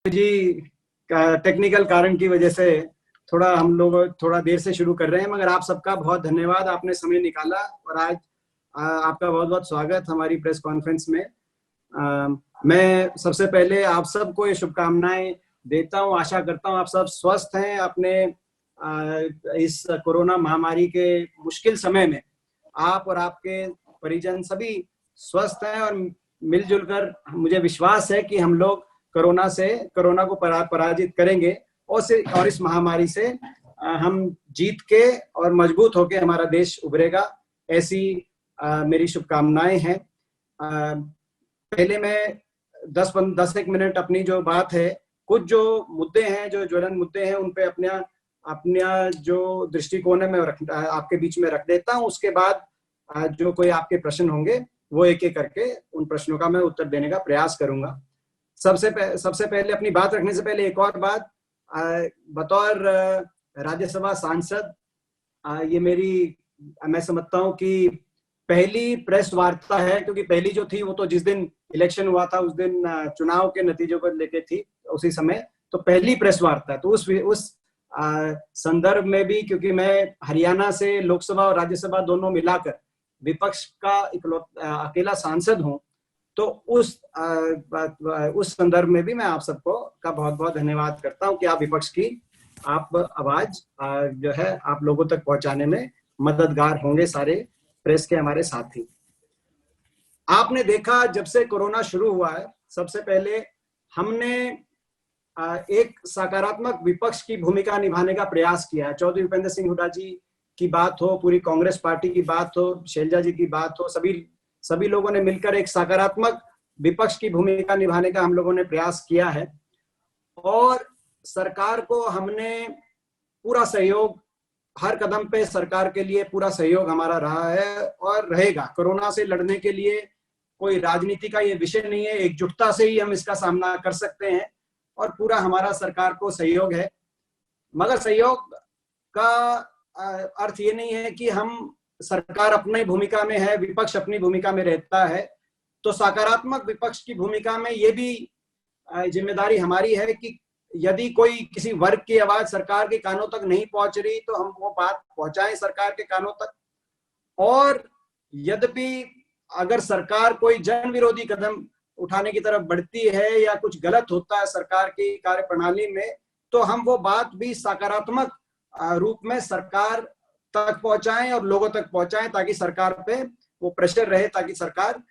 जी technical कारण की वजह से हम लोग थोड़ा देर से शुरू कर रहे हैं, मगर आप सबका बहुत धन्यवाद, आपने समय निकाला और आज आपका बहुत बहुत स्वागत हमारी प्रेस कॉन्फ्रेंस में। मैं सबसे पहले आप सबको ये शुभकामनाएं देता हूं, आशा करता हूं आप सब स्वस्थ हैं। अपने इस कोरोना महामारी के मुश्किल समय में आप और आपके परिजन सभी स्वस्थ हैं और मिलजुल कर मुझे विश्वास है कि हम लोग कोरोना को पराजित करेंगे और इस महामारी से हम जीत के और मजबूत होके हमारा देश उभरेगा, ऐसी मेरी शुभकामनाएं हैं। पहले मैं 10-1 मिनट अपनी जो बात है, कुछ जो मुद्दे हैं, जो ज्वलन मुद्दे हैं, उन पे अपना जो दृष्टिकोण है मैं आपके बीच में रख देता हूं। उसके बाद जो कोई आपके प्रश्न होंगे वो एक एक करके उन प्रश्नों का मैं उत्तर देने का प्रयास करूंगा। सबसे पहले अपनी बात रखने से पहले एक और बात, बतौर राज्यसभा सांसद ये मैं समझता हूँ कि पहली प्रेस वार्ता है, क्योंकि पहली जो थी वो तो जिस दिन इलेक्शन हुआ था उस दिन चुनाव के नतीजों को लेके थी, उसी समय तो पहली प्रेस वार्ता। तो उस संदर्भ में भी, क्योंकि मैं हरियाणा से लोकसभा और राज्यसभा दोनों मिलाकर विपक्ष का अकेला सांसद हूं, तो उस संदर्भ में भी मैं आप सबको का बहुत बहुत धन्यवाद करता हूं कि आप विपक्ष की आप आवाज जो है आप लोगों तक पहुंचाने में मददगार होंगे, सारे प्रेस के हमारे साथी। आपने देखा जब से कोरोना शुरू हुआ है, सबसे पहले हमने एक सकारात्मक विपक्ष की भूमिका निभाने का प्रयास किया है। चौधरी भूपेंद्र सिंह हुड्डा जी की बात हो, पूरी कांग्रेस पार्टी की बात हो, शैलजा जी की बात हो, सभी लोगों ने मिलकर एक सकारात्मक विपक्ष की भूमिका निभाने का हम लोगों ने प्रयास किया है और सरकार को हमने पूरा सहयोग, हर कदम पे सरकार के लिए पूरा सहयोग हमारा रहा है और रहेगा। कोरोना से लड़ने के लिए कोई राजनीति का ये विषय नहीं है, एकजुटता से ही हम इसका सामना कर सकते हैं और पूरा हमारा सरकार को सहयोग है। मगर सहयोग का अर्थ ये नहीं है कि हम सरकार अपनी भूमिका में है, विपक्ष अपनी भूमिका में रहता है। तो सकारात्मक विपक्ष की भूमिका में ये भी जिम्मेदारी हमारी है कि यदि कोई किसी वर्ग की आवाज सरकार के कानों तक नहीं पहुंच रही तो हम वो बात पहुंचाएं सरकार के कानों तक। और यद्यपि अगर सरकार कोई जन विरोधी कदम उठाने की तरफ बढ़ती है या कुछ गलत होता है सरकार की कार्यप्रणाली में, तो हम वो बात भी सकारात्मक रूप में सरकार तक पहुंचाएं और लोगों तक पहुंचाएं, ताकि सरकार पे वो प्रेशर रहे, ताकि सरकार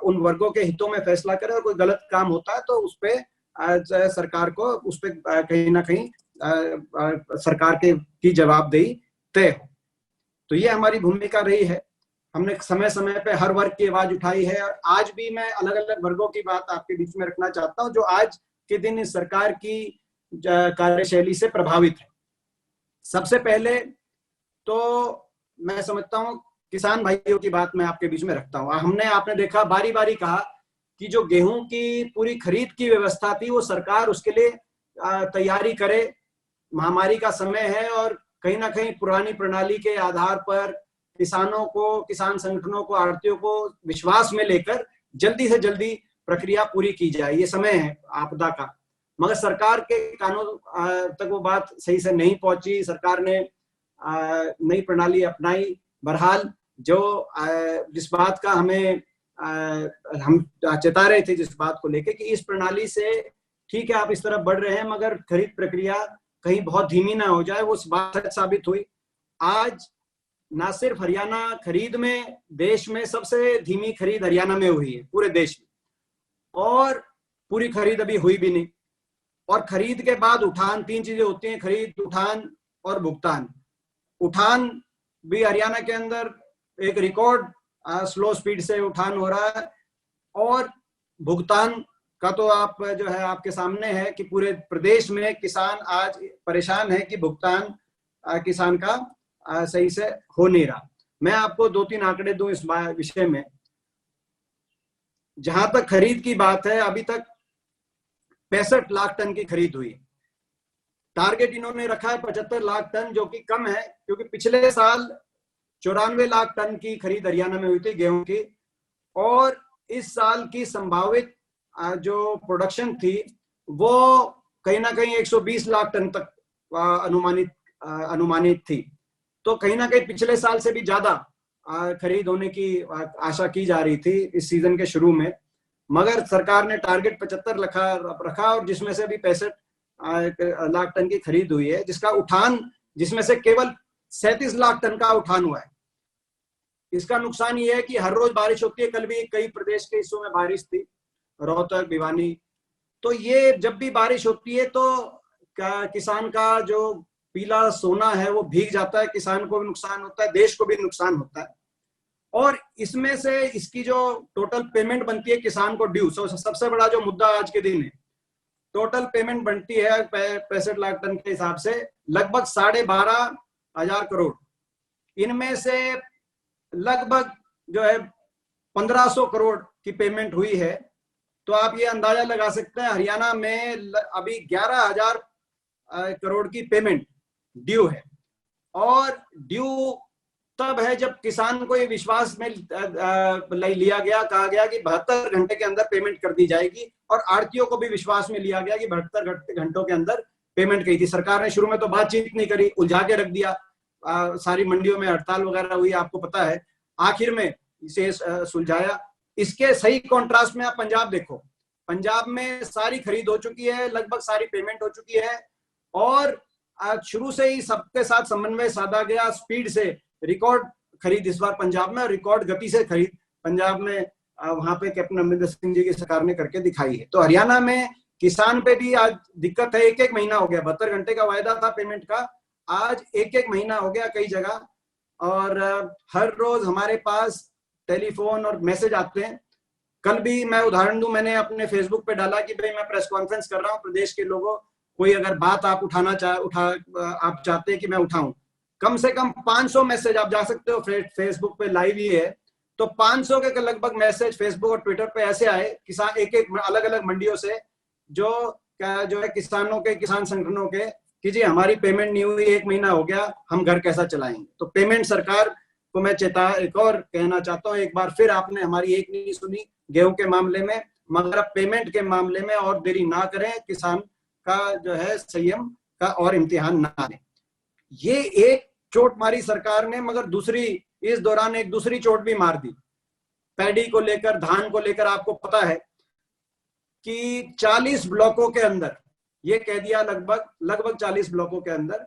उन वर्गों के हितों में फैसला करे और कोई गलत काम होता है तो उस पे सरकार को उस पे कहीं ना कहीं सरकार की जवाबदेही तय हो। तो ये हमारी भूमिका रही है। हमने समय समय पे हर वर्ग की आवाज उठाई है और आज भी मैं अलग अलग वर्गों की बात आपके बीच में रखना चाहता हूं जो आज के दिन इस सरकार की कार्यशैली से प्रभावित है। सबसे पहले तो मैं समझता हूं किसान भाइयों की बात मैं आपके बीच में रखता हूं। आपने देखा बारी बारी कहा कि जो गेहूं की पूरी खरीद की व्यवस्था थी वो सरकार उसके लिए तैयारी करे। महामारी का समय है और कहीं ना कहीं पुरानी प्रणाली के आधार पर किसानों को, किसान संगठनों को, आढ़तियों को विश्वास में लेकर जल्दी से जल्दी प्रक्रिया पूरी की जाए, ये समय है आपदा का। मगर सरकार के कानों तक वो बात सही से नहीं पहुंची। सरकार ने नई प्रणाली अपनाई। बहरहाल जो जिस बात का हम चेता रहे थे, जिस बात को लेके कि इस प्रणाली से ठीक है आप इस तरफ बढ़ रहे हैं मगर खरीद प्रक्रिया कहीं बहुत धीमी ना हो जाए, वो बात सच साबित हुई। आज ना सिर्फ हरियाणा खरीद में देश में सबसे धीमी खरीद हरियाणा में हुई है पूरे देश में, और पूरी खरीद अभी हुई भी नहीं। और खरीद के बाद उठान, 3 चीजें होती हैं, खरीद, उठान और भुगतान। उठान भी हरियाणा के अंदर एक रिकॉर्ड स्लो स्पीड से उठान हो रहा है और भुगतान का तो आप जो है आपके सामने है कि पूरे प्रदेश में किसान आज परेशान है कि भुगतान किसान का सही से हो नहीं रहा। मैं आपको 2-3 आंकड़े दूं इस विषय में। जहां तक खरीद की बात है, अभी तक 65 लाख टन की खरीद हुई। टारगेट इन्होंने रखा है 75 लाख टन, जो कि कम है क्योंकि पिछले साल 94 लाख टन की खरीद हरियाणा में हुई थी गेहूं की, और इस साल की संभावित जो प्रोडक्शन थी वो कहीं ना कहीं 120 लाख टन तक अनुमानित थी। तो कहीं ना कहीं पिछले साल से भी ज्यादा खरीद होने की आशा की जा रही थी इस सीजन के शुरू में, मगर सरकार ने टारगेट 75 रखा और जिसमें से भी 65 लाख टन की खरीद हुई है, जिसका उठान, जिसमें से केवल 37 लाख टन का उठान हुआ है। इसका नुकसान ये है कि हर रोज बारिश होती है। कल भी कई प्रदेश के हिस्सों में बारिश थी, रोहतक, भिवानी। तो ये जब भी बारिश होती है तो किसान का जो पीला सोना है वो भीग जाता है, किसान को भी नुकसान होता है, देश को भी नुकसान होता है। और इसमें से इसकी जो टोटल पेमेंट बनती है किसान को ड्यू, सबसे बड़ा जो मुद्दा आज के दिन है, टोटल पेमेंट बनती है 65 लाख टन के हिसाब से लगभग 12,500 करोड़। इनमें से लगभग जो है 1500 करोड़ की पेमेंट हुई है। तो आप ये अंदाजा लगा सकते हैं हरियाणा में अभी 11,000 करोड़ की पेमेंट ड्यू है। और ड्यू तब है जब किसान को ये विश्वास में लिया गया, कहा गया कि 72 घंटे के अंदर पेमेंट कर दी जाएगी, और आढ़तियों को भी विश्वास में लिया गया कि 72 घंटों के अंदर पेमेंट की थी। सरकार ने शुरू में तो बातचीत नहीं करी, उलझा के रख दिया, सारी मंडियों में हड़ताल वगैरह हुई, आपको पता है। आखिर में इसे सुलझाया। इसके सही कॉन्ट्रास्ट में आप पंजाब देखो, पंजाब में सारी खरीद हो चुकी है, लगभग सारी पेमेंट हो चुकी है, और शुरू से ही सबके साथ समन्वय साधा गया, स्पीड से रिकॉर्ड खरीद इस बार पंजाब में, रिकॉर्ड गति से खरीद पंजाब में वहां पे कैप्टन अमरिंदर सिंह जी की सरकार ने करके दिखाई है। तो हरियाणा में किसान पे भी आज दिक्कत है। एक महीना हो गया, 72 घंटे का वायदा था पेमेंट का, आज एक महीना हो गया कई जगह। और हर रोज हमारे पास टेलीफोन और मैसेज आते हैं। कल भी मैं उदाहरण दूं, मैंने अपने फेसबुक पे डाला कि भाई मैं प्रेस कॉन्फ्रेंस कर रहा हूं, प्रदेश के लोगों, कोई अगर बात आप आप चाहते हैं कि मैं उठाऊं, कम से कम 500 मैसेज, आप जा सकते हो फेसबुक पे, लाइव ही है, तो 500 के लगभग मैसेज फेसबुक और ट्विटर पे ऐसे आए किसान, एक अलग अलग मंडियों से, जो है किसानों के, किसान संगठनों के, कि जी हमारी पेमेंट नहीं हुई, एक महीना हो गया, हम घर कैसा चलाएंगे। तो पेमेंट सरकार को मैं एक और कहना चाहता हूँ, एक बार फिर आपने हमारी एक नहीं सुनी गेहूं के मामले में, मगर अब पेमेंट के मामले में और देरी ना करें, किसान का जो है संयम का और इम्तिहान ना लें। ये एक चोट मारी सरकार ने, मगर दूसरी, इस दौरान एक दूसरी चोट भी मार दी। पैडी को लेकर, धान को लेकर आपको पता है कि 40 ब्लॉकों के अंदर ये कह दिया, लगभग 40 ब्लॉकों के अंदर,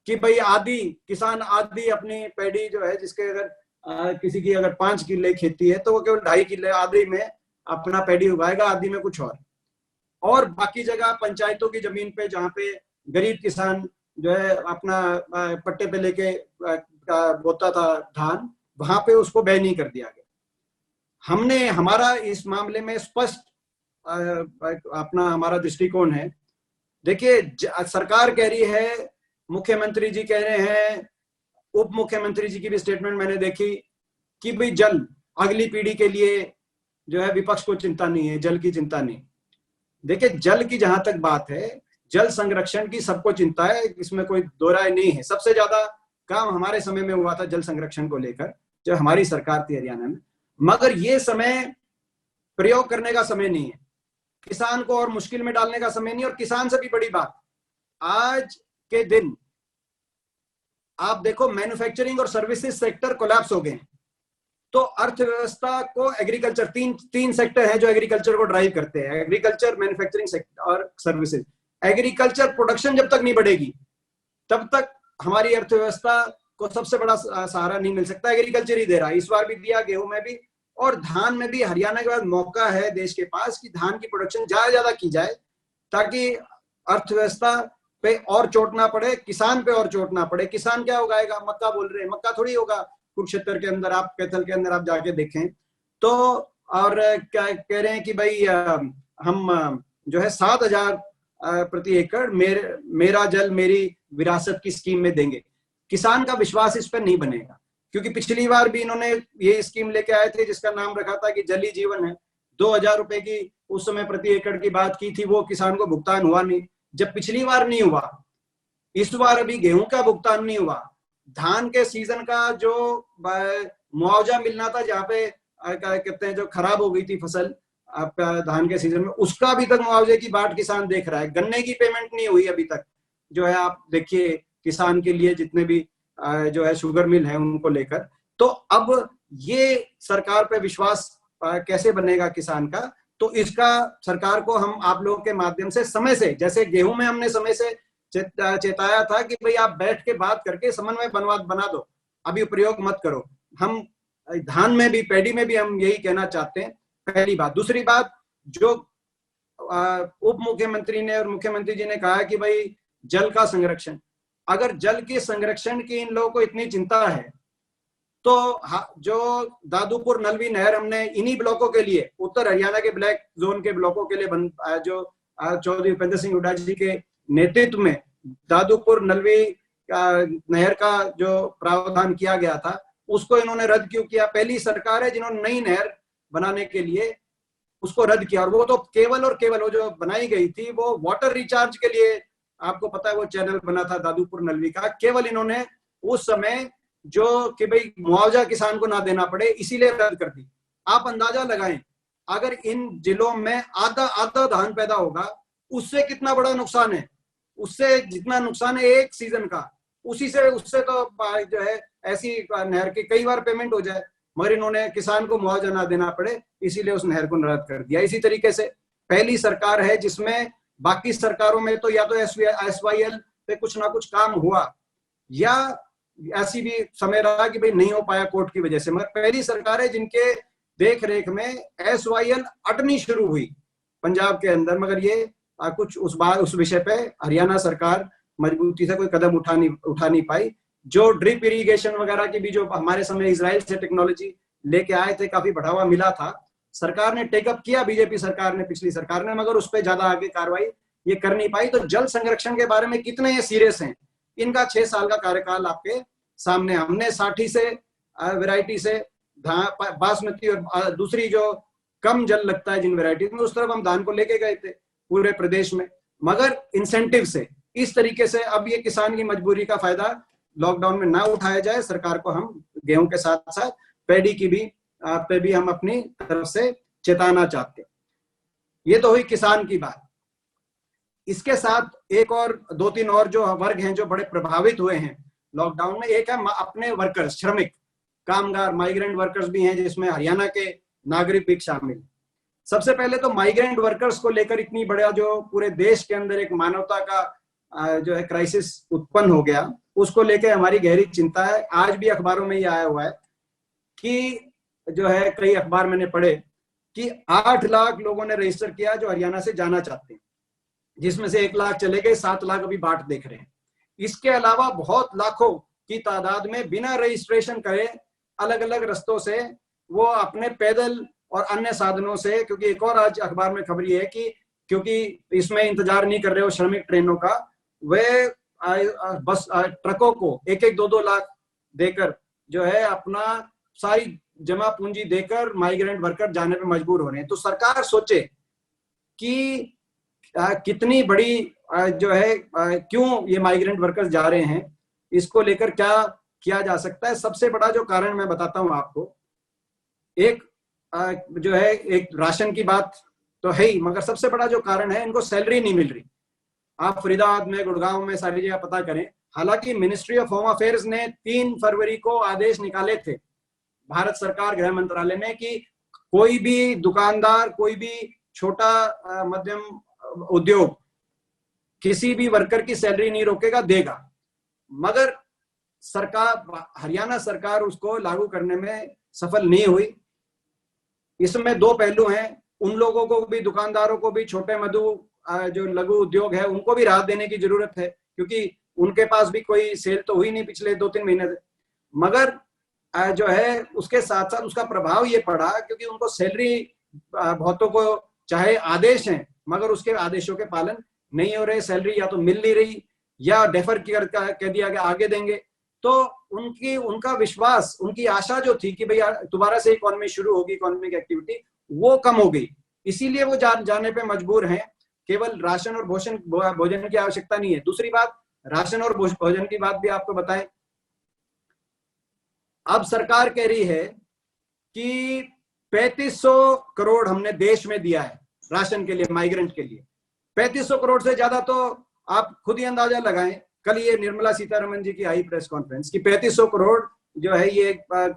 कि भाई आधी किसान, आधी अपनी पैडी जो है, जिसके अगर किसी की अगर 5 किले खेती है तो वो केवल 2.5 किले, आधी में अपना पैडी उगाएगा, आधी में कुछ और बाकी जगह पंचायतों की जमीन पे, जहाँ पे गरीब किसान जो है अपना पट्टे पे लेके बोता था धान, वहां पे उसको बैन नहीं कर दिया गया। हमारा इस मामले में स्पष्ट अपना हमारा दृष्टिकोण है। देखिए, सरकार कह रही है, मुख्यमंत्री जी कह रहे हैं, उप मुख्यमंत्री जी की भी स्टेटमेंट मैंने देखी कि भाई जल अगली पीढ़ी के लिए जो है विपक्ष को चिंता नहीं है, जल की चिंता नहीं। देखिए, जल की जहां तक बात है, जल संरक्षण की सबको चिंता है, इसमें कोई दो राय नहीं है। सबसे ज्यादा काम हमारे समय में हुआ था जल संरक्षण को लेकर, जब हमारी सरकार थी हरियाणा में। मगर ये समय प्रयोग करने का समय नहीं है, किसान को और मुश्किल में डालने का समय नहीं। और किसान से भी बड़ी बात, आज के दिन आप देखो, मैन्युफैक्चरिंग और सर्विसेज सेक्टर कोलैप्स हो गए। तो अर्थव्यवस्था को एग्रीकल्चर, तीन सेक्टर हैं जो एग्रीकल्चर को ड्राइव करते हैं, एग्रीकल्चर, मैन्युफैक्चरिंग सेक्टर और सर्विसेज। एग्रीकल्चर प्रोडक्शन जब तक नहीं बढ़ेगी तब तक हमारी अर्थव्यवस्था को सबसे बड़ा सहारा नहीं मिल सकता। एग्रीकल्चर ही दे रहा है, इस बार भी दिया, गेहूं में भी, और धान में भी। हरियाणा के बाद मौका है देश के पास कि धान की प्रोडक्शन ज्यादा की जाए, ताकि अर्थव्यवस्था पे और चोट ना पड़े, किसान पे और चोट ना पड़े। किसान क्या उगाएगा? मक्का बोल रहे हैं, मक्का थोड़ी होगा कुरुक्षेत्र के अंदर, आप कैथल के अंदर आप जाके देखें तो। और क्या कह रहे हैं कि भाई हम जो है 7,000 प्रति एकड़ मेरा जल मेरी विरासत की स्कीम में देंगे। किसान का विश्वास इस पर नहीं बनेगा, क्योंकि पिछली बार भी इन्होंने ये स्कीम लेके आए थे जिसका नाम रखा था कि जल ही जीवन है। 2,000 रुपए की उस समय प्रति एकड़ की बात की थी, वो किसान को भुगतान हुआ नहीं। जब पिछली बार नहीं हुआ, इस बार अभी गेहूं का भुगतान नहीं हुआ, धान के सीजन का जो मुआवजा मिलना था, जहाँ पे कहते हैं जो खराब हो गई थी फसल, आपका धान के सीजन में, उसका अभी तक मुआवजे की बाट किसान देख रहा है। गन्ने की पेमेंट नहीं हुई अभी तक, जो है आप देखिए किसान के लिए जितने भी जो है शुगर मिल है उनको लेकर। तो अब ये सरकार पे विश्वास कैसे बनेगा किसान का? तो इसका सरकार को हम आप लोगों के माध्यम से समय से, जैसे गेहूं में हमने समय से चेताया था कि भाई आप बैठ के बात करके समन्वय बना दो, अभी प्रयोग मत करो। हम धान में भी, पैडी में भी हम यही कहना चाहते हैं, पहली बात। दूसरी बात, जो उप मुख्यमंत्री ने और मुख्यमंत्री जी ने कहा कि भाई जल का संरक्षण, अगर जल के संरक्षण की इन लोगों को इतनी चिंता है तो जो दादूपुर नलवी नहर हमने इन्हीं ब्लॉकों के लिए, उत्तर हरियाणा के ब्लैक जोन के ब्लॉकों के लिए जो चौधरी भूपेंद्र सिंह हुड्डा जी के नेतृत्व में दादूपुर नलवी नहर का जो प्रावधान किया गया था उसको इन्होंने रद्द क्यों किया? पहली सरकार है जिन्होंने नई नहर बनाने के लिए उसको रद्द किया, और वो तो केवल और केवल वो जो बनाई गई थी वो वाटर रिचार्ज के लिए, आपको पता है वो चैनल बना था दादूपुर नलवी का, केवल इन्होंने उस समय जो कि भाई मुआवजा किसान को ना देना पड़े इसीलिए रद्द कर दी। आप अंदाजा लगाएं, अगर इन जिलों में आधा आधा धान पैदा होगा उससे कितना बड़ा नुकसान है, उससे जितना नुकसान है एक सीजन का, उससे तो जो है ऐसी नहर की कई बार पेमेंट हो जाए, मगर इन्होंने किसान को मुआवजा ना देना पड़े इसीलिए उस नहर को रद्द कर दिया। इसी तरीके से पहली सरकार है जिसमें, बाकी सरकारों में तो या तो SYL पे कुछ ना कुछ काम हुआ या ऐसी भी समय रहा कि भाई नहीं हो पाया कोर्ट की वजह से, मगर पहली सरकार है जिनके देख रेख में SYL अटनी शुरू हुई पंजाब के अंदर। मगर ये कुछ उस विषय पे हरियाणा सरकार मजबूती से कोई कदम उठा नहीं पाई। जो ड्रिप इरिगेशन वगैरह की भी जो हमारे समय इजराइल से टेक्नोलॉजी लेके आए थे, काफी बढ़ावा मिला था, सरकार ने टेकअप किया, बीजेपी सरकार ने, पिछली सरकार ने, मगर उस पर ज्यादा आगे कार्रवाई ये कर नहीं पाई। तो जल संरक्षण के बारे में कितने ये सीरियस हैं, इनका 6 साल का कार्यकाल आपके सामने। हमने 60 से वैरायटी से बासमती और दूसरी जो कम जल लगता है जिन वैरायटी में, उस तरफ हम धान को लेके गए थे पूरे प्रदेश में, मगर इंसेंटिव से इस तरीके से अब ये किसान की मजबूरी का फायदा लॉकडाउन में ना उठाया जाए। सरकार को हम गेहूं के साथ साथ पैडी की भी पे भी हम अपनी तरफ से चेताना चाहते हैं। ये तो हुई किसान की बात। इसके साथ एक और 2-3 और जो वर्ग हैं जो बड़े प्रभावित हुए हैं लॉकडाउन में, एक है अपने वर्कर्स, श्रमिक कामगार, माइग्रेंट वर्कर्स भी हैं जिसमें हरियाणा के नागरिक भी शामिल। सबसे पहले तो माइग्रेंट वर्कर्स को लेकर इतनी बड़ा जो पूरे देश के अंदर एक मानवता का जो है क्राइसिस उत्पन्न हो गया, उसको लेकर हमारी गहरी चिंता है। आज भी अखबारों में ये आया हुआ है कि जो है कई अखबार मैंने पढ़े कि 8 लाख लोगों ने रजिस्टर किया जो हरियाणा से जाना चाहते हैं, जिसमें से 1 लाख चले गए, 7 लाख अभी बाट देख रहे हैं। इसके अलावा बहुत लाखों की तादाद में बिना रजिस्ट्रेशन करे अलग अलग रस्तों से वो अपने पैदल और अन्य साधनों से, क्योंकि एक और आज अखबार में खबर ये है कि क्योंकि इसमें इंतजार नहीं कर रहे हो श्रमिक ट्रेनों का, वे बस ट्रकों को 1-1, 2-2 लाख देकर जो है अपना सारी जमा पूंजी देकर माइग्रेंट वर्कर जाने पे मजबूर हो रहे हैं। तो सरकार सोचे कि कितनी बड़ी जो है क्यों ये माइग्रेंट वर्कर्स जा रहे हैं, इसको लेकर क्या किया जा सकता है। सबसे बड़ा जो कारण मैं बताता हूं आपको, एक जो है एक राशन की बात तो है ही, मगर सबसे बड़ा जो कारण है इनको सैलरी नहीं मिल रही। आप फरीदाबाद में, गुड़गांव में, सारी जगह पता करें। हालांकि मिनिस्ट्री ऑफ होम अफेयर्स ने 3 फरवरी को आदेश निकाले थे, भारत सरकार गृह मंत्रालय ने, कि कोई भी दुकानदार, कोई भी छोटा मध्यम उद्योग किसी भी वर्कर की सैलरी नहीं रोकेगा, देगा। मगर सरकार, हरियाणा सरकार उसको लागू करने में सफल नहीं हुई। इसमें 2 पहलू हैं, उन लोगों को भी, दुकानदारों को भी, छोटे मधु जो लघु उद्योग है उनको भी राहत देने की जरूरत है, क्योंकि उनके पास भी कोई सेल तो हुई नहीं पिछले 2-3 महीने से। मगर जो है उसके साथ साथ उसका प्रभाव ये पड़ा क्योंकि उनको सैलरी, बहुतों को चाहे आदेश हैं मगर उसके आदेशों के पालन नहीं हो रहे, सैलरी या तो मिल नहीं रही या डेफर कह दिया गया आगे देंगे। तो उनका विश्वास, उनकी आशा जो थी कि भैया दोबारा से इकोनॉमी शुरू होगी, इकोनॉमिक एक्टिविटी, वो कम हो गई। इसीलिए वो जाने पे मजबूर हैं। केवल राशन और भोजन की आवश्यकता नहीं है। दूसरी बात, राशन और भोजन की बात भी आपको बताएं, अब सरकार कह रही है कि 3500 करोड़ हमने देश में दिया है राशन के लिए, माइग्रेंट के लिए। 3500 करोड़ से ज्यादा तो आप खुद ही अंदाजा लगाएं। कल ये निर्मला सीतारमण जी की आई प्रेस कॉन्फ्रेंस की 3500 करोड़ जो है ये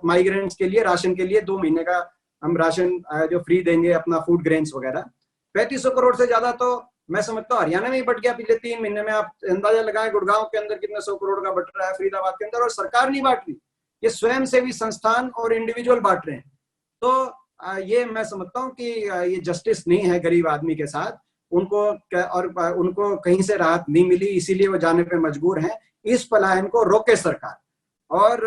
माइग्रेंट्स के लिए, राशन के लिए 2 महीने का हम राशन जो फ्री देंगे, अपना फूड ग्रेन्स वगैरह। 3500 करोड़ से ज्यादा तो मैं समझता हूँ हरियाणा में ही बट गया पिछले 3 महीने में। आप अंदाजा लगाएं गुड़गांव के अंदर कितने 100 करोड़ का बट रहा है, फरीदाबाद के अंदर, और सरकार नहीं बांट रही, ये स्वयं सेवी संस्थान और इंडिविजुअल बांट रहे हैं। तो ये मैं समझता हूँ कि ये जस्टिस नहीं है गरीब आदमी के साथ। उनको और उनको कहीं से राहत नहीं मिली, इसीलिए वो जाने पे मजबूर हैं। इस पलायन को रोके सरकार, और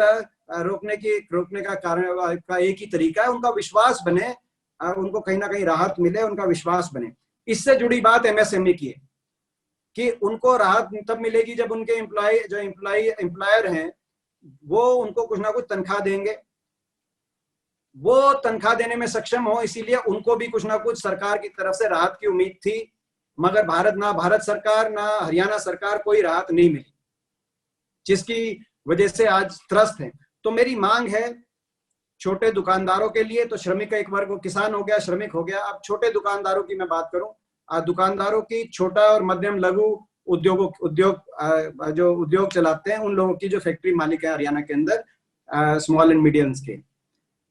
रोकने का कारण का एक ही तरीका है, उनका विश्वास बने, उनको कहीं ना कहीं राहत मिले, उनका विश्वास बने। इससे जुड़ी बात एमएसएमई की है कि उनको राहत तब मिलेगी जब उनके एम्प्लॉयर हैं वो उनको कुछ ना कुछ तनख्वाह देंगे, वो तनख्वाह देने में सक्षम हो। इसीलिए उनको भी कुछ ना कुछ सरकार की तरफ से राहत की उम्मीद थी, मगर भारत सरकार ना हरियाणा सरकार कोई राहत नहीं मिली, जिसकी वजह से आज त्रस्त है। तो मेरी मांग है छोटे दुकानदारों के लिए, तो श्रमिक का एक वर्ग, किसान हो गया, श्रमिक हो गया, अब छोटे दुकानदारों की मैं बात करूं, दुकानदारों की, छोटा और मध्यम लघु जो उद्योग चलाते हैं, उन लोगों की जो फैक्ट्री मालिक है हरियाणा के अंदर, स्मॉल एंड मीडियम के।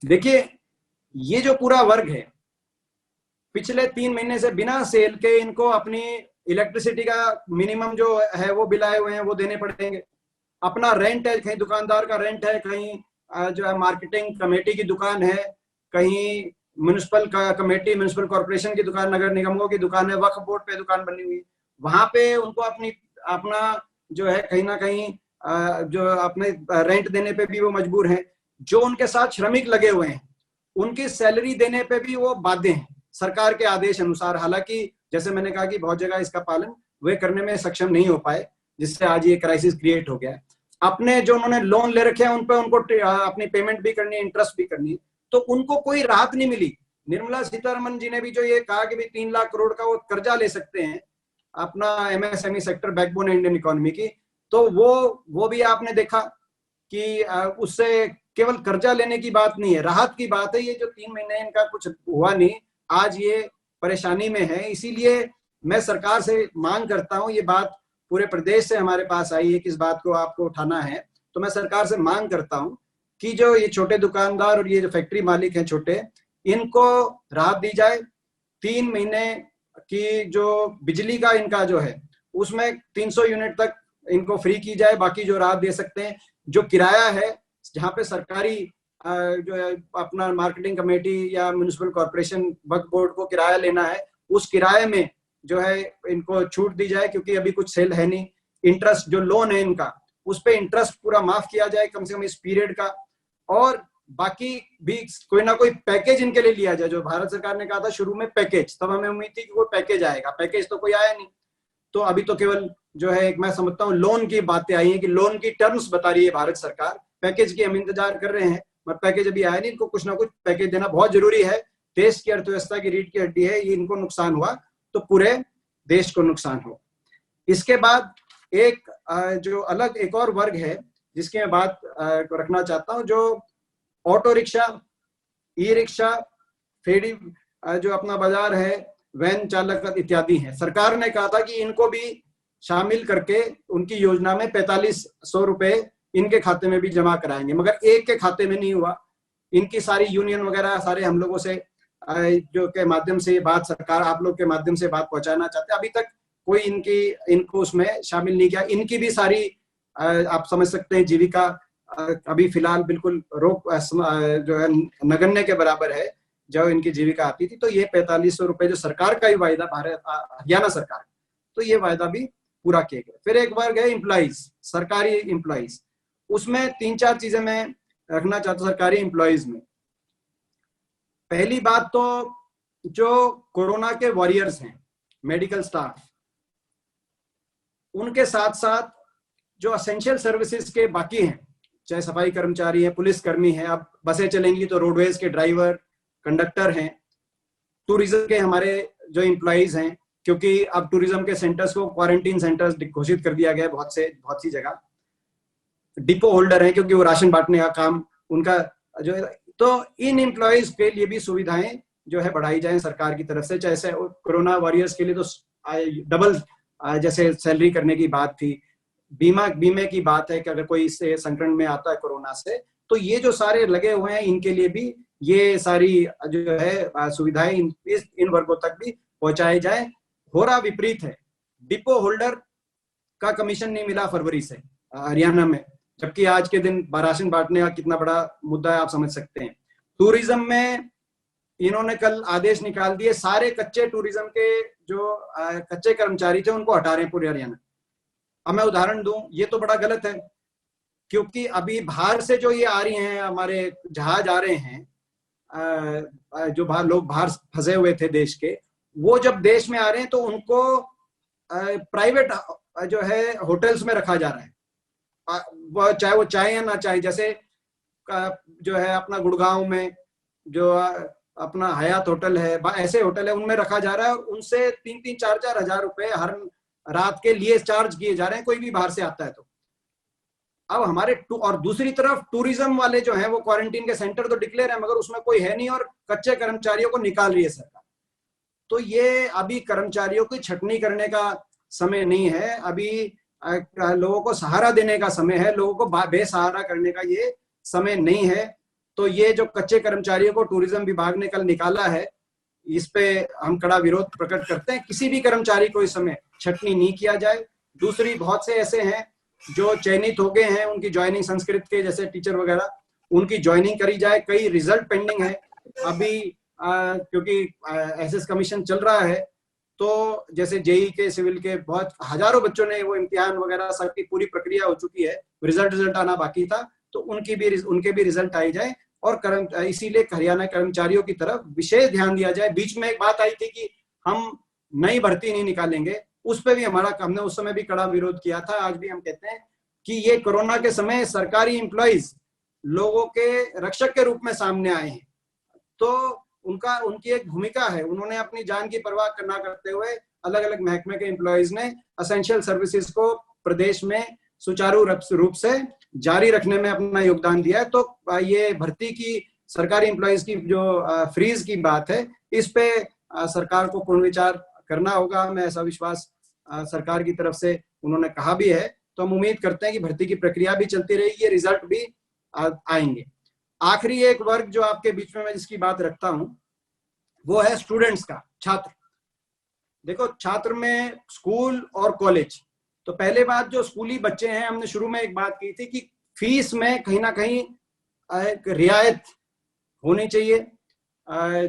देखिए ये जो पूरा वर्ग है पिछले 3 महीने से बिना सेल के इनको अपनी इलेक्ट्रिसिटी का मिनिमम जो है वो बिल आए हुए हैं वो देने पड़ेंगे। अपना रेंट है, कहीं दुकानदार का रेंट है, कहीं जो है मार्केटिंग कमेटी की दुकान है, कहीं म्युनिसिपल कमेटी, म्युनिसिपल कॉर्पोरेशन की दुकान, नगर निगमों की दुकान है, वक्फ बोर्ड पे दुकान बनी हुई है, वहां पे उनको अपना जो है कहीं ना कहीं जो अपने रेंट देने पे भी वो मजबूर हैं। जो उनके साथ श्रमिक लगे हुए हैं उनकी सैलरी देने पे भी वो बाध्य हैं सरकार के आदेश अनुसार। हालांकि जैसे मैंने कहा कि बहुत जगह इसका पालन वे करने में सक्षम नहीं हो पाए, जिससे आज ये क्राइसिस क्रिएट हो गया। अपने जो उन्होंने लोन ले रखे हैं उन पे उनको अपनी पेमेंट भी करनी है, इंटरेस्ट भी करनी है, तो उनको कोई राहत नहीं मिली। निर्मला सीतारमण जी ने भी जो ये कहा कि भाई 3 लाख करोड़ का वो कर्जा ले सकते हैं अपना एमएसएमई सेक्टर, बैकबोन है इंडियन इकोनॉमी की, तो वो भी आपने देखा कि उससे केवल कर्जा लेने की बात नहीं है, राहत की बात है। ये जो 3 महीने इनका कुछ हुआ नहीं, आज ये परेशानी में है। इसीलिए मैं सरकार से मांग करता हूं, ये बात पूरे प्रदेश से हमारे पास आई है कि इस बात को आपको उठाना है, तो मैं सरकार से मांग करता हूं कि जो ये छोटे दुकानदार और ये जो फैक्ट्री मालिक हैं छोटे, इनको राहत दी जाए। 3 महीने की जो बिजली का इनका जो है उसमें 300 यूनिट तक इनको फ्री की जाए, बाकी जो राहत दे सकते हैं। जो किराया है, जहाँ पे सरकारी जो है अपना मार्केटिंग कमेटी या म्युनिसिपल कॉर्पोरेशन वक्फ बोर्ड को किराया लेना है, उस किराए में जो है इनको छूट दी जाए, क्योंकि अभी कुछ सेल है नहीं। इंटरेस्ट जो लोन है इनका, उस पे इंटरेस्ट पूरा माफ किया जाए कम से कम इस पीरियड का, और बाकी भी कोई ना कोई पैकेज इनके लिए लिया जाए। जो भारत सरकार ने कहा था शुरू में पैकेज, तब हमें उम्मीद थी कि कोई पैकेज आएगा, पैकेज तो कोई आया नहीं। तो अभी तो केवल जो है एक मैं समझता हूँ लोन की बातें आई हैं कि लोन की टर्म्स बता रही है भारत सरकार, पैकेज की हम इंतजार कर रहे हैं, मगर पैकेज अभी आया नहीं। इनको कुछ ना कुछ पैकेज देना बहुत जरूरी है। देश की अर्थव्यवस्था की रीढ़ की हड्डी है, ये इनको नुकसान हुआ तो पूरे देश को नुकसान हो। इसके बाद एक जो अलग एक और वर्ग है जिसकी मैं बात रखना चाहता हूँ, जो ऑटो रिक्शा, ई रिक्शा, फेरी जो अपना बाजार है, वैन चालक इत्यादि हैं। सरकार ने कहा था कि इनको भी शामिल करके उनकी योजना में 4500 रुपए इनके खाते में भी जमा कराएंगे, मगर एक के खाते में नहीं हुआ। इनकी सारी यूनियन वगैरह सारे हम लोगों से जो के माध्यम से ये बात सरकार आप लोग के माध्यम से बात पहुंचाना चाहते हैं, अभी तक कोई इनको उसमें शामिल नहीं किया। इनकी भी सारी आप समझ सकते हैं जीविका अभी फिलहाल बिल्कुल रोक जो है नगण्य के बराबर है जो इनकी जीविका आती थी। तो ये 4500 रुपए जो सरकार का ही वायदा, हरियाणा सरकार, तो ये वायदा भी पूरा किया गया। फिर एक वर्ग है एम्प्लॉइज, सरकारी एम्प्लॉइज, उसमें 3-4 चीजें मैं रखना चाहता हूँ सरकारी एम्प्लॉइज में। पहली बात तो जो कोरोना के वॉरियर्स हैं, मेडिकल स्टाफ, उनके साथ साथ जो असेंशियल सर्विसेज के बाकी हैं, चाहे सफाई कर्मचारी हैं, पुलिस कर्मी हैं, अब बसें चलेंगी तो रोडवेज के ड्राइवर, कंडक्टर हैं, टूरिज्म के हमारे जो एम्प्लॉइज हैं, क्योंकि अब टूरिज्म के सेंटर्स को क्वारंटीन सेंटर्स घोषित कर दिया गया बहुत सी जगह। डिपो होल्डर हैं क्योंकि वो राशन बांटने का काम उनका जो तो इन एम्प्लॉयज के लिए भी सुविधाएं जो है बढ़ाई जाए सरकार की तरफ से। जैसे कोरोना वॉरियर्स के लिए तो डबल जैसे सैलरी करने की बात थी, बीमे की बात है कि अगर कोई इससे संक्रमण में आता है कोरोना से, तो ये जो सारे लगे हुए हैं इनके लिए भी ये सारी जो है सुविधाएं इन वर्गों तक भी पहुंचाई जाए। हो रहा विपरीत है, डिपो होल्डर का कमीशन नहीं मिला फरवरी से हरियाणा में, जबकि आज के दिन राशन बांटने का कितना बड़ा मुद्दा है आप समझ सकते हैं। टूरिज्म में इन्होंने कल आदेश निकाल दिए, सारे कच्चे टूरिज्म के जो कच्चे कर्मचारी थे उनको हटा रहे हैं पूरे हरियाणा। अब मैं उदाहरण दूं, ये तो बड़ा गलत है, क्योंकि अभी बाहर से जो ये आ रही हैं, हमारे जहाज आ रहे हैं, जो लोग बाहर फंसे हुए थे देश के, वो जब देश में आ रहे हैं तो उनको प्राइवेट जो है होटल्स में रखा जा रहा है, चाहे वो चाहे या ना चाहे। जैसे जो है अपना गुड़गांव में जो अपना हयात होटल है, ऐसे होटल है, उनमें रखा जा रहा है और उनसे 3-4 हजार रुपए हर रात के लिए चार्ज किए जा रहे हैं, कोई भी बाहर से आता है तो। अब हमारे और दूसरी तरफ टूरिज्म वाले जो हैं वो क्वारंटीन के सेंटर तो डिक्लेयर है, मगर उसमें कोई है नहीं और कच्चे कर्मचारियों को निकाल रही है सरकार। तो ये अभी कर्मचारियों की छटनी करने का समय नहीं है, अभी लोगों को सहारा देने का समय है, लोगों को बेसहारा करने का ये समय नहीं है। तो ये जो कच्चे कर्मचारियों को टूरिज्म विभाग ने कल निकाला है, इस पे हम कड़ा विरोध प्रकट करते हैं। किसी भी कर्मचारी को इस समय छटनी नहीं किया जाए। दूसरी, बहुत से ऐसे हैं जो चयनित हो गए हैं, उनकी ज्वाइनिंग संस्कृत के जैसे टीचर वगैरह, उनकी ज्वाइनिंग करी जाए। कई रिजल्ट पेंडिंग है अभी, क्योंकि एसएस कमीशन चल रहा है, तो जैसे जेई के, सिविल के बहुत हजारों बच्चों ने वो इम्तिहान वगैरह सबकी पूरी प्रक्रिया हो चुकी है, रिजल्ट आना बाकी था, तो उनके भी रिजल्ट आई जाए। और इसीलिए हरियाणा कर्मचारियों की तरफ विशेष ध्यान दिया जाए। बीच में एक बात आई थी कि हम नई भर्ती नहीं निकालेंगे, उस पर भी हमने उस समय भी कड़ा विरोध किया था। आज भी हम कहते हैं कि ये कोरोना के समय सरकारी एम्प्लॉइज लोगों के रक्षक के रूप में सामने आए हैं, तो उनकी एक भूमिका है। उन्होंने अपनी जान की परवाह ना करते हुए अलग अलग महकमे के एम्प्लॉइज ने असेंशियल सर्विसेज को प्रदेश में सुचारू रूप से जारी रखने में अपना योगदान दिया है। तो ये भर्ती की, सरकारी एम्प्लॉइज की जो फ्रीज की बात है, इस पे सरकार को पुनर्विचार विचार करना होगा। मैं ऐसा विश्वास सरकार की तरफ से उन्होंने कहा भी है, तो हम उम्मीद करते हैं कि भर्ती की प्रक्रिया भी चलती रहेगी, रिजल्ट भी आएंगे। आखिरी एक वर्ग जो आपके बीच में मैं जिसकी बात रखता हूं, वो है स्टूडेंट्स का, छात्र। देखो, छात्र में स्कूल और कॉलेज, तो पहले बात जो स्कूली बच्चे हैं, हमने शुरू में एक बात की थी कि फीस में कहीं ना कहीं एक रियायत होनी चाहिए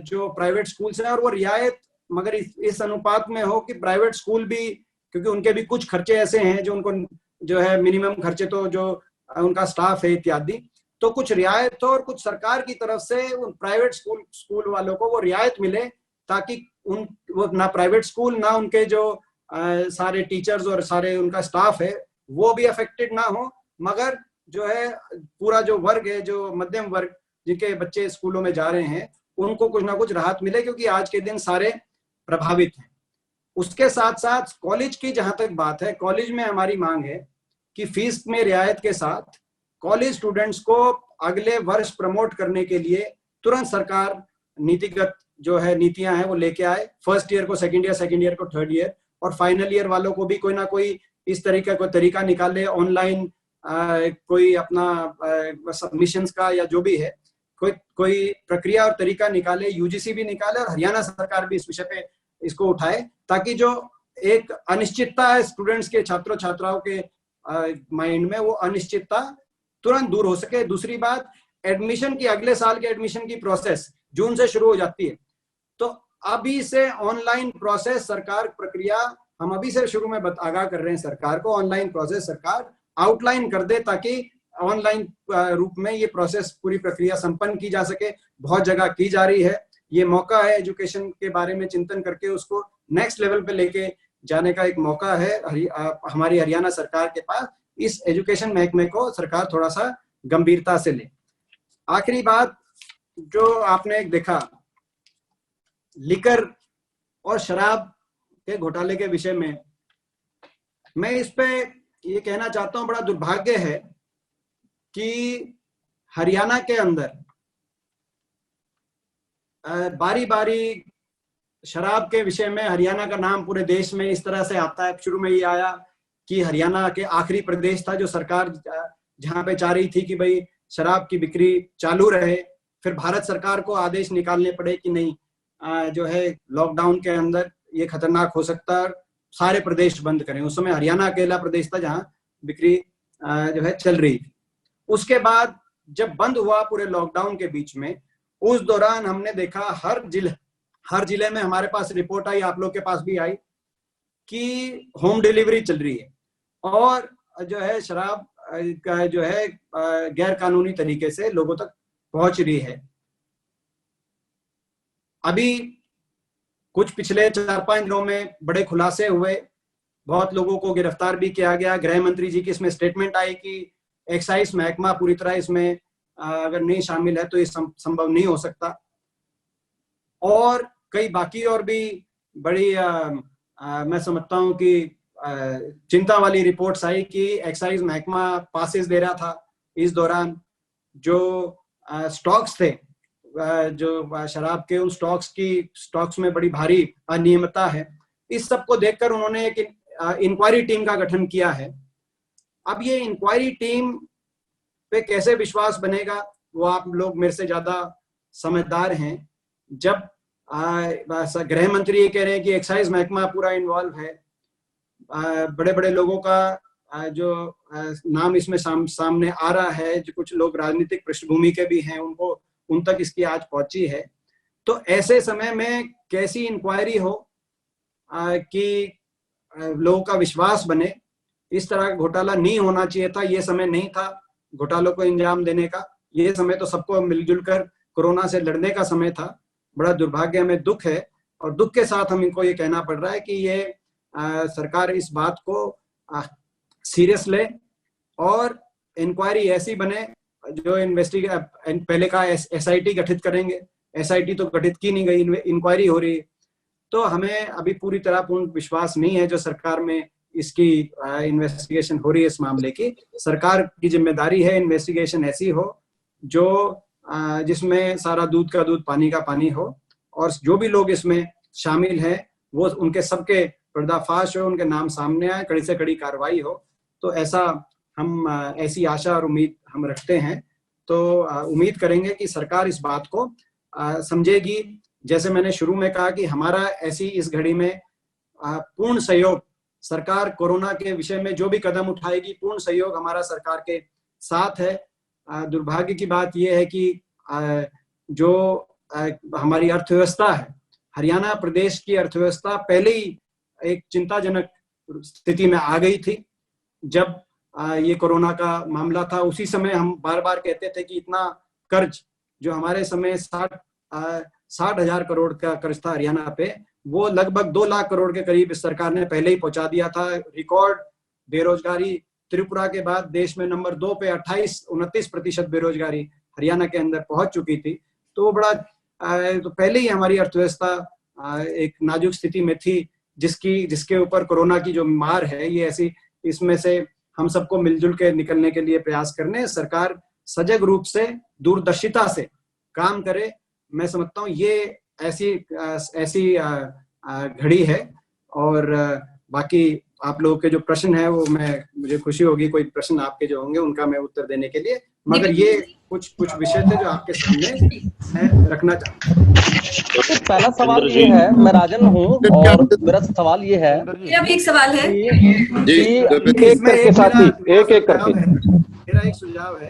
जो प्राइवेट स्कूल्स हैं, और वो रियायत मगर इस अनुपात में हो कि प्राइवेट स्कूल भी, क्योंकि उनके भी कुछ खर्चे ऐसे हैं जो उनको जो है मिनिमम खर्चे, तो जो उनका स्टाफ है इत्यादि, तो कुछ रियायत हो और कुछ सरकार की तरफ से उन प्राइवेट स्कूल वालों को वो रियायत मिले, ताकि वो ना प्राइवेट स्कूल ना उनके जो सारे टीचर्स और सारे उनका स्टाफ है वो भी अफेक्टेड ना हो, मगर जो है पूरा जो वर्ग है, जो मध्यम वर्ग जिनके बच्चे स्कूलों में जा रहे हैं, उनको कुछ ना कुछ राहत मिले, क्योंकि आज के दिन सारे प्रभावित हैं। उसके साथ साथ कॉलेज की जहां तक बात है, कॉलेज में हमारी मांग है कि फीस में रियायत के साथ कॉलेज स्टूडेंट्स को अगले वर्ष प्रमोट करने के लिए तुरंत सरकार नीतिगत जो है नीतियां हैं वो लेके आए। फर्स्ट ईयर को सेकंड ईयर को थर्ड ईयर, और फाइनल ईयर वालों को भी कोई ना कोई इस तरीके का तरीका निकाले, ऑनलाइन कोई अपना सबमिशंस का या जो भी है कोई प्रक्रिया और तरीका निकाले, यूजीसी भी निकाले और हरियाणा सरकार भी इस विषय पे इसको उठाए, ताकि जो एक अनिश्चितता है स्टूडेंट्स के, छात्रों छात्राओं के माइंड में, वो अनिश्चितता तुरंत दूर हो सके। दूसरी बात, एडमिशन की, अगले साल के एडमिशन की प्रोसेस जून से शुरू हो जाती है, तो अभी से ऑनलाइन प्रोसेस सरकार प्रक्रिया, हम अभी से शुरू में आगाह कर रहे हैं सरकार को, ऑनलाइन प्रोसेस सरकार आउटलाइन कर दे, ताकि ऑनलाइन रूप में ये प्रोसेस, पूरी प्रक्रिया संपन्न की जा सके। बहुत जगह की जा रही है, ये मौका है एजुकेशन के बारे में चिंतन करके उसको नेक्स्ट लेवल पे लेके जाने का एक मौका है हमारी हरियाणा सरकार के पास। इस एजुकेशन महकमे को सरकार थोड़ा सा गंभीरता से ले। आखिरी बात जो आपने एक देखा, लिकर और शराब के घोटाले के विषय में, मैं इस पे ये कहना चाहता हूं, बड़ा दुर्भाग्य है कि हरियाणा के अंदर बारी बारी शराब के विषय में हरियाणा का नाम पूरे देश में इस तरह से आता है। शुरू में ये आया कि हरियाणा के आखिरी प्रदेश था जो सरकार जहां पे चाह रही थी कि भाई शराब की बिक्री चालू रहे। फिर भारत सरकार को आदेश निकालने पड़े कि नहीं, जो है लॉकडाउन के अंदर ये खतरनाक हो सकता है, सारे प्रदेश बंद करें। उस समय हरियाणा अकेला प्रदेश था जहां बिक्री जो है चल रही थी। उसके बाद जब बंद हुआ पूरे लॉकडाउन के बीच में, उस दौरान हमने देखा हर जिले में हमारे पास रिपोर्ट आई, आप लोग के पास भी आई, कि होम डिलीवरी चल रही है और जो है शराब का जो है गैर कानूनी तरीके से लोगों तक पहुंच रही है। अभी कुछ पिछले 4-5 दिनों में बड़े खुलासे हुए, बहुत लोगों को गिरफ्तार भी किया गया। गृह मंत्री जी की इसमें स्टेटमेंट आई कि एक्साइज महकमा पूरी तरह इसमें अगर नहीं शामिल है तो ये संभव नहीं हो सकता। और कई बाकी और भी बड़ी मैं समझता हूं कि चिंता वाली रिपोर्ट्स आई कि एक्साइज महकमा पासेस दे रहा था इस दौरान। जो स्टॉक्स थे, जो शराब के, उन स्टॉक्स में बड़ी भारी अनियमितता है। इस सब को देखकर उन्होंने एक इंक्वायरी टीम का गठन किया है। अब ये इंक्वायरी टीम पे कैसे विश्वास बनेगा, वो आप लोग मेरे से ज्यादा समझदार हैं। जब गृह मंत्री ये कह रहे हैं कि एक्साइज महकमा पूरा इन्वॉल्व है, बड़े बड़े लोगों का जो नाम इसमें सामने आ रहा है, जो कुछ लोग राजनीतिक पृष्ठभूमि के भी हैं, उन तक इसकी आज पहुंची है, तो ऐसे समय में कैसी इंक्वायरी हो कि लोगों का विश्वास बने। इस तरह का घोटाला नहीं होना चाहिए था, ये समय नहीं था घोटालों को अंजाम देने का। ये समय तो सबको मिलजुल कर कोरोना से लड़ने का समय था। बड़ा दुर्भाग्य, हमें दुख है और दुख के साथ हम इनको ये कहना पड़ रहा है कि ये सरकार इस बात को सीरियस ले और इंक्वायरी ऐसी बने जो पहले का एसआईटी गठित करेंगे। एसआईटी तो गठित की नहीं गई, इंक्वायरी हो रही है। तो हमें अभी पूरी तरह पूर्ण विश्वास नहीं है जो सरकार में इसकी इन्वेस्टिगेशन हो रही है। इस मामले की सरकार की जिम्मेदारी है इन्वेस्टिगेशन ऐसी हो जो जिसमें सारा दूध का दूध पानी का पानी हो, और जो भी लोग इसमें शामिल हैं वो उनके सबके पर्दाफाश हो, उनके नाम सामने आए, कड़ी से कड़ी कार्रवाई हो। तो ऐसा हम ऐसी आशा और उम्मीद हम रखते हैं। तो उम्मीद करेंगे कि सरकार इस बात को समझेगी। जैसे मैंने शुरू में कहा कि हमारा ऐसी इस घड़ी में पूर्ण सहयोग, सरकार कोरोना के विषय में जो भी कदम उठाएगी पूर्ण सहयोग हमारा सरकार के साथ है। दुर्भाग्य की बात यह है कि जो हमारी अर्थव्यवस्था है, हरियाणा प्रदेश की अर्थव्यवस्था पहले ही एक चिंताजनक स्थिति में आ गई थी। जब ये कोरोना का मामला था उसी समय हम बार बार कहते थे कि इतना कर्ज जो हमारे समय 60,000 करोड़ का कर्ज था हरियाणा पे, वो लगभग 2 लाख करोड़ के करीब इस सरकार ने पहले ही पहुंचा दिया था। रिकॉर्ड बेरोजगारी, त्रिपुरा के बाद देश में नंबर 2 पे 29% बेरोजगारी हरियाणा के अंदर पहुंच चुकी थी। तो बड़ा तो पहले ही हमारी अर्थव्यवस्था एक नाजुक स्थिति में थी, जिसके ऊपर कोरोना की जो मार है ये ऐसी, इसमें से हम सबको मिलजुल के निकलने के लिए प्रयास करने, सरकार सजग रूप से दूरदर्शिता से काम करे। मैं समझता हूँ ये ऐसी घड़ी है। और बाकी आप लोगों के जो प्रश्न है वो मुझे खुशी होगी कोई प्रश्न आपके जो होंगे उनका मैं उत्तर देने के लिए, मगर ये कुछ विषय थे जो आपके सामने मैं रखना चाहता हूँ। तो पहला सवाल ये है, मैं राजन हूँ और मेरा सवाल ये है, मेरा भी एक सवाल है कि एक करके साथी एक करके मेरा एक सुझाव है।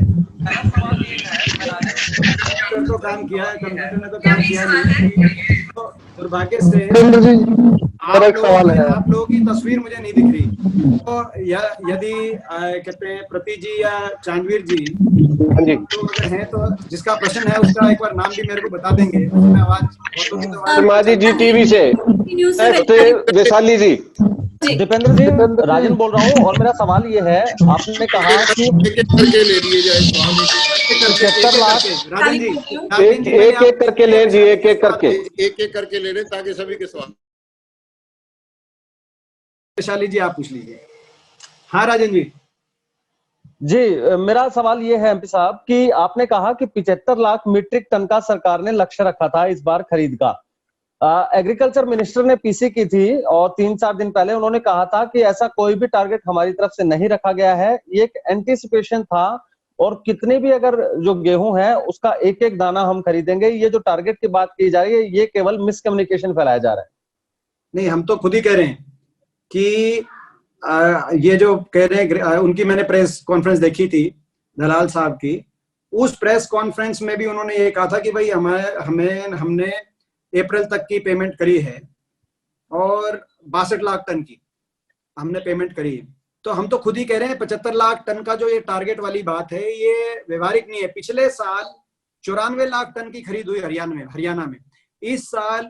कंप्यूटर तो काम किया है, कंप्यूटर ने तो काम किया नहीं। तो दुर्भाग्य से आप लोगों की तस्वीर मुझे नहीं दिख रही। तो यदि कहते हैं प्रति जी या चांदवीर जी तो अगर हैं तो जिसका प्रश्न है उसका एक बार नाम भी मेरे को बता देंगे। मैं आवाज समाधि जी टीवी से वैशाली जी, दीपेंद्र जी, राजन बोल रहा हूँ। और मेरा सवाल ये है, आपने कहा कि करके ले लिए जाए सवाल, 75 लाख राजन जी एक करके ले जी, एक एक करके ले रहे ताकि सभी के सवाल। वैशाली जी आप पूछ लीजिए। हाँ राजन जी जी, मेरा सवाल ये है एमपी साहब कि आपने कहा कि 75 लाख मीट्रिक टन का सरकार ने लक्ष्य रखा था इस बार खरीद का। एग्रीकल्चर मिनिस्टर ने पीसी की थी और 3-4 दिन पहले उन्होंने कहा था कि ऐसा कोई भी टारगेट हमारी तरफ से नहीं रखा गया है, ये एक एंटीसिपेशन था और कितनी भी अगर जो गेहूं है उसका एक एक दाना हम खरीदेंगे। ये जो टारगेट की बात की जा रही है ये केवल मिसकम्युनिकेशन फैलाया जा रहा है। नहीं, हम तो खुद ही कह रहे हैं कि ये जो कह रहे हैं, उनकी मैंने प्रेस कॉन्फ्रेंस देखी थी दलाल साहब की। उस प्रेस कॉन्फ्रेंस में भी उन्होंने ये कहा था कि भाई हमने अप्रैल तक की पेमेंट करी है और 62 लाख टन की हमने पेमेंट करी है। तो हम तो खुद ही कह रहे हैं 75 लाख टन का जो ये टारगेट वाली बात है ये व्यवहारिक नहीं है। पिछले साल 94 लाख टन की खरीद हुई हरियाणा में। इस साल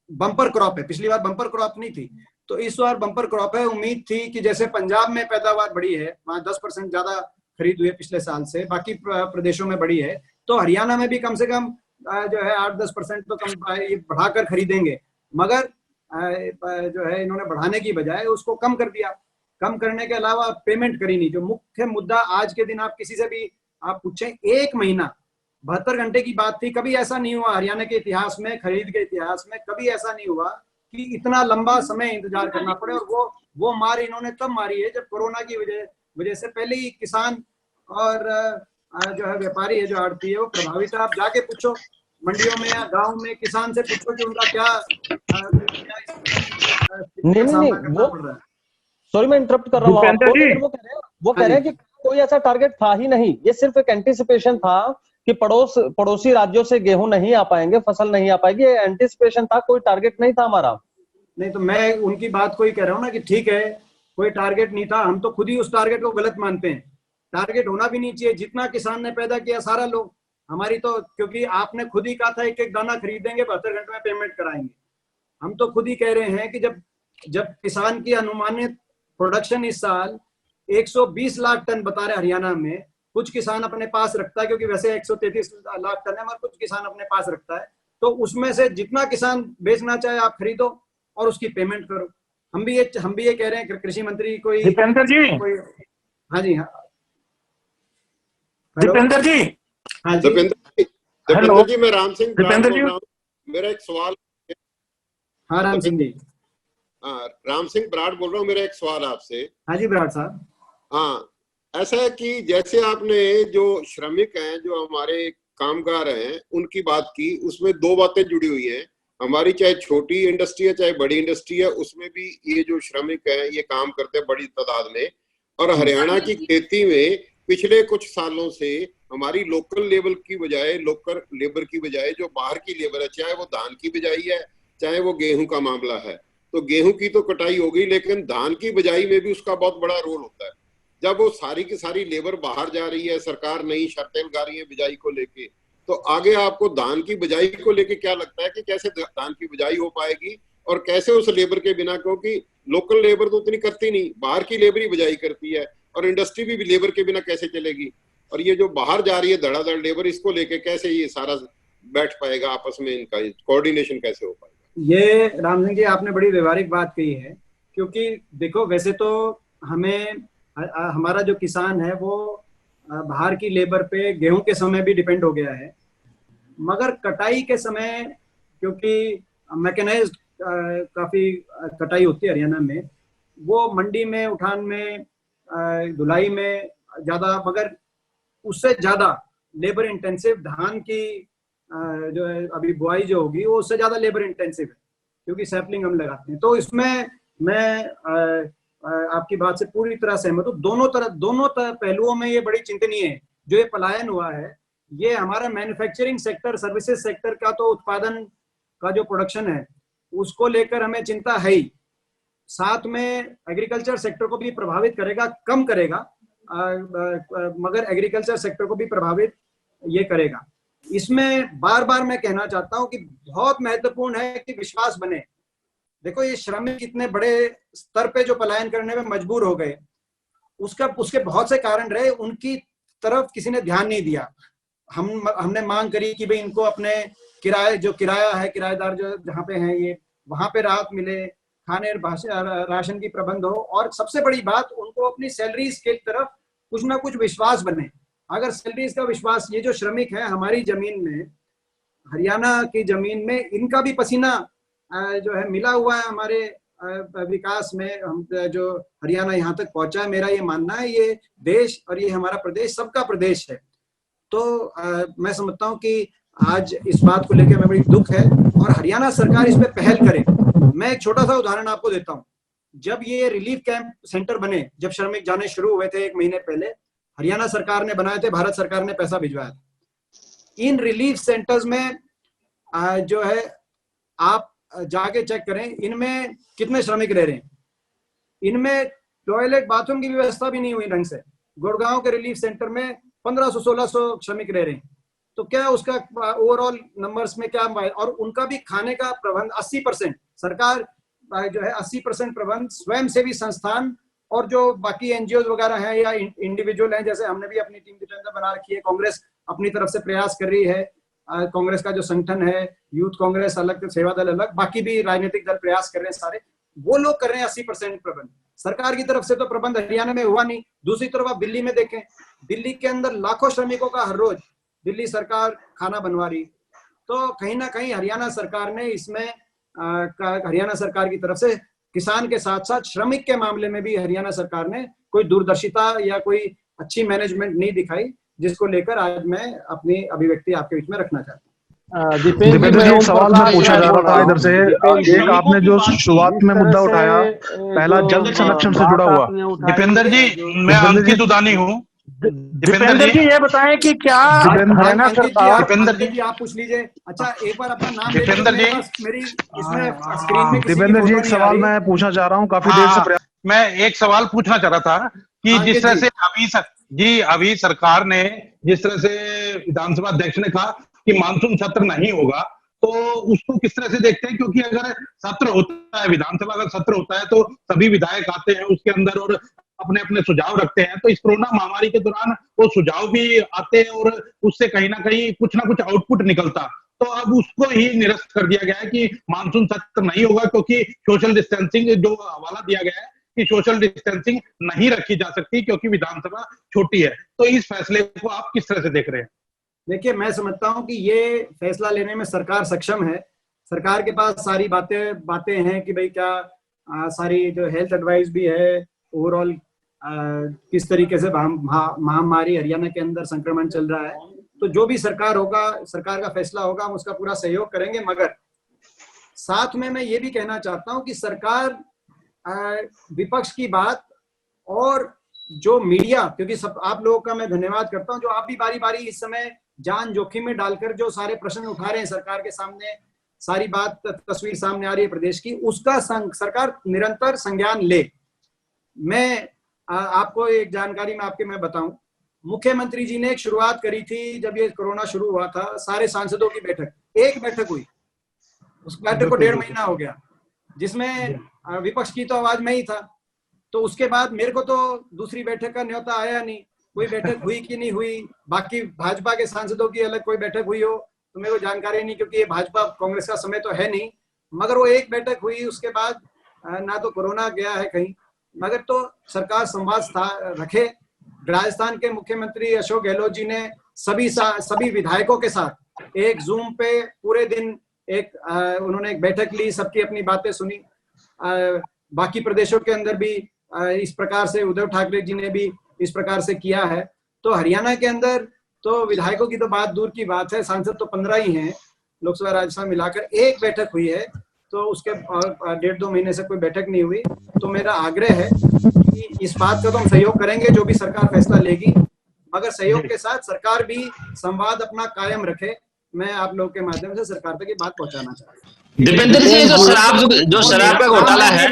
बम्पर क्रॉप है, पिछली बार बम्पर क्रॉप नहीं थी, तो इस बार बम्पर क्रॉप है। उम्मीद थी कि जैसे पंजाब में पैदावार बढ़ी है, वहां 10% ज्यादा खरीद हुई है पिछले साल से, बाकी प्रदेशों में बढ़ी है, तो हरियाणा में भी कम से कम जो है 8-10% तो कम बढ़ाकर खरीदेंगे। मगर जो है इन्होंने बढ़ाने की बजाय उसको कम कर दिया। कम करने के अलावा पेमेंट करी नहीं। जो मुख्य मुद्दा आज के दिन आप किसी से भी आप पूछें, 1 महीना 72 घंटे की बात थी। कभी ऐसा नहीं हुआ हरियाणा के इतिहास में, खरीद के इतिहास में कभी ऐसा नहीं हुआ कि इतना लंबा समय इंतजार करना पड़े। और वो मार इन्होंने तब मारी है जब कोरोना की वजह से पहले ही किसान और जो है व्यापारी है, जो आड़ती है, वो प्रभावित है। आप जाके पूछो मंडियों में या गांव में किसान से पूछो कि उनका क्या नहीं, करना पड़ रहा है। सॉरी मैं इंटरप्ट कर रहा हूँ आपको, लेकिन वो कह रहे हैं कि कोई ऐसा टारगेट था ही नहीं, ये सिर्फ एक एंटीसिपेशन था कि पड़ोसी राज्यों से गेहूं नहीं आ पाएंगे, फसल नहीं आ पाएगी। ये एंटीसिपेशन था, कोई टारगेट नहीं था हमारा। नहीं, तो मैं उनकी बात को ही कह रहा हूँ ना कि ठीक है कोई टारगेट नहीं था। हम तो खुद ही उस टारगेट को गलत मानते हैं। टारगेट होना भी नहीं चाहिए। जितना किसान ने पैदा किया सारा लोग हमारी तो, क्योंकि आपने खुद ही कहा था एक एक दाना खरीदेंगे, 72 घंटे में पेमेंट कराएंगे। हम तो खुद ही कह रहे हैं कि जब किसान की अनुमानित प्रोडक्शन इस साल 120 लाख टन बता रहे हरियाणा में, कुछ किसान अपने पास रखता है क्योंकि वैसे 133 लाख टन है, मगर कुछ किसान अपने पास रखता है, तो उसमें से जितना किसान बेचना चाहे आप खरीदो और उसकी पेमेंट करो। हम भी ये कह रहे हैं। कृषि मंत्री दीपेंद्र जी, हाँ जी, हाँ दीपेंद्र जी, हाँ जी, दीपेंद्र जी, मैं राम सिंह दीपेंद्र जी, मेरा एक सवाल। हाँ राम सिंह जी, हाँ राम सिंह बराड़ बोल रहा हूँ। मेरा एक सवाल आपसे। हाँ जी बराड़ साहब। हाँ, ऐसा है कि जैसे आपने जो श्रमिक हैं, जो हमारे कामगार हैं, उनकी बात की, उसमें 2 बातें जुड़ी हुई हैं। हमारी चाहे छोटी इंडस्ट्री है चाहे बड़ी इंडस्ट्री है, उसमें भी ये जो श्रमिक हैं ये काम करते हैं बड़ी तादाद में। और हरियाणा की खेती में पिछले कुछ सालों से हमारी लोकल लेबर की बजाय जो बाहर की लेबर है, चाहे वो धान की बिजाई है चाहे वो गेहूं का मामला है, तो गेहूं की तो कटाई हो गई, लेकिन धान की बिजाई में भी उसका बहुत बड़ा रोल होता है। जब वो सारी की सारी लेबर बाहर जा रही है, सरकार नई शर्तें लगा रही है बिजाई को लेके, तो आगे आपको धान की बिजाई को लेके क्या लगता है कि कैसे धान की बिजाई हो पाएगी और कैसे उस लेबर के बिना, क्योंकि लोकल लेबर तो उतनी करती नहीं, बाहर की लेबर ही बिजाई करती है, और इंडस्ट्री भी लेबर के बिना कैसे चलेगी। और ये जो बाहर जा रही है धड़ाधड़ लेबर, इसको लेके कैसे ये सारा बैठ पाएगा आपस में, इनका कोऑर्डिनेशन कैसे हो पाएगा? ये राम सिंह जी आपने बड़ी व्यवहारिक बात कही है। क्योंकि देखो, वैसे तो हमारा जो किसान है वो बाहर की लेबर पे गेहूं के समय भी डिपेंड हो गया है, मगर कटाई के समय, क्योंकि मैकेनाइज्ड काफी कटाई होती है हरियाणा में, वो मंडी में, उठान में, धुलाई में ज्यादा, मगर उससे ज्यादा लेबर इंटेंसिव धान की जो है अभी बुआई जो होगी वो उससे ज्यादा लेबर इंटेंसिव है, क्योंकि सैपलिंग हम लगाते हैं। तो इसमें मैं आपकी बात से पूरी तरह सहमत हूँ। दोनों पहलुओं में ये बड़ी चिंतनीय है। जो ये पलायन हुआ है, ये हमारा मैन्युफैक्चरिंग सेक्टर, सर्विसेज सेक्टर का तो उत्पादन का जो प्रोडक्शन है उसको लेकर हमें चिंता है ही, साथ में एग्रीकल्चर सेक्टर को भी प्रभावित करेगा, कम करेगा, मगर एग्रीकल्चर सेक्टर को भी प्रभावित ये करेगा। इसमें बार बार मैं कहना चाहता हूं कि बहुत महत्वपूर्ण है कि विश्वास बने। देखो, ये श्रमिक इतने बड़े स्तर पे जो पलायन करने में मजबूर हो गए, उसके बहुत से कारण रहे, उनकी तरफ किसी ने ध्यान नहीं दिया। हमने मांग करी कि भाई इनको अपने किराया है, किराएदार जो जहाँ पे हैं, ये वहां पे राहत मिले, खाने राशन की प्रबंध हो, और सबसे बड़ी बात उनको अपनी सैलरीज की तरफ कुछ ना कुछ विश्वास बने। अगर सैलरीज का विश्वास, ये जो श्रमिक है हमारी जमीन में, हरियाणा की जमीन में, इनका भी पसीना जो है मिला हुआ है हमारे विकास में। हम जो हरियाणा यहाँ तक पहुंचा है, मेरा ये मानना है ये देश और ये हमारा प्रदेश सबका प्रदेश है। तो मैं समझता हूँ कि आज इस बात को लेकर मैं बड़ी दुख है और हरियाणा सरकार इस पे पहल करे। मैं एक छोटा सा उदाहरण आपको देता हूँ। जब ये रिलीफ कैंप सेंटर बने, जब श्रमिक जाने शुरू हुए थे 1 महीने पहले, हरियाणा सरकार ने बनाए थे, भारत सरकार ने पैसा भिजवाया था। इन रिलीफ सेंटर्स में जो है आप जाके चेक करें, इनमें कितने श्रमिक रह रहे हैं। इनमें टॉयलेट बाथरूम की व्यवस्था भी नहीं हुई ढंग से। गुड़गांव के रिलीफ सेंटर में 1500-1600 श्रमिक रह रहे हैं। तो क्या उसका ओवरऑल नंबर्स में क्या, और उनका भी खाने का प्रबंध 80% सरकार जो है 80% प्रबंध स्वयंसेवी संस्थान और जो बाकी एनजीओ वगैरह हैं या इंडिविजुअल हैं, जैसे हमने भी अपनी टीम दीपेंद्र बना रखी है, कांग्रेस अपनी तरफ से प्रयास कर रही है, कांग्रेस का जो संगठन है, यूथ कांग्रेस अलग, सेवा दल अलग, बाकी भी राजनीतिक दल प्रयास कर रहे हैं, सारे वो लोग कर रहे हैं 80% प्रबंध। सरकार की तरफ से तो प्रबंध हरियाणा में हुआ नहीं। दूसरी तरफ आप दिल्ली में देखें, दिल्ली के अंदर लाखों श्रमिकों का हर रोज दिल्ली सरकार खाना बनवा रही। तो कहीं ना कहीं हरियाणा सरकार ने इसमें हरियाणा सरकार की तरफ से किसान के साथ साथ श्रमिक के मामले में भी हरियाणा सरकार ने कोई दूरदर्शिता या कोई अच्छी मैनेजमेंट नहीं दिखाई, जिसको लेकर आज मैं अपनी अभिव्यक्ति आपके बीच में रखना चाहता हूँ। दीपेंद्र जी, एक सवाल मैं पूछा जा रहा था इधर से। एक आपने जो शुरुआत में मुद्दा उठाया, पहला जल संरक्षण से जुड़ा हुआ। दीपेंद्र जी, मैं अंकित उदानी हूँ। दीपेंद्र जी ये बताएं कि क्या हरियाणा सरकार, दीपेंद्र जी आप पूछ लीजिए। अच्छा एक बार अपना नाम दीपेंद्र जी, मेरी इसमें स्क्रीन में दीपेंद्र जी एक सवाल मैं पूछना चाह रहा हूँ, काफी देर से मैं एक सवाल पूछना चाह रहा था कि जिस तरह से अभी सरकार ने, जिस तरह से विधानसभा अध्यक्ष ने कहा कि मानसून सत्र नहीं होगा, तो उसको किस तरह से देखते हैं? क्योंकि अगर सत्र होता है, विधानसभा का सत्र होता है, तो सभी विधायक आते हैं उसके अंदर और अपने अपने सुझाव रखते हैं। तो इस कोरोना महामारी के दौरान वो सुझाव भी आते हैं और उससे कहीं ना कहीं कुछ ना कुछ आउटपुट निकलता। तो अब उसको ही निरस्त कर दिया गया है कि मानसून सत्र नहीं होगा, क्योंकि सोशल डिस्टेंसिंग, जो हवाला दिया गया है कि सोशल डिस्टेंसिंग नहीं रखी जा सकती क्योंकि विधानसभा छोटी है। तो इस फैसले को आप किस तरह से देख रहे हैं? देखिए, मैं समझता हूं कि ये फैसला लेने में सरकार सक्षम है। सरकार के पास सारी बातें हैं कि भाई क्या सारी जो हेल्थ एडवाइस भी है, ओवरऑल किस तरीके से महामारी हरियाणा के अंदर संक्रमण चल रहा है। तो जो भी सरकार का फैसला होगा, हम उसका पूरा सहयोग करेंगे। मगर साथ में मैं ये भी कहना चाहता हूं कि सरकार विपक्ष की बात और जो मीडिया, क्योंकि सब आप लोगों का मैं धन्यवाद करता हूं जो आप भी बारी बारी इस समय जान जोखिम में डालकर जो सारे प्रश्न उठा रहे हैं सरकार के सामने, सारी बात तस्वीर सामने आ रही है प्रदेश की, उसका सरकार निरंतर संज्ञान ले। मैं आपको एक जानकारी मैं बताऊं, मुख्यमंत्री जी ने एक शुरुआत करी थी जब ये कोरोना शुरू हुआ था, सारे सांसदों की बैठक, एक बैठक हुई, उस बैठक को 1.5 महीना हो गया, जिसमें विपक्ष की तो आवाज में ही था। तो उसके बाद मेरे को तो दूसरी बैठक का न्योता आया नहीं, कोई बैठक हुई कि नहीं हुई, बाकी भाजपा के सांसदों की अलग कोई बैठक हुई हो तो मेरे को जानकारी नहीं, क्योंकि ये भाजपा कांग्रेस का समय तो है नहीं। मगर वो एक बैठक हुई, उसके बाद ना तो कोरोना गया है कहीं, मगर तो सरकार संवाद रखे। राजस्थान के मुख्यमंत्री अशोक गहलोत जी ने सभी विधायकों के साथ एक जूम पे पूरे दिन उन्होंने एक बैठक ली, सबकी अपनी बातें सुनी। बाकी प्रदेशों के अंदर भी इस प्रकार से उद्धव ठाकरे जी ने भी इस प्रकार से किया है। तो हरियाणा के अंदर तो विधायकों की तो बात दूर की बात है, सांसद तो 15 ही हैं, लोकसभा राज्यसभा मिलाकर एक बैठक हुई है, तो उसके 1.5-2 महीने से कोई बैठक नहीं हुई। तो मेरा आग्रह है कि इस बात का तो हम सहयोग करेंगे जो भी सरकार फैसला लेगी, मगर सहयोग के साथ सरकार भी संवाद अपना कायम रखे। मैं आप लोगों के माध्यम से सरकार तक ये बात पहुंचाना चाहता हूँ। दीपेंद्र जी, जो शराब का घोटाला है,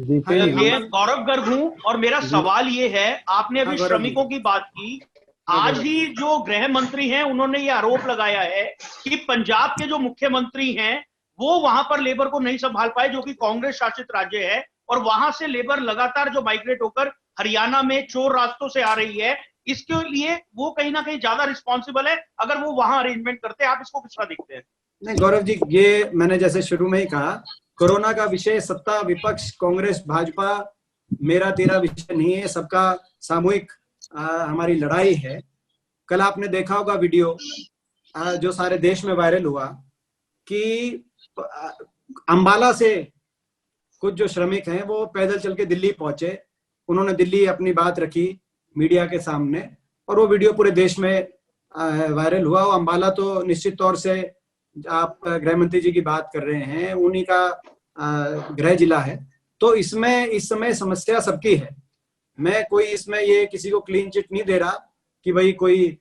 ये गौरव गर्ग हूँ और मेरा सवाल ये है, आपने अभी श्रमिकों की बात की, आज ही जो गृह मंत्री हैं उन्होंने ये आरोप लगाया है कि पंजाब के जो मुख्यमंत्री हैं वो वहां पर लेबर को नहीं संभाल पाए, जो कि कांग्रेस शासित राज्य है, और वहां से लेबर लगातार जो माइग्रेट होकर हरियाणा में चोर रास्तों से आ रही है, इसके लिए वो कहीं ना कहीं ज्यादा रिस्पॉन्सिबल है अगर वो वहां अरेंजमेंट करते हैं। आप इसको किस तरह देखते हैं? नहीं गौरव जी, ये मैंने जैसे शुरू में ही कहा, कोरोना का विषय सत्ता विपक्ष कांग्रेस भाजपा मेरा तेरा विषय नहीं है, सबका सामूहिक हमारी लड़ाई है। कल आपने देखा होगा वीडियो जो सारे देश में वायरल हुआ कि अंबाला से कुछ जो श्रमिक हैं वो पैदल चल के दिल्ली पहुंचे, उन्होंने दिल्ली अपनी बात रखी मीडिया के सामने और वो वीडियो पूरे देश में वायरल हुआ। वो अंबाला तो निश्चित तौर से आप गृह मंत्री जी की बात कर रहे हैं, उन्हीं का गृह जिला है। तो इसमें इस समय समस्या सबकी है। मैं कोई इसमें ये किसी को क्लीन चिट नहीं दे रहा कि भाई कोई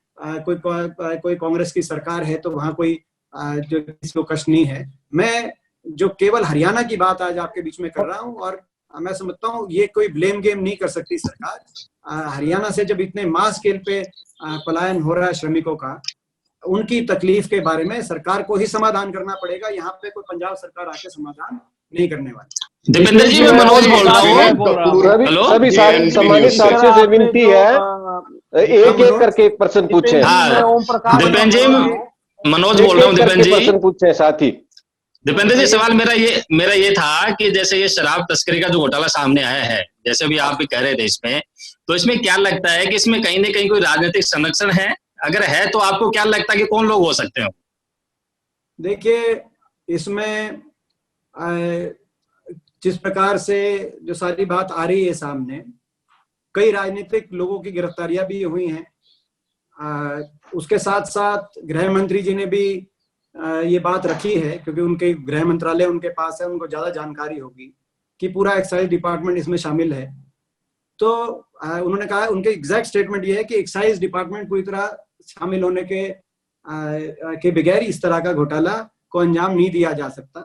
कांग्रेस की सरकार है तो वहां कोई जो किसी को कष्ट नहीं है। मैं जो केवल हरियाणा की बात आज आपके बीच में कर रहा हूं और मैं समझता हूं ये कोई ब्लेम गेम नहीं कर सकती सरकार। हरियाणा से जब इतने मास स्केल पे पलायन हो रहा है श्रमिकों का, उनकी तकलीफ के बारे में सरकार को ही समाधान करना पड़ेगा। यहाँ पे कोई पंजाब सरकार आके समाधान नहीं करने वाली। दीपेंद्र जी, मैं मनोज बोल रहा हूँ। हेलो, सभी सम्मानित साथियों से विनती है, एक एक करके एक प्रश्न पूछे। हाँ दीपेंद्र जी, मनोज बोल रहा हूँ। दीपेंद्र जी प्रश्न पूछे साथी। दीपेंद्र जी, सवाल मेरा ये था कि जैसे ये शराब तस्करी का जो घोटाला सामने आया है, जैसे अभी आप भी कह रहे थे इसमें, तो इसमें क्या लगता है कि इसमें कहीं ना कहीं कोई राजनीतिक संरक्षण है? अगर है तो आपको क्या लगता है कि कौन लोग हो सकते हो? देखिए, इसमें जिस प्रकार से जो सारी बात आ रही है सामने, कई राजनीतिक लोगों की गिरफ्तारियां भी हुई हैं। उसके साथ साथ गृह मंत्री जी ने भी ये बात रखी है, क्योंकि उनके गृह मंत्रालय उनके पास है, उनको ज्यादा जानकारी होगी कि पूरा एक्साइज डिपार्टमेंट इसमें शामिल है। तो उन्होंने कहा, उनके एग्जैक्ट स्टेटमेंट ये है कि एक्साइज डिपार्टमेंट पूरी तरह शामिल होने के बगैर इस तरह का घोटाला को अंजाम नहीं दिया जा सकता।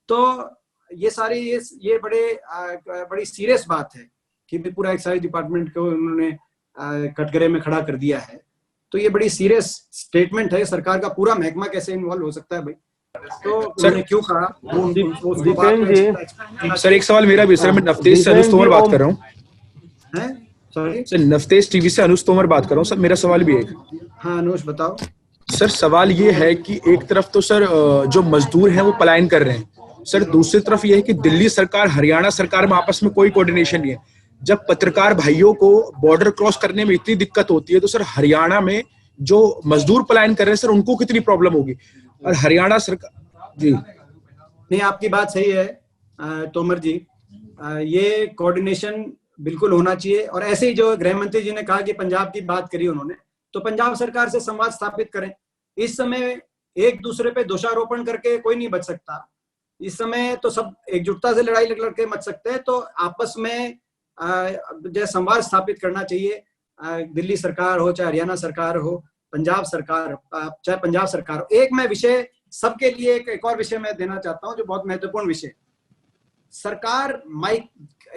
तो ये सारी ये बड़ी सीरियस बात है कि पूरा एक्साइज डिपार्टमेंट को उन्होंने कटघरे में खड़ा कर दिया है। तो ये बड़ी सीरियस स्टेटमेंट है। सरकार का पूरा महकमा कैसे इन्वॉल्व हो सकता है भाई? तो उन्होंने क्यों कहा? सर एक सवाल मेरा भी, सर मैं नफ्तेश से अनुज तोमर बात कर रहा हूँ। सर नफ्तेश टीवी से अनुज तोमर बात कर रहा हूँ। सर मेरा सवाल भी एक। हाँ अनुज बताओ। सर सवाल ये है कि एक तरफ तो सर जो मजदूर हैं वो पलायन कर रहे हैं सर, दूसरी तरफ ये है कि दिल्ली सरकार हरियाणा सरकार में आपस में कोई कोऑर्डिनेशन नहीं है। जब पत्रकार भाइयों को बॉर्डर क्रॉस करने में इतनी दिक्कत होती है तो सर हरियाणा में जो मजदूर पलायन कर रहे हैं सर उनको कितनी प्रॉब्लम होगी? और हरियाणा सरकार जी नहीं, आपकी बात सही है तोमर जी, ये कोऑर्डिनेशन बिल्कुल होना चाहिए। और ऐसे ही जो गृह मंत्री जी ने कहा कि पंजाब की बात करी उन्होंने, तो पंजाब सरकार से संवाद स्थापित करें। इस समय एक दूसरे पे दोषारोपण करके कोई नहीं बच सकता। इस समय तो सब एकजुटता से लड़ाई लड़के मच सकते हैं। तो आपस में जो संवाद स्थापित करना चाहिए, दिल्ली सरकार हो चाहे हरियाणा सरकार हो, पंजाब सरकार चाहे पंजाब सरकार हो। एक मैं विषय सबके लिए एक और विषय मैं देना चाहता हूं जो बहुत महत्वपूर्ण विषय। सरकार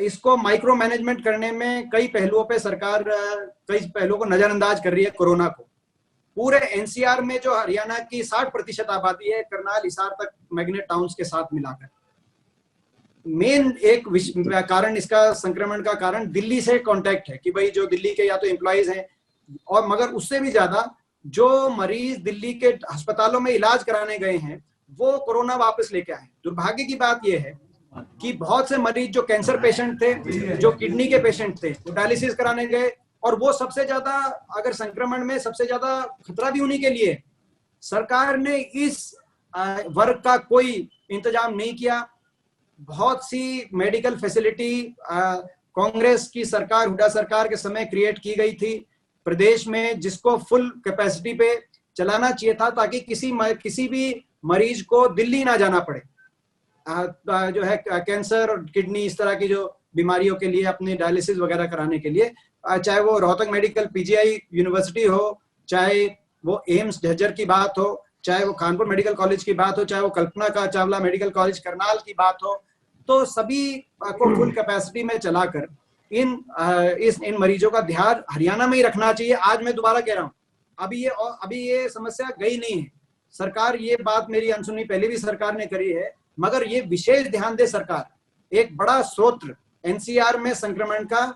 इसको माइक्रो मैनेजमेंट करने में कई पहलुओं पे सरकार कई पहलुओं को नजरअंदाज कर रही है। कोरोना को पूरे एनसीआर में जो हरियाणा की 60% आबादी है, करनाल हिसार तक मैग्नेट टाउन्स के साथ मिलाकर, मेन एक कारण इसका संक्रमण का कारण दिल्ली से कांटेक्ट है कि भाई जो दिल्ली के या तो एम्प्लॉइज हैं, और मगर उससे भी ज्यादा जो मरीज दिल्ली के अस्पतालों में इलाज कराने गए हैं वो कोरोना वापस लेके आए। दुर्भाग्य की बात यह है कि बहुत से मरीज जो कैंसर पेशेंट थे, जो किडनी के पेशेंट थे, वो डायलिसिस कराने गए, और वो सबसे ज्यादा अगर संक्रमण में सबसे ज्यादा खतरा भी उन्हीं के लिए। सरकार ने इस वर्ग का कोई इंतजाम नहीं किया। बहुत सी मेडिकल फैसिलिटी कांग्रेस की सरकार, हुड्डा सरकार के समय क्रिएट की गई थी प्रदेश में, जिसको फुल कैपेसिटी पे चलाना चाहिए था ताकि किसी भी मरीज को दिल्ली ना जाना पड़े। जो है कैंसर और किडनी इस तरह की जो बीमारियों के लिए अपने डायलिसिस वगैरह कराने के लिए, चाहे वो रोहतक मेडिकल पीजीआई यूनिवर्सिटी हो, चाहे वो एम्स झज्जर की बात हो, चाहे वो कानपुर मेडिकल कॉलेज की बात हो, चाहे वो कल्पना का चावला मेडिकल कॉलेज करनाल की बात हो, तो सभी को फुल कैपेसिटी में चलाकर इन मरीजों का ध्यान हरियाणा में ही रखना चाहिए। आज मैं दोबारा कह रहा हूँ, अभी ये समस्या गई नहीं है। सरकार ये बात मेरी अनसुनी पहले भी सरकार ने करी है, मगर ये विशेष ध्यान दे सरकार। एक बड़ा स्रोत एनसीआर में संक्रमण का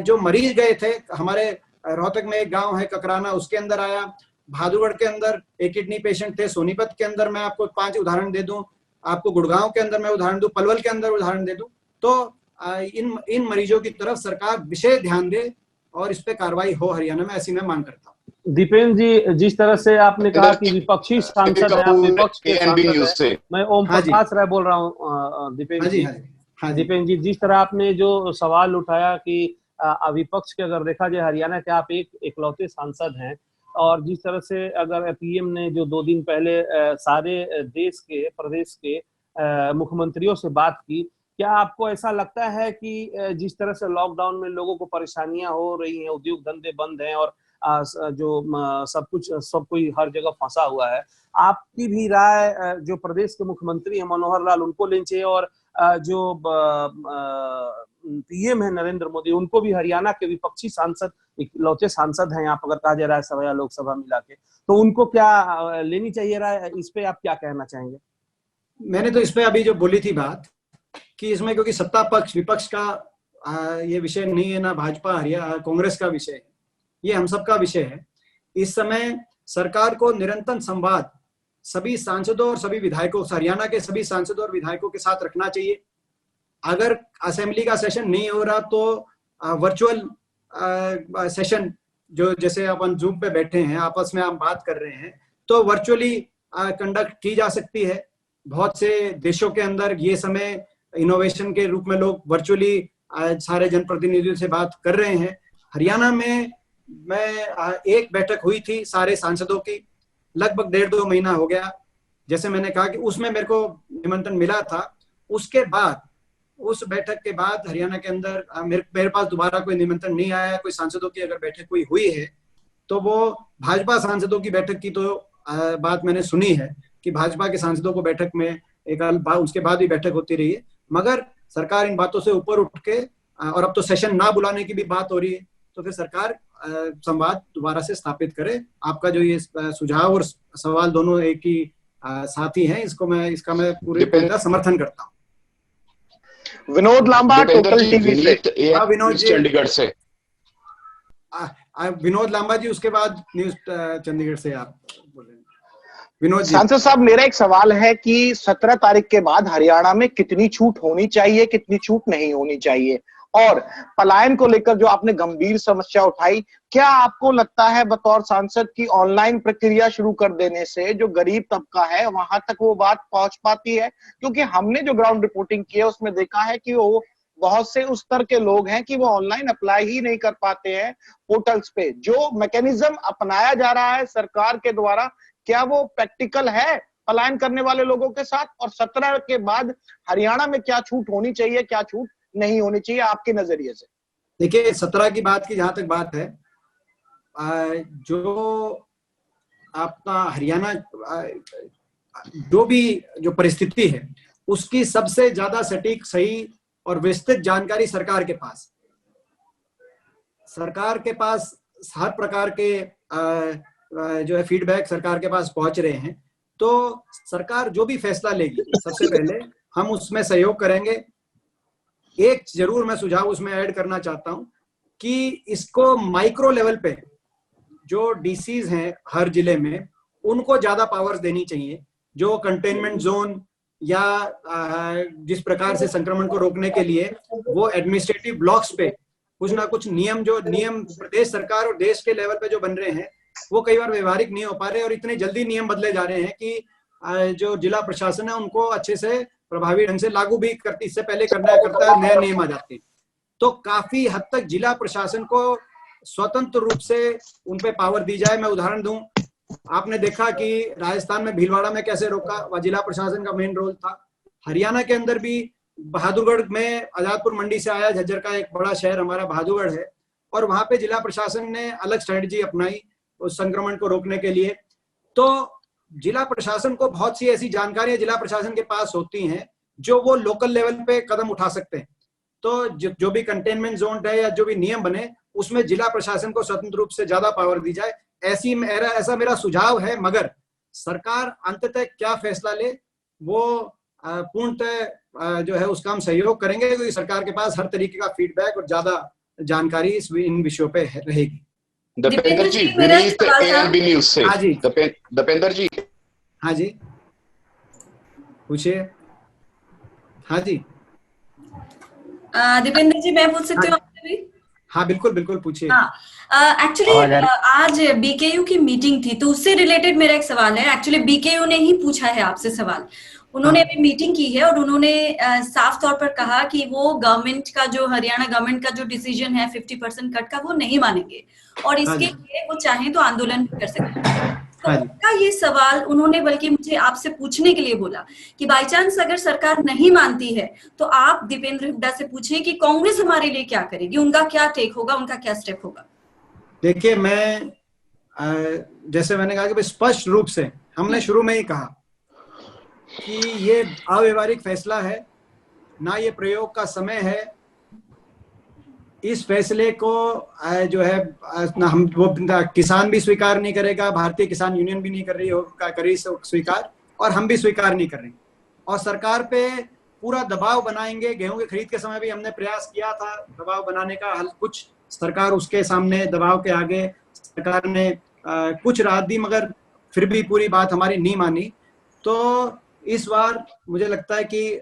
जो मरीज गए थे, हमारे रोहतक में एक गांव है ककराना, उसके अंदर आया, भादुगढ़ के अंदर एक किडनी पेशेंट थे, सोनीपत के अंदर मैं आपको 5 उदाहरण दे दूं, आपको गुड़गांव के अंदर मैं उदाहरण दूं, पलवल के अंदर उदाहरण दे दूं। तो इन मरीजों की तरफ सरकार विशेष ध्यान दे और इस पे कार्रवाई हो हरियाणा में, ऐसी मैं मांग करता हूँ। दीपेंद्र जी, जिस तरह से आपने कहा कि विपक्षी सांसद हैं, आप विपक्ष के सांसद हैं, मैं ओम प्रकाश राय बोल रहा हूँ। दीपेंद्र जी, दीपेंद्र जी, जिस तरह आपने जो सवाल उठाया कि विपक्ष के अगर देखा जाए हरियाणा के आप एक इकलौते सांसद हैं, और जिस तरह से अगर पीएम ने जो 2 दिन पहले सारे देश के प्रदेश के मुख्यमंत्रियों से बात की, क्या आपको ऐसा लगता है कि जिस तरह से लॉकडाउन में लोगों को परेशानियां हो रही हैं, उद्योग धंधे बंद हैं और जो सब कोई हर जगह फंसा हुआ है, आपकी भी राय जो प्रदेश के मुख्यमंत्री हैं मनोहर लाल, उनको लेनी चाहिए, और जो पीएम है नरेंद्र मोदी, उनको भी हरियाणा के विपक्षी सांसद, इकलौते सांसद हैं आप अगर कहा जाए राज्यसभा या लोकसभा मिला के, तो उनको क्या लेनी चाहिए राय? इस पे आप क्या कहना चाहेंगे? मैंने तो इस पे अभी जो बोली थी बात कि इसमें क्योंकि सत्ता पक्ष विपक्ष का ये विषय नहीं है, ना भाजपा हरियाणा कांग्रेस का विषय है, ये हम सबका विषय है। इस समय सरकार को निरंतर संवाद सभी सांसदों और सभी विधायकों, हरियाणा के सभी सांसदों और विधायकों के साथ रखना चाहिए। अगर असेंबली का सेशन नहीं हो रहा तो वर्चुअल सेशन, जो जैसे अपन जूम पे बैठे हैं आपस में हम बात कर रहे हैं, तो वर्चुअली कंडक्ट की जा सकती है। बहुत से देशों के अंदर ये समय इनोवेशन के रूप में लोग वर्चुअली सारे जनप्रतिनिधियों से बात कर रहे हैं। हरियाणा में मैं एक बैठक हुई थी सारे सांसदों की, लगभग 1.5-2 महीना हो गया। जैसे मैंने कहा कि उसमें मेरे को निमंत्रण मिला था, उसके बाद उस बैठक के बाद हरियाणा के अंदर मेरे पास दोबारा कोई निमंत्रण नहीं आया। कोई सांसदों की अगर बैठक कोई हुई है तो वो भाजपा सांसदों की बैठक की तो बात मैंने सुनी है कि भाजपा के सांसदों को बैठक में उसके बाद भी बैठक होती रही है, मगर सरकार इन बातों से ऊपर उठ के, और अब तो सेशन ना बुलाने की भी बात हो रही है, तो फिर सरकार संवाद दोबारा से स्थापित करे। आपका जो ये सुझाव और सवाल दोनों एक ही साथी हैं, इसका मैं पूरी तरह समर्थन करता हूँ। विनोद लांबा, टोटल टीवी से। विनोद जी, चंडीगढ़ से। विनोद लांबा जी, उसके बाद न्यूज चंडीगढ़ से आप बोलेंगे। विनोद जी। सांसद साहब, मेरा एक सवाल है कि 17 तारीख के बाद हरियाणा में कितनी छूट होनी चाहिए, कितनी छूट नहीं होनी चाहिए, और पलायन को लेकर जो आपने गंभीर समस्या उठाई, क्या आपको लगता है बतौर सांसद की ऑनलाइन प्रक्रिया शुरू कर देने से जो गरीब तबका है वहां तक वो बात पहुंच पाती है? क्योंकि हमने जो ग्राउंड रिपोर्टिंग की है उसमें देखा है कि वो बहुत से उस स्तर के लोग हैं कि वो ऑनलाइन अप्लाई ही नहीं कर पाते हैं पोर्टल्स पे। जो मैकेनिज्म अपनाया जा रहा है सरकार के द्वारा, क्या वो प्रैक्टिकल है पलायन करने वाले लोगों के साथ? और 17 के बाद हरियाणा में क्या छूट होनी चाहिए, क्या छूट नहीं होनी चाहिए आपके नजरिए से? देखिए, 17 की बात की जहां तक बात है, जो आपका हरियाणा जो परिस्थिति है उसकी सबसे ज्यादा सटीक, सही और विस्तृत जानकारी सरकार के पास हर प्रकार के जो है फीडबैक सरकार के पास पहुंच रहे हैं। तो सरकार जो भी फैसला लेगी, सबसे पहले हम उसमें सहयोग करेंगे। एक जरूर मैं सुझाव उसमें ऐड करना चाहता हूं कि इसको माइक्रो लेवल पे जो डीसीज हैं हर जिले में, उनको ज्यादा पावर्स देनी चाहिए। जो कंटेनमेंट जोन या जिस प्रकार से संक्रमण को रोकने के लिए वो एडमिनिस्ट्रेटिव ब्लॉक्स पे कुछ ना कुछ नियम प्रदेश सरकार और देश के लेवल पे जो बन रहे हैं, वो कई बार व्यवहारिक नहीं हो पा रहे और इतने जल्दी नियम बदले जा रहे हैं कि जो जिला प्रशासन है उनको अच्छे से प्रभावी ढंग से लागू भी करती, इससे पहले करता है नए नियम आ जाते हैं। तो काफी हद तक जिला प्रशासन को स्वतंत्र रूप से उन पे पावर दी जाए। मैं उदाहरण दूं, आपने देखा कि राजस्थान में भीलवाड़ा में कैसे रोका, वह जिला प्रशासन का मेन रोल था। हरियाणा के अंदर भी बहादुरगढ़ में, आजादपुर मंडी से आया, झज्जर का एक बड़ा शहर हमारा बहादुरगढ़ है, और वहां पे जिला प्रशासन ने अलग स्ट्रेटजी अपनाई उस संक्रमण को रोकने के लिए। तो जिला प्रशासन को बहुत सी ऐसी जानकारियां जिला प्रशासन के पास होती हैं जो वो लोकल लेवल पे कदम उठा सकते हैं। तो जो भी कंटेनमेंट जोन है या जो भी नियम बने, उसमें जिला प्रशासन को स्वतंत्र रूप से ज्यादा पावर दी जाए, ऐसा मेरा सुझाव है। मगर सरकार अंततः क्या फैसला ले वो पूर्णतः जो है उसका हम सहयोग करेंगे, क्योंकि सरकार के पास हर तरीके का फीडबैक और ज्यादा जानकारी इन विषयों पे रहेगी। दीपेंद्र जी, विनीत ANB न्यूज से। हाँ जी दीपेंद्र जी। हाँ जी, पूछिए। हाँ जी दीपेंद्र जी, मैं पूछ सकती हूँ आपसे भी? हाँ बिल्कुल बिल्कुल पूछिए। एक्चुअली आज बीकेयू की मीटिंग थी, तो उससे रिलेटेड मेरा एक सवाल है। एक्चुअली बीकेयू ने ही पूछा है आपसे सवाल। उन्होंने अभी मीटिंग की है और उन्होंने साफ तौर पर कहा कि वो गवर्नमेंट का जो हरियाणा गवर्नमेंट का जो डिसीजन है 50% कट का, वो नहीं मानेंगे और इसके लिए वो चाहें तो आंदोलन भी कर सकते। तो उनका ये सवाल उन्होंने बल्कि मुझे आपसे पूछने के लिए बोला कि बाई चांस अगर सरकार नहीं मानती है तो आप दीपेंद्र हुड्डा से पूछिए कि कांग्रेस हमारे लिए क्या करेगी, उनका क्या टेक होगा, उनका क्या स्टेप होगा। देखिए, मैं जैसे मैंने कहा कि स्पष्ट रूप से हमने शुरू में ही कहा कि ये अव्यवहारिक फैसला है, ना ये प्रयोग का समय है। इस फैसले को जो है ना हम वो किसान भी स्वीकार नहीं करेगा, भारतीय किसान यूनियन भी नहीं कर रही स्वीकार, और हम भी स्वीकार नहीं कर रहे। और सरकार पे पूरा दबाव बनाएंगे। गेहूं के खरीद के समय भी हमने प्रयास किया था दबाव बनाने का, हल कुछ सरकार उसके सामने दबाव के आगे सरकार ने कुछ राहत दी, मगर फिर भी पूरी बात हमारी नहीं मानी। तो इस बार मुझे लगता है कि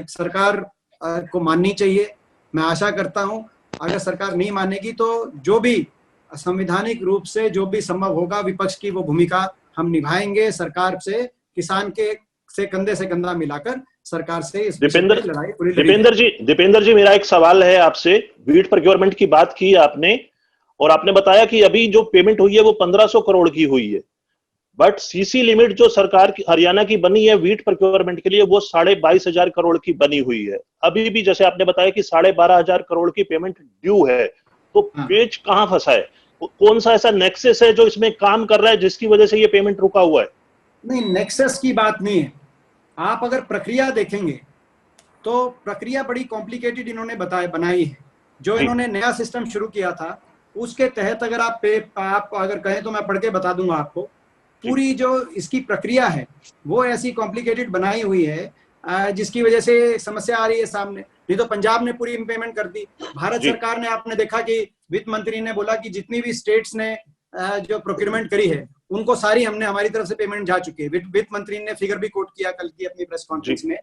सरकार को माननी चाहिए। मैं आशा करता हूं अगर सरकार नहीं मानेगी तो जो भी संवैधानिक रूप से जो भी संभव होगा विपक्ष की वो भूमिका हम निभाएंगे। सरकार से किसान के से कंधे से कंधा मिलाकर सरकार से इस लड़ाई पूरी लड़ाई। दीपेंद्र जी मेरा एक सवाल है आपसे। वीट प्रोक्योरमेंट की बात की आपने और आपने बताया कि अभी जो पेमेंट हुई है वो 1500 करोड़ की हुई है, बट सीसी लिमिट जो सरकार की हरियाणा की बनी है वीट प्रोक्योरमेंट के लिए वो 22,500 करोड़ की बनी हुई है। अभी भी जैसे आपने बताया कि 12,500 करोड़ की पेमेंट ड्यू है, तो पेच कहां फंसा है? कौन सा ऐसा नेक्सस है जो इसमें काम कर रहा है जिसकी वजह से ये पेमेंट रुका हुआ है? नहीं, नेक्सस की बात नहीं है। आप अगर प्रक्रिया देखेंगे तो प्रक्रिया बड़ी कॉम्प्लिकेटेड इन्होंने बनाई है। जो इन्होंने नया सिस्टम शुरू किया था उसके तहत अगर आप अगर कहें तो मैं पढ़ के बता दूंगा आपको। पूरी जो इसकी प्रक्रिया है वो ऐसी कॉम्प्लिकेटेड बनाई हुई है जिसकी वजह से समस्या आ रही है सामने। नहीं तो पंजाब ने पूरी पेमेंट कर दी। भारत सरकार ने, आपने देखा कि वित्त मंत्री ने बोला कि जितनी भी स्टेट्स ने जो प्रोक्योरमेंट करी है उनको सारी हमने हमारी तरफ से पेमेंट जा चुकी है। वित्त मंत्री ने फिगर भी कोट किया कल की अपनी प्रेस कॉन्फ्रेंस में।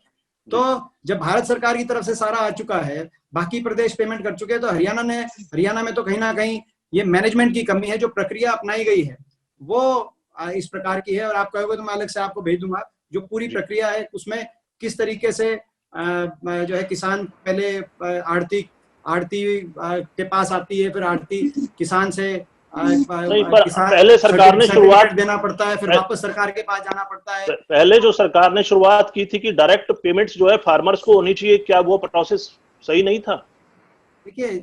तो जब भारत सरकार की तरफ से सारा आ चुका है, बाकी प्रदेश पेमेंट कर चुके हैं, तो हरियाणा में तो कहीं ना कहीं ये मैनेजमेंट की कमी है। जो प्रक्रिया अपनाई गई है वो इस प्रकार की है, और आप कहोगे तो मैं अलग से आपको भेज दूंगा जो पूरी प्रक्रिया है उसमें किस तरीके से जो है किसान पहले आड़ती के पास आती है, फिर आड़ती किसान से पहले सरकार ने शुरुआत देना पड़ता है, फिर वापस सरकार के पास जाना पड़ता है। पहले जो सरकार ने शुरुआत की थी कि डायरेक्ट पेमेंट्स जो है फार्मर्स को होनी चाहिए, क्या वो प्रोसेस सही नहीं था? देखिए,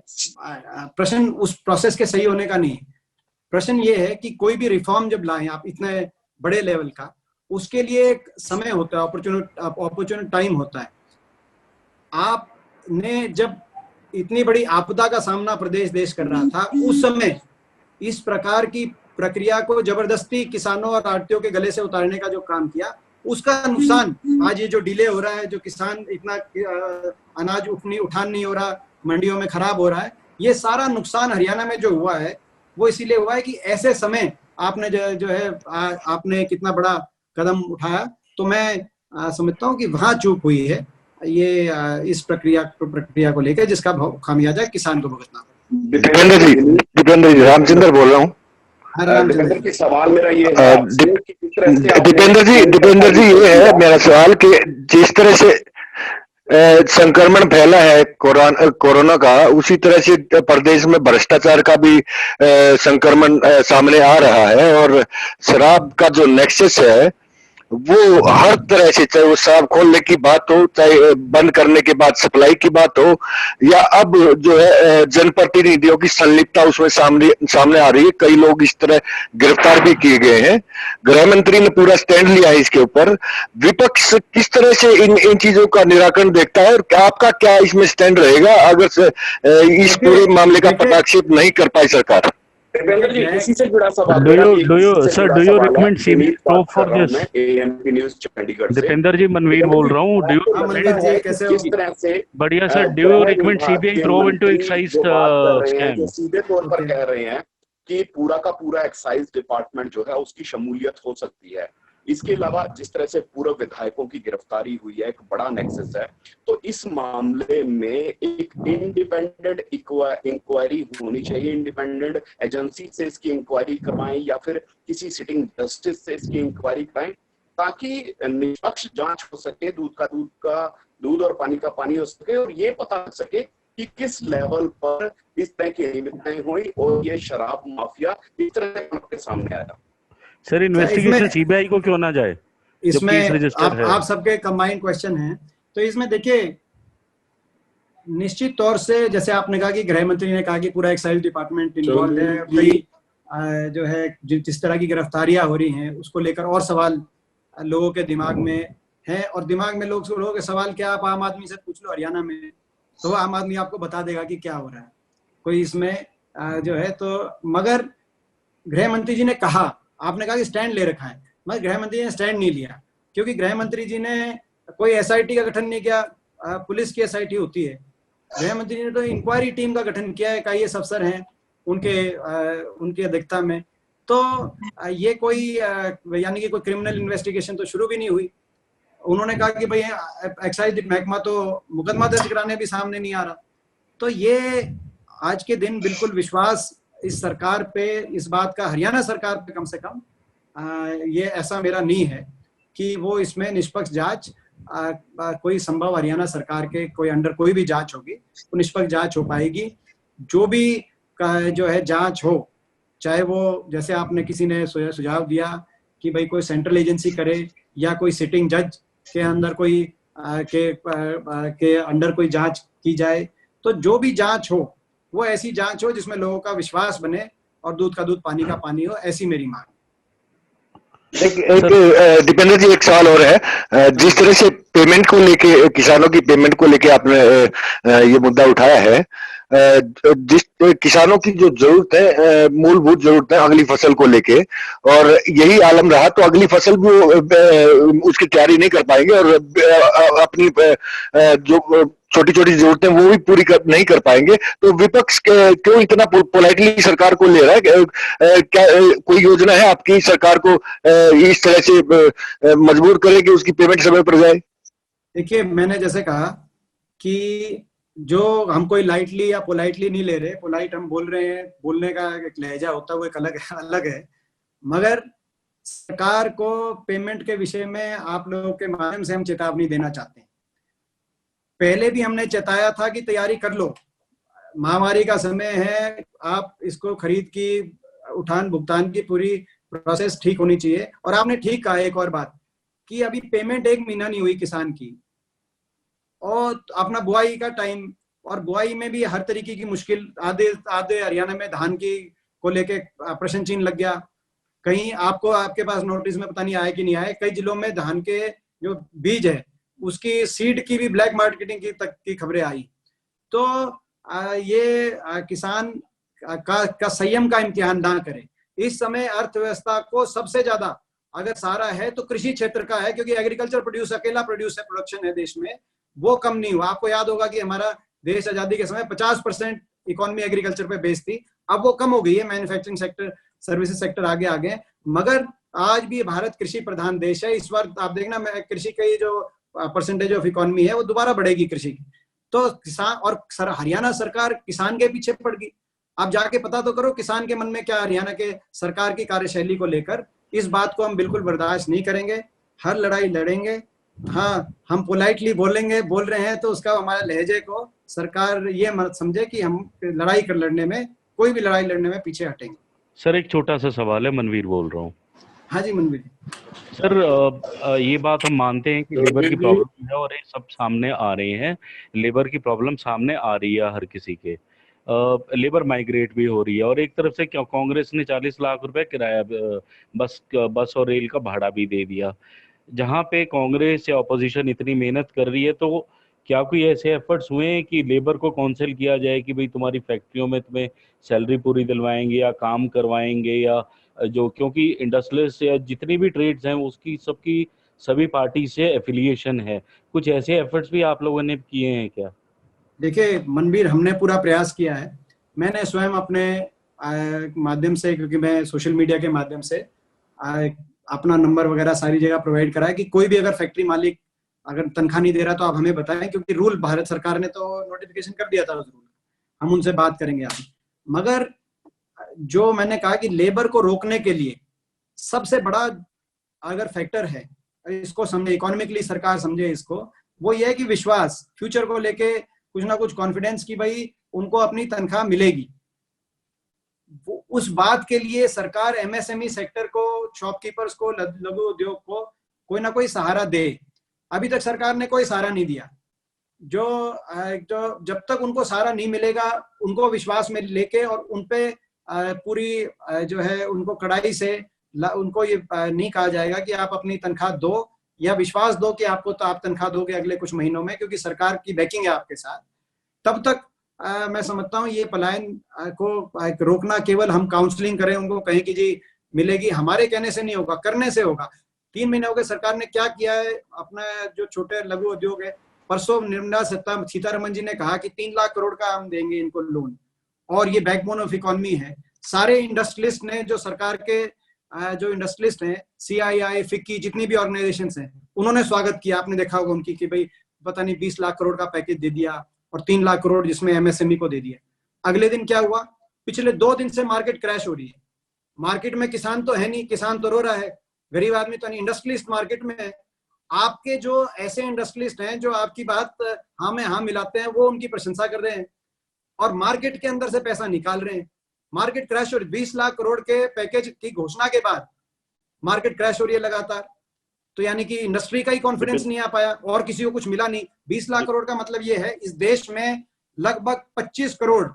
प्रश्न उस प्रोसेस के सही होने का नहीं है। प्रश्न ये है कि कोई भी रिफॉर्म जब लाएं आप इतने बड़े लेवल का, उसके लिए एक समय होता है, अपॉर्चुनिटी टाइम होता है। आपने जब इतनी बड़ी आपदा का सामना प्रदेश देश कर रहा था उस समय इस प्रकार की प्रक्रिया को जबरदस्ती किसानों और आड़तियों के गले से उतारने का जो काम किया, उसका नुकसान आज ये जो डिले हो रहा है, जो किसान इतना अनाज उठान नहीं हो रहा, मंडियों में खराब हो रहा है, ये सारा नुकसान हरियाणा में जो हुआ है वो इसीलिए हुआ है कि ऐसे समय आपने जो है आपने कितना बड़ा कदम उठाया। तो मैं समझता हूँ कि वहां चूक हुई है ये इस प्रक्रिया को लेकर, जिसका खामियाजा किसान को भुगतना। दीपेंद्र जी रामचंद्र बोल रहा हूँ। दीपेंद्र जी सवाल मेरा ये है, दीपेंद्र जी ये है मेरा सवाल कि जिस तरह से संक्रमण फैला है कोरोना का, उसी तरह से प्रदेश में भ्रष्टाचार का भी संक्रमण सामने आ रहा है, और शराब का जो नेक्सस है वो हर तरह से, चाहे वो शराब खोलने की बात हो, चाहे बंद करने के बाद सप्लाई की बात हो, या अब जो है जनप्रतिनिधियों की संलिप्तता उसमें सामने आ रही है। कई लोग इस तरह गिरफ्तार भी किए गए हैं। गृह मंत्री ने पूरा स्टैंड लिया है इसके ऊपर। विपक्ष किस तरह से इन चीजों का निराकरण देखता है, और आपका क्या इसमें स्टैंड रहेगा अगर इस पूरे मामले का पटाक्षेप नहीं कर पाई सरकार? इसी से जुड़ा सवाल। Do you recommend CBI probe for this? AMP news Chandigarh से दीपेंद्र जी मनवीर बोल रहा हूँ। किस तरह से बढ़िया sir, do you recommend CBI probe into excise scam? सीधे तौर पर कह रहे हैं कि पूरा का पूरा एक्साइज डिपार्टमेंट जो है उसकी शमूलियत हो सकती है। इसके अलावा जिस तरह से पूर्व विधायकों की गिरफ्तारी हुई है, एक बड़ा नेक्सस है, तो इस मामले में एक इंडिपेंडेंट इंक्वायरी होनी चाहिए, इंडिपेंडेंट एजेंसी से इसकी इंक्वायरी करवाएं या फिर किसी सिटिंग जस्टिस से इसकी इंक्वायरी कराएं, ताकि निष्पक्ष जांच हो सके, दूध और पानी का पानी हो सके, और ये पता लग सके कि किस लेवल पर इस तरह की अनियमितताएं हुई और ये शराब माफिया इस तरह के सामने आया। सर इन्वेस्टिगेशन सीबीआई को क्यों ना जाए? इसमें आप सबके कंबाइंड क्वेश्चन हैं, तो इसमें देखिए निश्चित तौर से जैसे आपने कहा कि गृह मंत्री ने कहा कि पूरा एक्साइज डिपार्टमेंट इन्वॉल्व है, कई जो है जिस तरह की गिरफ्तारियां हो रही हैं उसको लेकर और सवाल लोगों के दिमाग में है, और दिमाग में लोगों के सवाल क्या, आप आम आदमी से पूछ लो हरियाणा में, तो आम आदमी आपको बता देगा कि क्या हो रहा है, कोई इसमें जो है तो। मगर गृह मंत्री जी ने कहा, आपने कहा कि स्टैंड ले रखा है, मगर गृह मंत्री जी ने स्टैंड नहीं लिया, क्योंकि गृह मंत्री जी ने कोई एसआईटी का गठन नहीं किया, पुलिस की एसआईटी होती है, गृह मंत्री जी ने तो इंक्वायरी टीम का गठन किया है, IAS अफसर हैं उनकी अध्यक्षता में, तो ये कोई यानी कि कोई क्रिमिनल इन्वेस्टिगेशन तो शुरू भी नहीं हुई। उन्होंने कहा कि भाई एक्साइज महकमा तो मुकदमा दर्ज कराने भी सामने नहीं आ रहा, तो ये आज के दिन बिल्कुल विश्वास इस सरकार पे, इस बात का हरियाणा सरकार पे कम से कम ये ऐसा मेरा नहीं है कि वो इसमें निष्पक्ष जांच कोई संभव हरियाणा सरकार के कोई अंडर कोई भी जांच होगी वो निष्पक्ष जांच हो पाएगी। जो भी जो है जांच हो, चाहे वो जैसे आपने किसी ने सुझाव दिया कि भाई कोई सेंट्रल एजेंसी करे या कोई सिटिंग जज के अंदर कोई के अंडर कोई जांच की जाए, तो जो भी जांच हो वो ऐसी जांच हो जिसमें लोगों का विश्वास बने और दूध का दूध पानी का पानी हो, ऐसी मेरी मांग। एक दीपेंद्र जी एक सवाल और है, जिस तरह से पेमेंट को लेके, किसानों की पेमेंट को लेके आपने ये मुद्दा उठाया है, जिस किसानों की जो जरूरत है, मूलभूत जरूरत है अगली फसल को लेके, और यही आलम रहा तो अगली फसल भी उसकी तैयारी नहीं कर पाएंगे और अपनी जो छोटी छोटी जरूरतें वो भी पूरी नहीं कर पाएंगे, तो विपक्ष क्यों इतना पोलाइटली सरकार को ले रहा है? क्या कोई योजना है आपकी सरकार को इस तरह से मजबूर करे कि उसकी पेमेंट समय पर जाए? देखिए, मैंने जैसे कहा कि जो हम कोई लाइटली या पोलाइटली नहीं ले रहे, पोलाइट हम बोल रहे हैं, बोलने का एक लहजा होता है वो एक अलग है, मगर सरकार को पेमेंट के विषय में आप लोगों के माध्यम से हम चेतावनी देना चाहते हैं। पहले भी हमने चेताया था कि तैयारी कर लो, महामारी का समय है, आप इसको खरीद की उठान भुगतान की पूरी प्रोसेस ठीक होनी चाहिए। और आपने ठीक कहा एक और बात कि अभी पेमेंट 1 महीना नहीं हुई किसान की, और अपना बुआई का टाइम, और बुआई में भी हर तरीके की मुश्किल, आधे हरियाणा में धान की को लेके प्रश्न चिन्ह लग गया, कहीं आपके पास नोटिस में पता नहीं आया कि नहीं आया, कई जिलों में धान के जो बीज है उसकी सीड की भी ब्लैक मार्केटिंग की तक की खबरें आई। तो ये किसान का संयम का इम्तिहान ना करे। इस समय अर्थव्यवस्था को सबसे ज्यादा अगर सहारा है तो कृषि क्षेत्र का है, क्योंकि एग्रीकल्चर अकेला प्रोडक्शन है देश में, वो कम नहीं हुआ। आपको याद होगा कि हमारा देश आजादी के समय 50% इकोनॉमी एग्रीकल्चर पे बेस्ड थी, अब वो कम हो गई है, मैन्युफैक्चरिंग सेक्टर, सर्विसेज सेक्टर आगे आ गए, मगर आज भी भारत कृषि प्रधान देश है। इस बार आप देखना, कृषि की जो परसेंटेज ऑफ इकोनॉमी है वो दोबारा बढ़ेगी कृषि की, तो किसान और हरियाणा सरकार किसान के पीछे पड़ गई। आप जाके पता तो करो किसान के मन में क्या, हरियाणा के सरकार की कार्यशैली को लेकर। इस बात को हम बिल्कुल बर्दाश्त नहीं करेंगे, हर लड़ाई लड़ेंगे। हाँ, हम पोलाइटली बोल रहे हैं तो उसका हमारे लहजे को सरकार ये मत समझे कि हम लड़ाई कर लड़ने में, कोई भी लड़ाई लड़ने में पीछे हटेंगे। सर एक छोटा सा सवाल है, मनवीर बोल रहा हूँ। हाँ जी मनवीर सर, ये बात हम मानते हैं कि लेबर की प्रॉब्लम है और ये सब सामने आ रहे हैं, लेबर की प्रॉब्लम सामने आ रही है हर किसी के, लेबर माइग्रेट भी हो रही है, और एक तरफ से क्या कांग्रेस ने 40 लाख रुपए किराया बस और रेल का भाड़ा भी दे दिया। जहाँ पे कांग्रेस या ऑपोजिशन इतनी मेहनत कर रही है, तो क्या कोई ऐसे एफर्ट्स हुए हैं कि लेबर को काउंसिल किया जाए कि भाई तुम्हारी फैक्ट्रियों में तुम्हें सैलरी पूरी दिलवाएंगे या काम करवाएंगे, या जो, क्योंकि इंडस्ट्रियलिस्ट या जितनी भी ट्रेड्स हैं उसकी सबकी सभी पार्टी से एफिलिएशन है, कुछ ऐसे एफर्ट्स भी आप लोगों ने किए हैं क्या? देखिए मनवीर, हमने पूरा प्रयास किया है। मैंने स्वयं अपने माध्यम से, क्योंकि मैं सोशल मीडिया के माध्यम से अपना नंबर वगैरह सारी जगह प्रोवाइड करा है कि कोई भी अगर फैक्ट्री मालिक अगर तनख्वाह नहीं दे रहा तो आप हमें बताएं, क्योंकि रूल भारत सरकार ने तो नोटिफिकेशन कर दिया था उस रूल, हम उनसे बात करेंगे आप। मगर जो मैंने कहा कि लेबर को रोकने के लिए सबसे बड़ा अगर फैक्टर है, इसको समझे, इकोनॉमिकली सरकार समझे इसको, वो ये है कि विश्वास, फ्यूचर को लेके कुछ ना कुछ कॉन्फिडेंस की भाई उनको अपनी तनख्वाह मिलेगी। उस बात के लिए सरकार एमएसएमई सेक्टर को, शॉपकीपर्स को, लघु उद्योग को कोई ना कोई सहारा दे। अभी तक सरकार ने कोई सहारा नहीं दिया। जो जब तक उनको सहारा नहीं मिलेगा, उनको विश्वास में लेके और उनपे पूरी जो है उनको कड़ाई से उनको ये नहीं कहा जाएगा कि आप अपनी तनख्वाह दो, या विश्वास दो कि आपको तो आप तनख्वाह दोगे अगले कुछ महीनों में, क्योंकि सरकार की बैकिंग है आपके साथ, तब तक मैं समझता हूँ ये पलायन को रोकना केवल हम काउंसलिंग करें, उनको कहें कि जी मिलेगी, हमारे कहने से नहीं होगा, करने से होगा। 3 महीने हो गए सरकार ने क्या किया है, अपना जो छोटे लघु उद्योग है, परसों निर्मला सीतारमन जी ने कहा कि 3 लाख करोड़ का हम देंगे इनको लोन, और ये बैकबोन ऑफ इकोनॉमी है। सारे इंडस्ट्रियलिस्ट ने, जो सरकार के जो इंडस्ट्रियलिस्ट हैं, CII, फिक्की, जितनी भी ऑर्गेनाइजेशंस हैं, उन्होंने स्वागत किया। आपने देखा होगा उनकी कि भाई पता नहीं 20 लाख करोड़ का पैकेज दे दिया और 3 लाख करोड़ जिसमें MSME को दे दिया। अगले दिन क्या हुआ, पिछले 2 दिन से मार्केट क्रैश हो रही है। मार्केट में किसान तो है नहीं, किसान तो रो रहा है, गरीब आदमी तो नहीं, इंडस्ट्रियलिस्ट मार्केट में है। आपके जो ऐसे इंडस्ट्रियलिस्ट हैं जो आपकी बात हाँ में हाँ मिलाते हैं, वो उनकी प्रशंसा कर रहे हैं और मार्केट के अंदर से पैसा निकाल रहे हैं। मार्केट क्रैश हो रही, 20 लाख करोड़ के पैकेज की घोषणा के बाद मार्केट क्रैश हो रही है लगातार। तो यानी कि इंडस्ट्री का ही कॉन्फिडेंस नहीं आ पाया और किसी को कुछ मिला नहीं। 20 लाख करोड़ का मतलब ये है, इस देश में लगभग 25 करोड़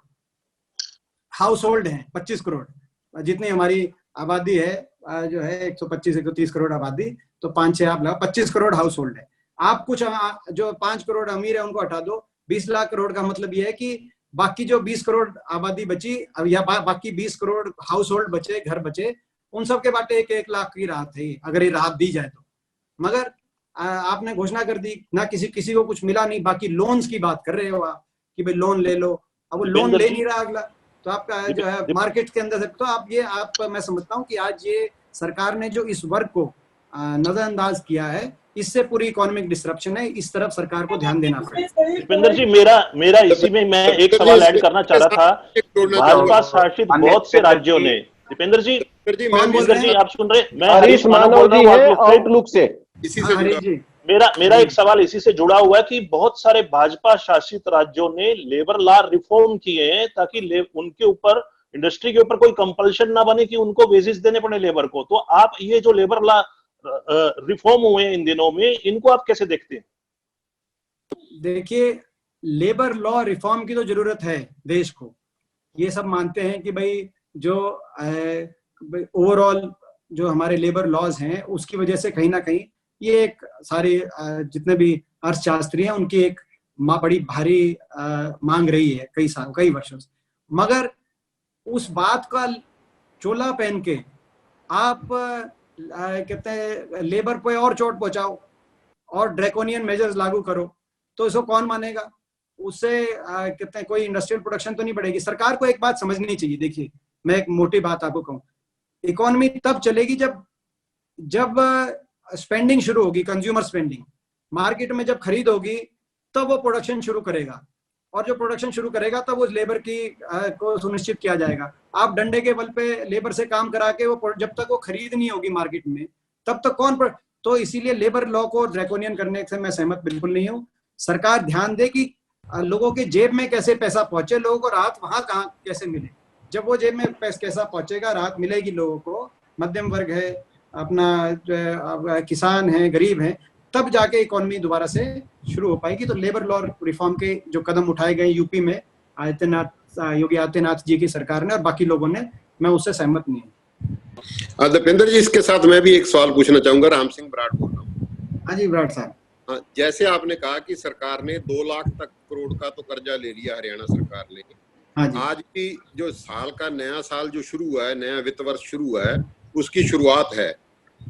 हाउस होल्ड हैं। 25 करोड़ जितनी हमारी आबादी है, जो है 125-130 करोड़ आबादी, तो 5-6 आप लगा 25 करोड़ हाउस होल्ड है। आप कुछ जो 5 करोड़ अमीर है उनको हटा दो, 20 लाख करोड़ का मतलब ये है कि बाकी जो 20 करोड़ आबादी बची या बाकी 20 करोड़ हाउस होल्ड बचे, घर बचे, उन सब के बाटे 1-1 लाख की राहत है, अगर ये राहत दी जाए तो। मगर आपने घोषणा कर दी ना, किसी को कुछ मिला नहीं। बाकी लोन्स की बात कर रहे हो आप कि भाई लोन ले लो, अब वो लोन ले नहीं रहा अगला, तो आपका जो है मार्केट के अंदर से, तो आप मैं समझता हूँ कि आज ये सरकार ने जो इस वर्ग को नजरअंदाज किया है, इससे पूरी इकोनॉमिक डिसरप्शन है। इस तरफ सरकार को ध्यान देना पड़ेगा। दीपेंद्र जी, मेरा इसी में मैं एक सवाल ऐड करना चाह रहा था। भाजपा शासित बहुत से राज्यों ने, दीपेंद्र जी आप सुन रहे, मैं हरीश मानव जी है आउटलुक से, इसी से मेरा एक सवाल इसी से जुड़ा हुआ है कि बहुत सारे भाजपा शासित राज्यों ने लेबर लॉ रिफॉर्म किए हैं ताकि उनके ऊपर, इंडस्ट्री के ऊपर कोई कंपल्शन ना बने कि उनको वेजेस देने पड़े लेबर को। तो आप ये जो लेबर लॉ रिफॉर्म हुए इन दिनों में, इनको आप कैसे देखते हैं? देखिए, लेबर लॉ रिफॉर्म की तो जरूरत है देश को, ये सब मानते हैं कि भाई जो ओवरऑल जो हमारे लेबर लॉज हैं उसकी वजह से कहीं ना कहीं ये एक सारे जितने भी अर्थशास्त्री हैं उनकी एक बड़ी भारी मांग रही है कई वर्षों से। मगर उस बात का चोला पहन के आप कहते हैं लेबर पे और चोट पहुंचाओ और ड्रैकोनियन मेजर्स लागू करो, तो इसको कौन मानेगा? उससे कहते हैं कोई इंडस्ट्रियल प्रोडक्शन तो नहीं बढ़ेगी। सरकार को एक बात समझनी चाहिए। देखिए, मैं एक मोटी बात आपको कहूँ, इकोनॉमी तब चलेगी जब स्पेंडिंग शुरू होगी, कंज्यूमर स्पेंडिंग। मार्केट में जब खरीद होगी तब वो प्रोडक्शन शुरू करेगा, और जो प्रोडक्शन शुरू करेगा तब उस लेबर की को सुनिश्चित किया जाएगा। आप डंडे के बल पे लेबर से काम करा के वो जब तक वो खरीद नहीं होगी मार्केट में, तब तक कौन तो इसीलिए लेबर लॉ को ड्रैकोनियन करने से मैं सहमत बिल्कुल नहीं हूँ। सरकार ध्यान दे कि लोगों के जेब में कैसे पैसा पहुंचे, लोगों को राहत वहां कहाँ कैसे मिले। जब वो जेब में पैसा पहुंचेगा, राहत मिलेगी लोगों को, मध्यम वर्ग है, अपना किसान है, गरीब है, तब जाके इकोनॉमी दोबारा से शुरू हो पाएगी। तो लेबर लॉ रिफॉर्म के जो कदम उठाए गए यूपी में योगी आदित्यनाथ जी की सरकार ने और बाकी लोगों ने, मैं उससे सहमत नहीं हूँ। दीपेंद्र जी, इसके साथ मैं भी एक सवाल पूछना चाहूंगा। राम सिंह बराड़ बोल रहा हूँ। हाँ जी बराड़ साहब। हाँ, जैसे आपने कहा कि सरकार ने 2 लाख तक करोड़ का तो कर्जा ले लिया हरियाणा सरकार ने। हाँ, आज की जो साल का नया साल जो शुरू हुआ है, नया वित्त वर्ष शुरू हुआ है, उसकी शुरुआत है,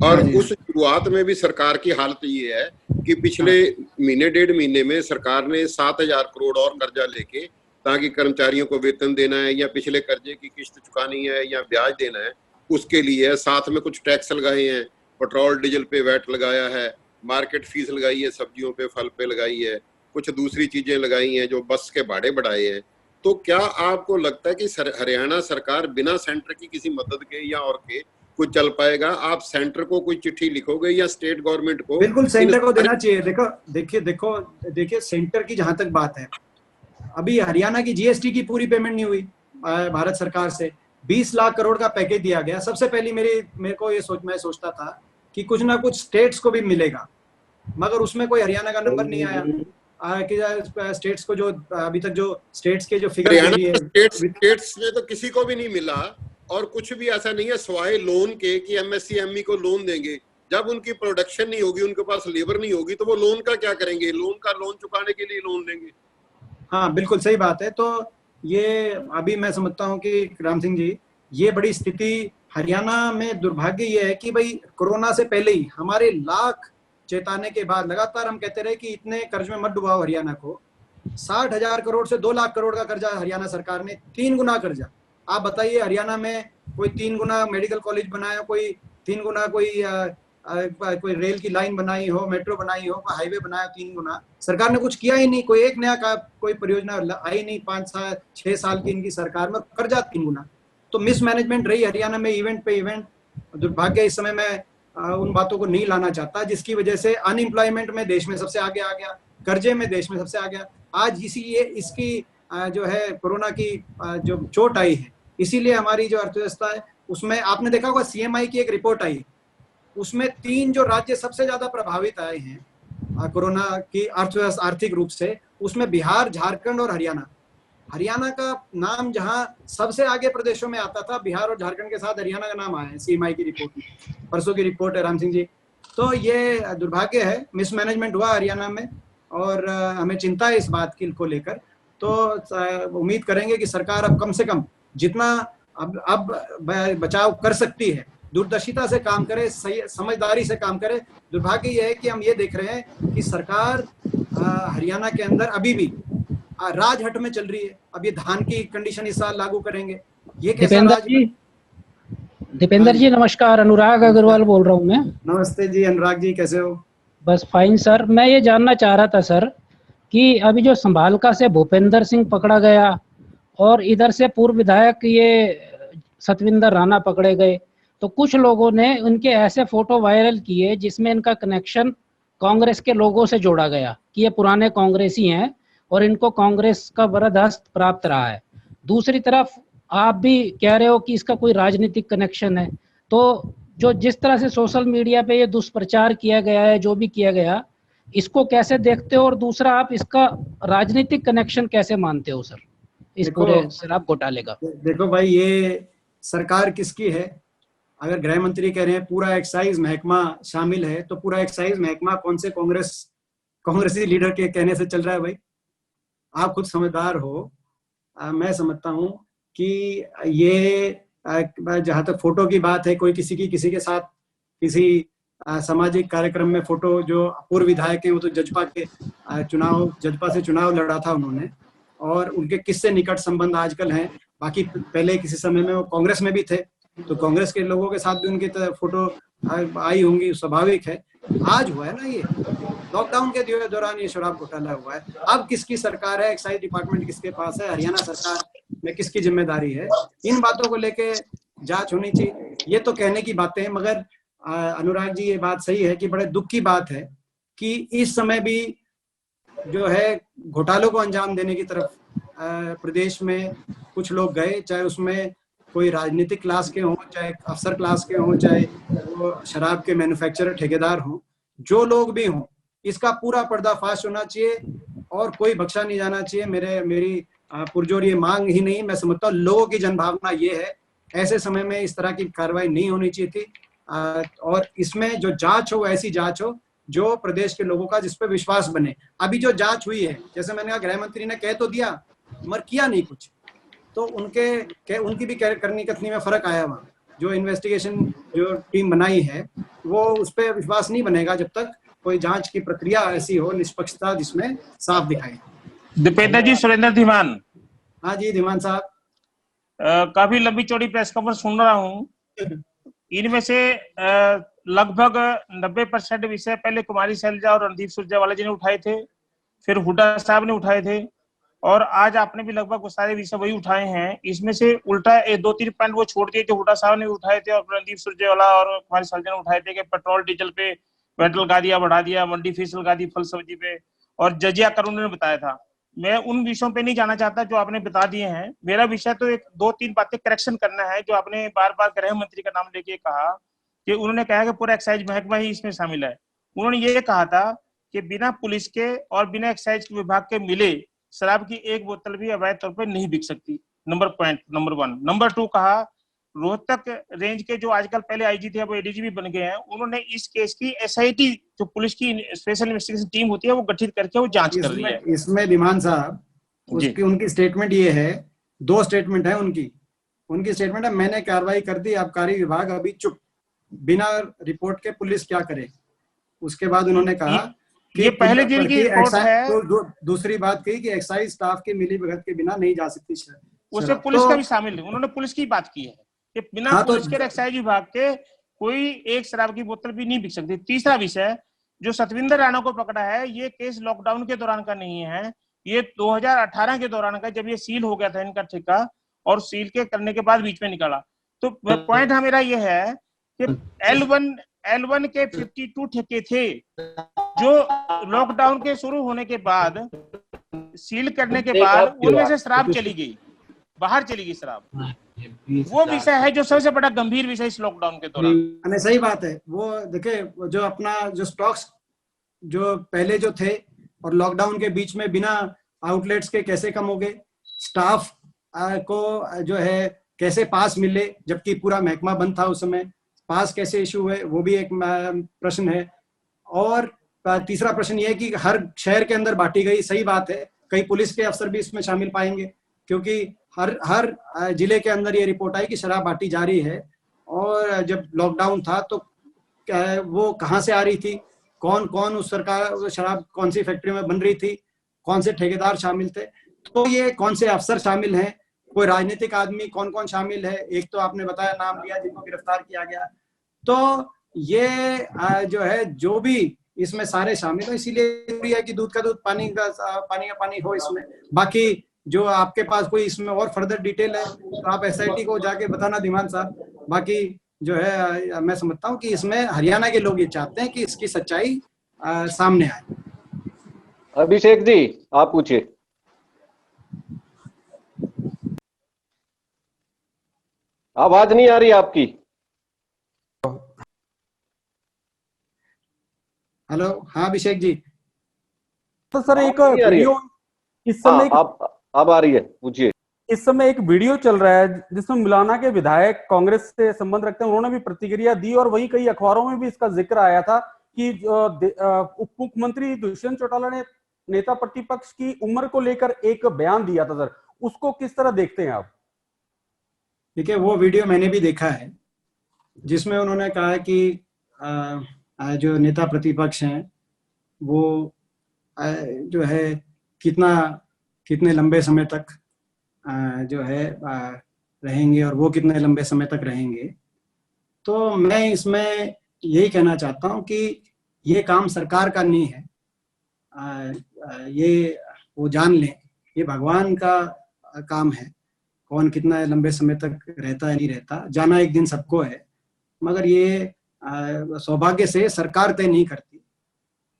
और उस शुरुआत में भी सरकार की हालत ये है कि पिछले महीने 1.5 महीने में सरकार ने 7,000 करोड़ और कर्जा लेके, ताकि कर्मचारियों को वेतन देना है या पिछले कर्जे की किस्त चुकानी है या ब्याज देना है, उसके लिए साथ में कुछ टैक्स लगाए हैं, पेट्रोल डीजल पे वैट लगाया है, मार्केट फीस लगाई है, सब्जियों पे फल पे लगाई है, कुछ दूसरी चीजें लगाई हैं, जो बस के भाड़े बढ़ाए हैं। तो क्या आपको लगता है कि हरियाणा सरकार बिना सेंटर की किसी मदद के या और के कुछ चल पाएगा? आप सेंटर को कोई चिट्ठी लिखोगे या स्टेट गवर्नमेंट को? बिल्कुल सेंटर को देना चाहिए। देखिए सेंटर की जहां तक बात है, अभी हरियाणा की जीएसटी की पूरी पेमेंट नहीं हुई भारत सरकार से। 20 लाख करोड़ का पैकेज दिया गया। सबसे पहली मेरे को ये मैं सोचता था कि कुछ ना कुछ स्टेट्स को भी मिलेगा, मगर उसमें कोई हरियाणा का नंबर नहीं आया कि स्टेट्स को जो अभी तक जो स्टेट्स के जो फिगर स्टेट्स में तो किसी को भी नहीं मिला, और कुछ भी ऐसा नहीं है स्वाय लोन के कि एमएसएमई को लोन देंगे। जब उनकी प्रोडक्शन नहीं होगी, उनके पास लेबर नहीं होगी, तो वो लोन का क्या करेंगे? लोन चुकाने के लिए लोन लेंगे। हाँ बिल्कुल सही बात है। तो ये अभी मैं समझता हूँ कि राम सिंह जी, ये बड़ी स्थिति हरियाणा में दुर्भाग्य ये है कि भाई कोरोना से पहले ही हमारे लाख चेताने के बाद लगातार हम कहते रहे कि इतने कर्ज में मत डुबाओ हरियाणा को। 60,000 करोड़ से 2 लाख करोड़ का कर्जा हरियाणा सरकार ने, 3 गुना कर्जा। आप बताइए हरियाणा में कोई 3 गुना मेडिकल कॉलेज बनाया, कोई 3 गुना कोई रेल की लाइन बनाई हो, मेट्रो बनाई हो, हाईवे बनाया 3 गुना। सरकार ने कुछ किया ही नहीं, कोई एक नया कोई परियोजना आई नहीं 5-6 साल की इनकी सरकार में, कर्जा 3 गुना। तो मिसमैनेजमेंट रही हरियाणा में, इवेंट पे इवेंट। दुर्भाग्य इस समय मैं उन बातों को नहीं लाना चाहता जिसकी वजह से अनएम्प्लॉयमेंट में देश में सबसे आगे आ गया, कर्जे में देश में सबसे आ गया। आज इसकी जो है कोरोना की जो चोट आई है, इसीलिए हमारी जो अर्थव्यवस्था है उसमें आपने देखा होगा सीएमआई की एक रिपोर्ट आई, उसमें 3 जो राज्य सबसे ज्यादा प्रभावित आए हैं कोरोना की अर्थव्यवस्था आर्थिक रूप से, उसमें बिहार, झारखंड और हरियाणा। हरियाणा का नाम जहां सबसे आगे प्रदेशों में आता था, बिहार और झारखंड के साथ हरियाणा का नाम आया है सीएमआई की रिपोर्ट में। परसों की रिपोर्ट है राम सिंह जी। तो ये दुर्भाग्य है, मिसमैनेजमेंट हुआ हरियाणा में और हमें चिंता है इस बात की को लेकर। तो उम्मीद करेंगे कि सरकार अब कम से कम जितना अब बचाव कर सकती है, दूरदर्शिता से काम करे, सही समझदारी से काम करे। दुर्भाग्य यह है कि हम ये देख रहे हैं कि सरकार हरियाणा के अंदर अभी भी राजहट में चल रही है। अब ये धान की कंडीशन इस साल लागू करेंगे, ये कैसा? दीपेंद्र जी नमस्कार, अनुराग अग्रवाल बोल रहा हूँ मैं। नमस्ते जी अनुराग जी, कैसे हो? बस फाइन सर। मैं ये जानना चाह रहा था सर कि अभी जो संभालका से भूपेंद्र सिंह पकड़ा गया और इधर से पूर्व विधायक ये सतविंदर राणा पकड़े गए, तो कुछ लोगों ने उनके ऐसे फोटो वायरल किए जिसमें इनका कनेक्शन कांग्रेस के लोगों से जोड़ा गया कि ये पुराने कांग्रेसी हैं और इनको कांग्रेस का वरदहस्त प्राप्त रहा है। दूसरी तरफ आप भी कह रहे हो कि इसका कोई राजनीतिक कनेक्शन है। तो जो जिस तरह से सोशल मीडिया पे ये दुष्प्रचार किया गया है, जो भी किया गया, इसको कैसे देखते हो? और दूसरा, आप इसका राजनीतिक कनेक्शन कैसे मानते हो सर इस पूरे शराब घोटाले का? देखो भाई, ये सरकार किसकी है? अगर गृह मंत्री कह रहे हैं पूरा एक्साइज महकमा शामिल है, तो पूरा एक्साइज महकमा कौन से कांग्रेसी लीडर के कहने से चल रहा है? भाई आप खुद समझदार हो। मैं समझता हूँ कि ये जहां तक फोटो की बात है, कोई किसी के साथ किसी सामाजिक कार्यक्रम में फोटो, जो पूर्व विधायक है वो तो जजपा से चुनाव लड़ा था उन्होंने, और उनके किससे निकट संबंध आजकल हैं। बाकी पहले किसी समय में वो कांग्रेस में भी थे, तो कांग्रेस के लोगों के साथ भी उनकी फोटो आई होंगी, स्वाभाविक है। आज हुआ है ना, ये लॉकडाउन के दौरान ये शराब घोटाला हुआ है। अब किसकी सरकार है, एक्साइज डिपार्टमेंट किसके पास है, हरियाणा सरकार में किसकी जिम्मेदारी है? इन बातों को लेके जांच होनी चाहिए। ये तो कहने की बातें हैं, मगर अनुराग जी ये बात सही है कि बड़े दुख की बात है कि इस समय भी जो है घोटालों को अंजाम देने की तरफ प्रदेश में कुछ लोग गए, चाहे उसमें कोई राजनीतिक क्लास के हों, चाहे अफसर क्लास के हों, चाहे वो शराब के मैन्युफैक्चरर ठेकेदार हों, जो लोग भी हों, इसका पूरा पर्दाफाश होना चाहिए और कोई बख्शा नहीं जाना चाहिए। मेरी पुरजोर ये मांग ही नहीं, मैं समझता हूँ लोगों की जनभावना ये है। ऐसे समय में इस तरह की कार्रवाई नहीं होनी चाहिए थी, और इसमें जो जांच हो ऐसी जांच हो जो प्रदेश के लोगों का जिस पे विश्वास बने। अभी जो जांच हुई है, जैसे मैंने कहा, गृह मंत्री ने कह तो दिया मगर किया नहीं कुछ, तो उनकी भी करनी कथनी में फर्क आया। वहाँ जो इन्वेस्टिगेशन जो टीम बनाई है वो उस पर विश्वास नहीं बनेगा जब तक कोई जांच की प्रक्रिया ऐसी हो, निष्पक्षता जिसमें साफ दिखाई। दीपेंद्र जी, सुरेंद्र धीमान। हाँ जी धीमान साहब, काफी लंबी चौड़ी प्रेस कॉन्फ्रेंस सुन रहा हूँ। इनमें से लगभग 90% विषय पहले कुमारी शैलजा और रणदीप सुरजेवाला जी ने उठाए थे, फिर हुड्डा साहब ने उठाए थे, और आज आपने भी लगभग वो सारे विषय वही उठाए हैं। इसमें से उल्टा 2-3 पॉइंट वो छोड़ दिए जो हुड्डा साहब ने उठाए थे और रणदीप सुरजेवाला और कुमारी शैलजा ने उठाए थे कि पेट्रोल डीजल पे वैट लगा दिया, बढ़ा दिया, मंडी फीस लगा दी फल सब्जी पे, और जजिया कर उन्होंने बताया था। मैं उन विषयों पे नहीं जाना चाहता जो आपने बता दिए हैं। मेरा विषय तो एक 2-3 बातें करेक्शन करना है। जो आपने बार बार गृह मंत्री का नाम लेके कहा कि उन्होंने कहा कि पूरा एक्साइज महकमा ही इसमें शामिल है। उन्होंने ये कहा था कि बिना पुलिस के और बिना एक्साइज विभाग के मिले शराब की एक बोतल भी अवैध तौर पर नहीं बिक सकती। नंबर 1। नंबर 2 कहा, रोहतक रेंज के जो आजकल पहले आईजी थे अब एडीजीपी बन गए हैं, उन्होंने इस केस की एसआईटी जो पुलिस की स्पेशल इन्वेस्टिगेशन टीम होती है वो गठित करके वो जांच कर रही है। इसमें धीमान साहब उनकी स्टेटमेंट ये है, 2 स्टेटमेंट है उनकी स्टेटमेंट है, मैंने कार्रवाई कर दी, आबकारी विभाग अभी चुप, बिना रिपोर्ट के पुलिस क्या करे। उसके बाद उन्होंने कहा कि ये पहले दिन की रिपोर्ट है। तो दूसरी बात कही कि एक्साइज स्टाफ की मिलीभगत के बिना नहीं जा सकती। उसमें पुलिस का भी शामिल है, उन्होंने पुलिस की बात की है कि बिना पुलिस के एक्साइज विभाग के कोई एक शराब की बोतल भी नहीं बिक सकती। तीसरा विषय जो सतविंदर राणा को पकड़ा है, ये केस लॉकडाउन के दौरान का नहीं है, ये 2018 के दौरान का, जब ये सील हो गया था इनका ठेका, और सील के करने के बाद बीच में निकाला। तो पॉइंट मेरा ये है कि L1 के 52 ठेके थे जो लॉकडाउन के शुरू होने के बाद सील करने के बाद उनमें से शराब चली गई, बाहर चली गई शराब। वो विषय है जो सबसे बड़ा गंभीर विषय इस लॉकडाउन के दौरान। सही बात है। वो देखे जो अपना जो स्टॉक्स जो पहले जो थे और लॉकडाउन के बीच में बिना आउटलेट्स के कैसे कम हो गए, स्टाफ को जो है कैसे पास मिले जबकि पूरा महकमा बंद था उस समय, पास कैसे इशू हुए वो भी एक प्रश्न है। और तीसरा प्रश्न ये है कि हर शहर के अंदर बांटी गई, सही बात है, कई पुलिस के अफसर भी इसमें शामिल पाएंगे क्योंकि हर जिले के अंदर ये रिपोर्ट आई कि शराब बांटी जा रही है। और जब लॉकडाउन था तो वो कहाँ से आ रही थी, कौन कौन उस सरकार शराब कौन सी फैक्ट्री में बन रही थी, कौन से ठेकेदार शामिल थे, तो ये कौन से अफसर शामिल हैं, कोई राजनीतिक आदमी कौन कौन शामिल है, एक तो आपने बताया नाम लिया जिनको गिरफ्तार किया गया। तो ये जो है जो भी इसमें सारे शामिल हो, इसीलिए जरूरी है कि दूध का दूध पानी का पानी हो इसमें। बाकी जो आपके पास कोई इसमें और फर्दर डिटेल है तो आप एसआईटी को जाके बताना धीमान साहब। बाकी जो है मैं समझता हूँ कि इसमें हरियाणा के लोग ये चाहते हैं कि इसकी सच्चाई सामने आए। अभिषेक जी आप पूछिए। आवाज नहीं आ रही आपकी। हेलो, हाँ अभिषेक जी। तो सर एक वीडियो इस समय अब आ रही है, पूछिए। इस समय एक वीडियो चल रहा है जिसमें मुलाना के विधायक कांग्रेस से संबंध रखते हैं, उन्होंने भी प्रतिक्रिया दी और वही कई अखबारों में भी इसका जिक्र आया था कि उप मुख्यमंत्री दुष्यंत चौटाला ने नेता प्रतिपक्ष की उम्र को लेकर एक बयान दिया था। सर उसको किस तरह देखते हैं आप? देखिए वो वीडियो मैंने भी देखा है जिसमें उन्होंने कहा कि जो नेता प्रतिपक्ष हैं वो जो है कितने लंबे समय तक जो है रहेंगे और वो कितने लंबे समय तक रहेंगे। तो मैं इसमें यही कहना चाहता हूँ कि ये काम सरकार का नहीं है, ये वो जान लें ये भगवान का काम है, कौन कितना लंबे समय तक रहता है नहीं रहता, जाना एक दिन सबको है, मगर ये सौभाग्य से सरकार तय नहीं करती।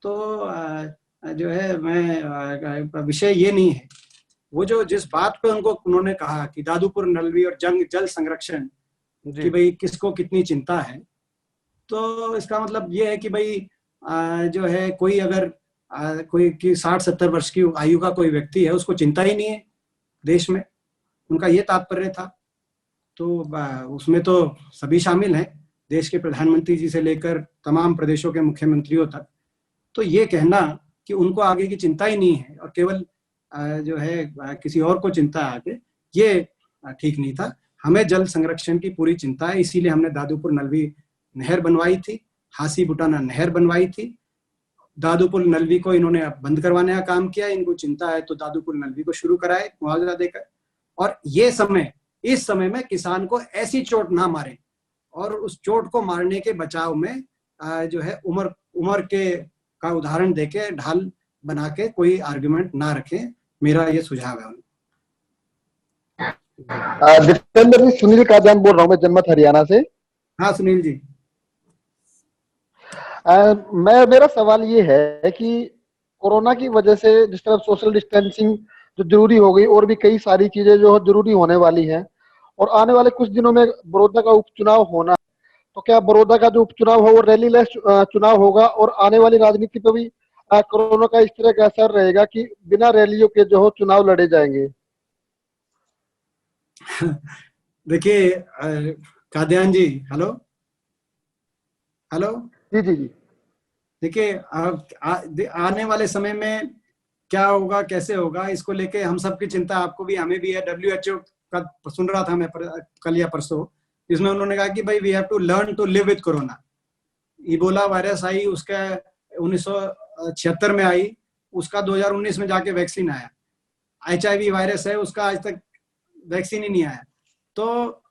तो जो है मैं विषय ये नहीं है, वो जो जिस बात पे उन्होंने कहा कि दादूपुर नलवी और जल संरक्षण कि भाई किसको कितनी चिंता है, तो इसका मतलब ये है कि भाई जो है कोई अगर कोई 60-70 वर्ष की आयु का कोई व्यक्ति है उसको चिंता ही नहीं है देश में, उनका ये तात्पर्य था। तो उसमें तो सभी शामिल हैं, देश के प्रधानमंत्री जी से लेकर तमाम प्रदेशों के मुख्यमंत्रियों तक। तो ये कहना कि उनको आगे की चिंता ही नहीं है और केवल जो है किसी और को चिंता है आगे, ये ठीक नहीं था। हमें जल संरक्षण की पूरी चिंता है, इसीलिए हमने दादूपुर नलवी नहर बनवाई थी, हासी बुटाना नहर बनवाई थी। दादूपुर नलवी को इन्होंने अब बंद करवाने का काम किया, इनको चिंता है तो दादूपुर नलवी को शुरू कराए मुआवजा देकर। और ये इस समय में किसान को ऐसी चोट ना मारे और उस चोट को मारने के बचाव में जो है उम्र के का उदाहरण देके ढाल बना के कोई आर्गुमेंट ना रखें, मेरा ये सुझाव है। जितेंद्र जी, सुनील कादियान बोल रहा हूँ मैं, जनमत हरियाणा से। हाँ सुनील जी। मेरा सवाल ये है कि कोरोना की वजह से जिस तरह सोशल डिस्टेंसिंग जो जरूरी हो गई और भी कई सारी चीजें जो जरूरी होने वाली हैं, और आने वाले कुछ दिनों में बड़ौदा का उपचुनाव होना, तो क्या बड़ौदा का जो उपचुनाव हो वो रैली लेस चुनाव होगा, और आने वाली राजनीति पर भी कोरोना का इस तरह का असर रहेगा कि बिना रैलियों के जो हो चुनाव लड़े जाएंगे? देखिए कादियान जी, हेलो हेलो। जी जी जी। देखिए आने वाले समय में क्या होगा, कैसे होगा, इसको लेके हम सबकी चिंता आपको भी हमें भी है। WHO का सुन रहा था मैं कल या परसों, इसमें उन्होंने कहा कि भाई we have to learn to live with Corona. Ebola virus आई, उसका 1976 में आई, उसका 2019 में जाके वैक्सीन आया। HIV वायरस है, उसका आज तक वैक्सीन ही नहीं आया। तो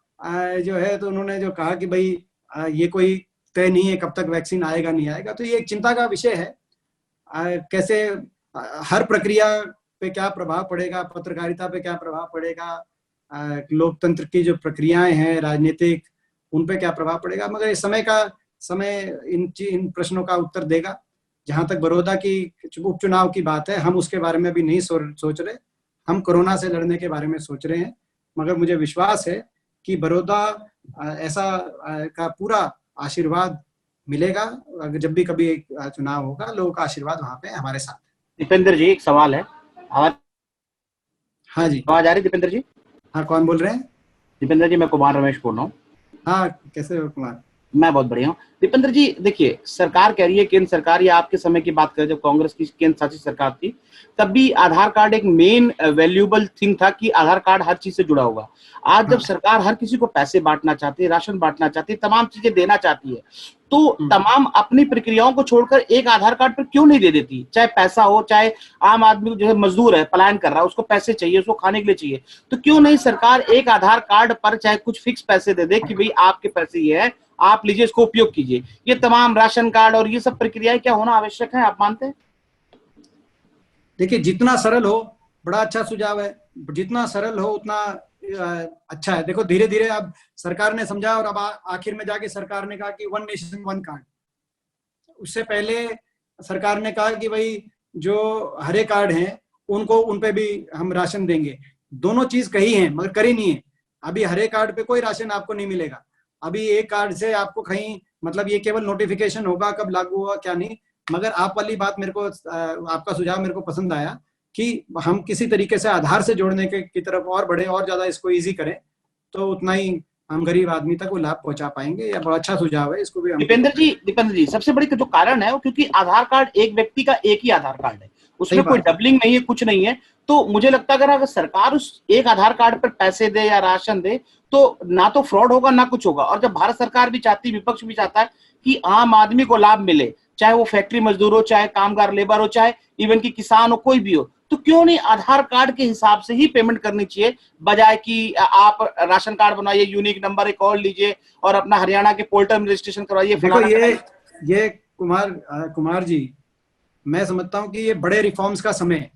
जो है, तो उन्होंने जो कहा कि भाई ये कोई तय नहीं है कब तक वैक्सीन आएगा नहीं आएगा, तो ये एक चिंता का विषय है। कैसे हर प्रक्रिया पे क्या प्रभाव पड़ेगा, पत्रकारिता पे क्या प्रभाव पड़ेगा, लोकतंत्र की जो प्रक्रियाएं हैं राजनीतिक, उन पे क्या प्रभाव पड़ेगा, मगर इस समय इन प्रश्नों का उत्तर देगा। जहां तक बड़ौदा की उपचुनाव की बात है, हम उसके बारे में भी नहीं सोच रहे, हम कोरोना से लड़ने के बारे में सोच रहे हैं। मगर मुझे विश्वास है कि बड़ौदा ऐसा का पूरा आशीर्वाद मिलेगा। जब भी कभी चुनाव होगा, लोगों का आशीर्वाद वहां पे हमारे साथ है। दीपेंद्र जी, एक सवाल है। हाँ जी, आवाज आ रही दीपेंद्र जी? हाँ, कौन बोल रहे हैं? दीपेंद्र जी, मैं कुमार रमेश बोल रहा हूँ। हाँ, कैसे हो कुमार? मैं बहुत बढ़िया हूँ। दीपेंद्र जी, देखिए, सरकार कह रही है, केंद्र सरकार, या आपके समय की बात करें जब कांग्रेस की केंद्र शासित सरकार थी, तब भी आधार कार्ड एक मेन वैल्यूएबल थिंग था कि आधार कार्ड हर चीज से जुड़ा होगा। आज जब सरकार हर किसी को पैसे बांटना चाहती है, राशन बांटना चाहती है, तमाम चीजें देना चाहती है, तो तमाम अपनी प्रक्रियाओं को छोड़कर एक आधार कार्ड पर क्यों नहीं दे देती? चाहे पैसा हो, चाहे आम आदमी जो है मजदूर है, पलायन कर रहा है, उसको पैसे चाहिए, उसको खाने के लिए चाहिए, तो क्यों नहीं सरकार एक आधार कार्ड पर चाहे कुछ फिक्स पैसे दे दे कि भाई आपके पैसे ये है, आप लीजिए, इसको उपयोग कीजिए। ये तमाम राशन कार्ड और ये सब प्रक्रियाएं क्या होना आवश्यक है, आप मानते हैं? देखिए, जितना सरल हो बड़ा अच्छा सुझाव है, जितना सरल हो उतना अच्छा है। देखो, धीरे धीरे अब सरकार ने समझा, और अब आखिर में जाके सरकार ने कहा कि 1 नेशन 1 कार्ड। उससे पहले सरकार ने कहा कि भाई जो हरे कार्ड हैं उनको, उन पे भी हम राशन देंगे। दोनों चीज कही है मगर करी नहीं है। अभी हरे कार्ड पे कोई राशन आपको नहीं मिलेगा। अभी एक कार्ड से आपको कहीं, मतलब ये केवल नोटिफिकेशन होगा, कब लागू होगा क्या नहीं। मगर आप वाली बात मेरे को, आपका सुझाव मेरे को पसंद आया कि हम किसी तरीके से आधार से जोड़ने की तरफ और बढ़े, और ज्यादा इसको इजी करें, तो उतना ही हम गरीब आदमी तक वो लाभ पहुंचा पाएंगे। या बड़ा अच्छा सुझाव है, इसको भी हम। दीपेंद्र जी, सबसे बड़ी जो कारण है वो क्योंकि आधार कार्ड एक व्यक्ति का एक ही आधार कार्ड है, उसमें कोई डबलिंग नहीं है, कुछ नहीं है। तो मुझे लगता है अगर सरकार उस एक आधार कार्ड पर पैसे दे या राशन दे, तो ना तो फ्रॉड होगा ना कुछ होगा। और जब भारत सरकार भी चाहती, विपक्ष भी चाहता है कि आम आदमी को लाभ मिले, चाहे वो फैक्ट्री मजदूर हो, चाहे कामगार लेबर हो, चाहे इवन की किसान हो, कोई भी हो, तो क्यों नहीं आधार कार्ड के हिसाब से ही पेमेंट करनी चाहिए, बजाय कि आप राशन कार्ड बनवाइए, यूनिक नंबर एक और लीजिए और अपना हरियाणा के पोर्टल में रजिस्ट्रेशन करवाइए। देखो, ये कुमार जी, मैं समझता हूं कि ये बड़े रिफॉर्म्स का समय है,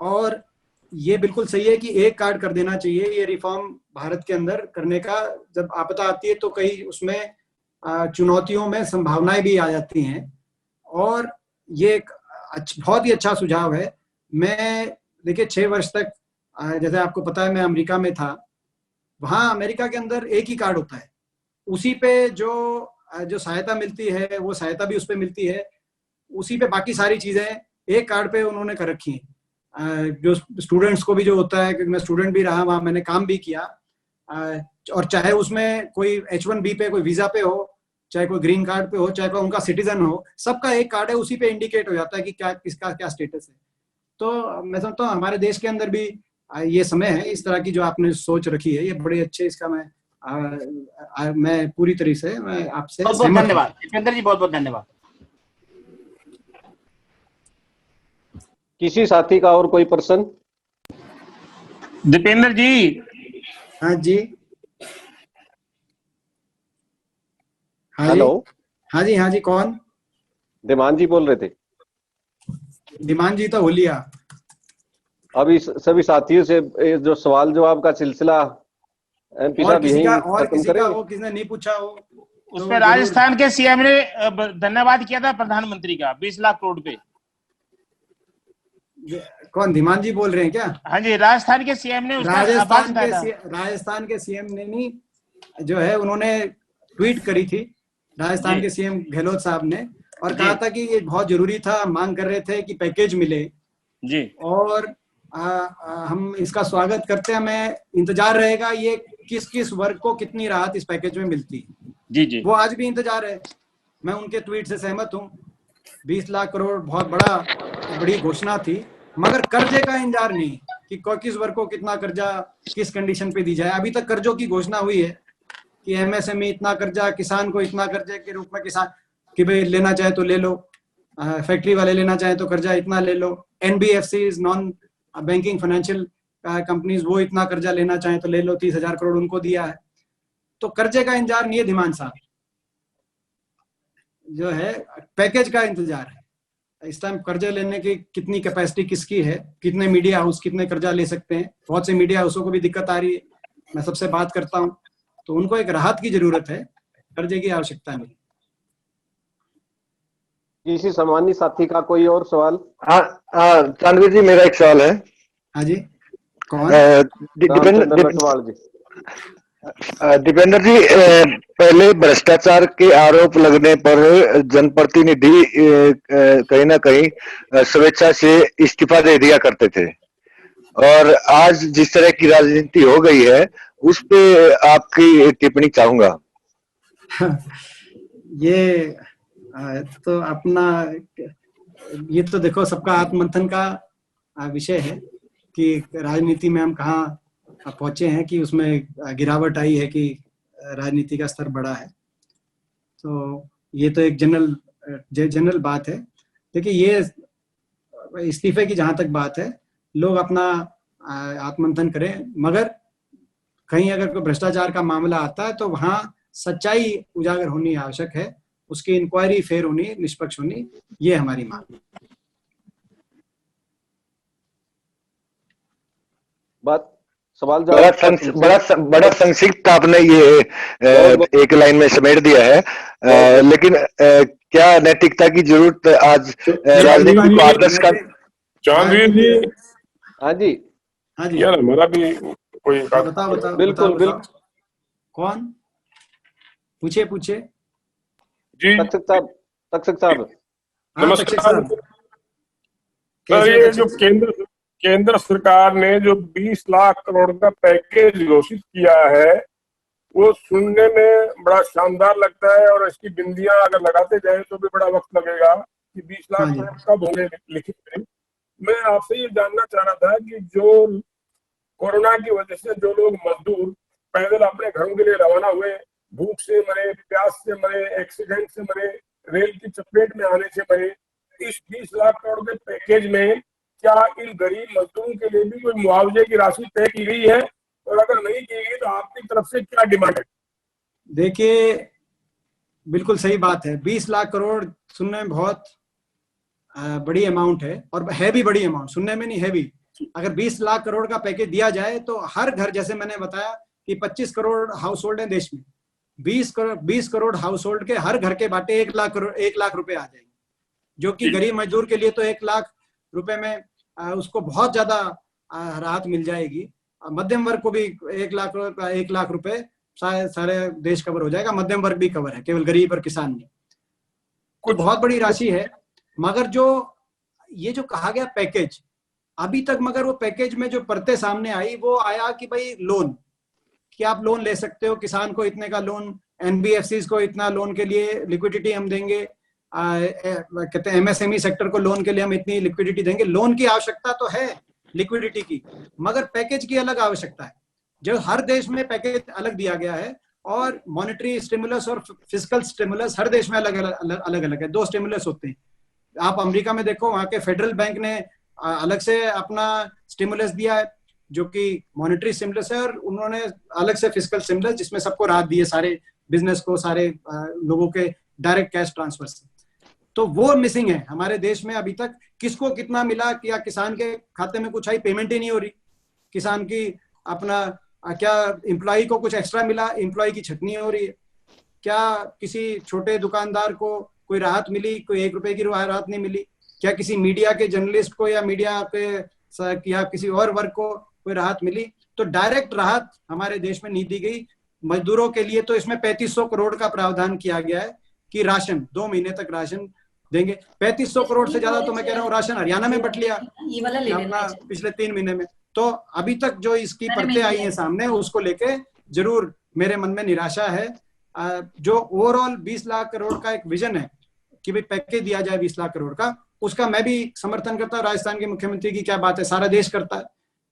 और ये बिल्कुल सही है कि एक कार्ड कर देना चाहिए। ये रिफॉर्म भारत के अंदर करने का, जब आपदा आती है तो कई उसमें चुनौतियों में संभावनाएं भी आ जाती हैं, और ये एक बहुत ही अच्छा सुझाव है। मैं देखिए 6 वर्ष तक, जैसे आपको पता है, मैं अमेरिका में था। वहां अमेरिका के अंदर एक ही कार्ड होता है, उसी पे जो सहायता मिलती है वो सहायता भी उस पे मिलती है, उसी पे बाकी सारी चीजें एक कार्ड पे उन्होंने कर रखी हैं। जो स्टूडेंट्स को भी जो होता है, क्योंकि मैं स्टूडेंट भी रहा वहां, मैंने काम भी किया, और चाहे उसमें कोई H1B पे, कोई वीजा पे हो, चाहे कोई ग्रीन कार्ड पे हो, चाहे कोई उनका सिटीजन हो, सबका एक कार्ड है, उसी पे इंडिकेट हो जाता है कि क्या किसका क्या स्टेटस है। तो मैं समझता हूँ हमारे देश के अंदर भी ये समय है, इस तरह की जो आपने सोच रखी है, ये बड़े अच्छे, इसका मैं पूरी तरह से मैं आपसे धन्यवाद दीपेंद्र जी, बहुत बहुत धन्यवाद। किसी साथी का और कोई पर्सन? दीपेंद्र जी। हाँ जी, हेलो। हाँ जी कौन? धीमान जी बोल रहे थे। धीमान जी तो हो लिया। अभी सभी साथियों से जो सवाल जवाब का सिलसिला एमपी साहब यही खत्म करेंगे। किसने नहीं पूछा हो उसमें राजस्थान के सीएम ने धन्यवाद किया था प्रधानमंत्री का 20 लाख करोड़ पे। कौन धीमान जी बोल रहे हैं क्या? हाँ जी, राजस्थान के सीएम ने राजस्थान के सीएम ने नहीं जो है उन्होंने ट्वीट करी थी राजस्थान के सीएम गहलोत साहब ने, और कहा था कि ये बहुत जरूरी था, मांग कर रहे थे कि पैकेज मिले जी, और हम इसका स्वागत करते हैं। हमें इंतजार रहेगा ये किस किस वर्ग को कितनी राहत इस पैकेज में मिलती है। जी, वो आज भी इंतजार है। मैं उनके ट्वीट से सहमत हूँ। 20 लाख करोड़ बहुत बड़ी घोषणा थी, मगर कर्जे का इंतजार नहीं कि किस वर्ग को कितना कर्जा किस कंडीशन पे दी जाए। अभी तक कर्जों की घोषणा हुई है कि एमएसएमई इतना कर्जा, किसान को इतना कर्जे के रूप में, किसान कि भाई लेना चाहे तो ले लो, फैक्ट्री वाले लेना चाहे तो कर्जा इतना ले लो, NBFCs non banking financial companies वो इतना कर्जा लेना चाहे तो ले लो, 30,000 करोड़ उनको दिया है। तो कर्जे का इंतजार नहीं है धीमान साहब, जो है पैकेज का इंतजार है। इस टाइम कर्जे लेने की कितनी कैपेसिटी किसकी है, कितने मीडिया हाउस कितने कर्जा ले सकते हैं। बहुत से मीडिया हाउसों को भी दिक्कत आ रही है, मैं सबसे बात करता हूं, तो उनको एक राहत की जरूरत है, कर्जे की आवश्यकता नहीं। किसी सामान्य साथी का कोई और सवाल? हाँ चांदवीर जी, मेरा एक सवाल है। हाँ जी, कौन? दीपेंद्र जी, पहले भ्रष्टाचार के आरोप लगने पर जनप्रतिनिधि कहीं ना कहीं स्वेच्छा से इस्तीफा दे दिया करते थे, और आज जिस तरह की राजनीति हो गई है उस पे आपकी टिप्पणी चाहूंगा। ये तो अपना, ये तो देखो सबका आत्ममंथन का विषय है कि राजनीति में हम कहाँ पहुंचे हैं कि उसमें गिरावट आई है कि राजनीति का स्तर बढ़ा है। तो ये तो एक जनरल बात है। देखिए, ये इस्तीफे की जहां तक बात है, लोग अपना आत्ममंथन करें, मगर कहीं अगर कोई भ्रष्टाचार का मामला आता है तो वहां सच्चाई उजागर होनी आवश्यक है, उसकी इंक्वायरी फेयर होनी, निष्पक्ष होनी, ये हमारी मांग है। बात सवाल बड़ा संक्षिप्त आपने ये एक लाइन में समेट दिया है, लेकिन क्या नैतिकता की जरूरत आज राजनीति को आदर्श का? चांदवीर जी। हाँ जी, हाँ जी, यार हमारा भी कोई बताओ बिल्कुल। कौन? पूछे जी। तक्षक साहब नमस्कार सर। ये जो केंद्र सरकार ने जो 20 लाख करोड़ का पैकेज घोषित किया है, वो सुनने में बड़ा शानदार लगता है, और इसकी बिंदियां अगर लगाते जाए तो भी बड़ा वक्त लगेगा कि 20 लाख करोड़ कब होंगे लिखित में। मैं आपसे ये जानना चाह रहा था कि जो कोरोना की वजह से जो लोग मजदूर पैदल अपने घरों के लिए रवाना हुए, भूख से मरे, प्यास से मरे, एक्सीडेंट से मरे, रेल की चपेट में आने से मरे, इस 20 लाख करोड़ के पैकेज में क्या इन गरीब मजदूरों के लिए भी कोई मुआवजे की राशि तय की गई है, और अगर नहीं की गई तो आपकी तरफ से क्या डिमांड है? देखिए, बिल्कुल सही बात है। 20 लाख करोड़ सुनने में बहुत बड़ी अमाउंट है, और है भी बड़ी अमाउंट, सुनने में नहीं है भी। अगर 20 लाख करोड़ का पैकेज दिया जाए तो हर घर, जैसे मैंने बताया कि 25 करोड़ हाउस होल्ड है देश में, 20 करोड़ हाउस होल्ड के हर घर के बाटे 1 लाख रुपए आ जाएंगे, जो कि गरीब मजदूर के लिए तो 1 लाख रुपए में उसको बहुत ज्यादा राहत मिल जाएगी। मध्यम वर्ग को भी 1 लाख रुपए सारे देश कवर हो जाएगा। मध्यम वर्ग भी कवर है, केवल गरीब और किसान नहीं। कुछ बहुत बड़ी राशि है। मगर ये जो कहा गया पैकेज, अभी तक मगर वो पैकेज में जो परतें सामने आई, वो आया कि भाई लोन, कि आप लोन ले सकते हो, किसान को इतने का लोन, एनबीएफसीज को इतना लोन के लिए लिक्विडिटी हम देंगे, कहते हैं एमएसएमई सेक्टर को लोन के लिए हम इतनी लिक्विडिटी देंगे। लोन की आवश्यकता तो है, लिक्विडिटी की, मगर पैकेज की अलग आवश्यकता है। जो हर देश में पैकेज अलग दिया गया है, और मॉनेटरी स्टिमुलस और फिस्कल स्टिमुलस हर देश में अलग अलग है। 2 स्टिमुलस होते हैं। आप अमेरिका में देखो, वहां के फेडरल बैंक ने अलग से अपना स्टिमुलस दिया है, जो कि मॉनेटरी स्टिमुलस है, और उन्होंने अलग से फिस्कल स्टिमुलस, जिसमें सबको राहत दी है, सारे बिजनेस को, सारे लोगों के डायरेक्ट कैश ट्रांसफर से। तो वो मिसिंग है हमारे देश में। अभी तक किसको कितना मिला, क्या किसान के खाते में कुछ आई, पेमेंट ही नहीं हो रही। किसान की अपना क्या एम्प्लॉय को कुछ एक्स्ट्रा मिला, एम्प्लॉय की छटनी हो रही है। क्या किसी छोटे दुकानदार को कोई राहत मिली, कोई 1 रुपए की राहत नहीं मिली। क्या किसी मीडिया के जर्नलिस्ट को या मीडिया पे या किसी और वर्ग को कोई राहत मिली। तो डायरेक्ट राहत हमारे देश में नहीं दी गई मजदूरों के लिए। तो इसमें 3500 करोड़ का प्रावधान किया गया है कि राशन 2 महीने तक राशन देंगे। 3500 करोड़ से ज्यादा तो मैं कह रहा हूँ राशन हरियाणा में बट लिया अपना पिछले 3 महीने में। तो अभी तक जो इसकी परतें आई हैं सामने, उसको लेके जरूर मेरे मन में निराशा है। जो ओवरऑल 20 लाख करोड़ का एक विजन है कि भाई पैकेज दिया जाए 20 लाख करोड़ का, उसका मैं भी समर्थन करता हूँ। राजस्थान के मुख्यमंत्री की क्या बात है, सारा देश करता है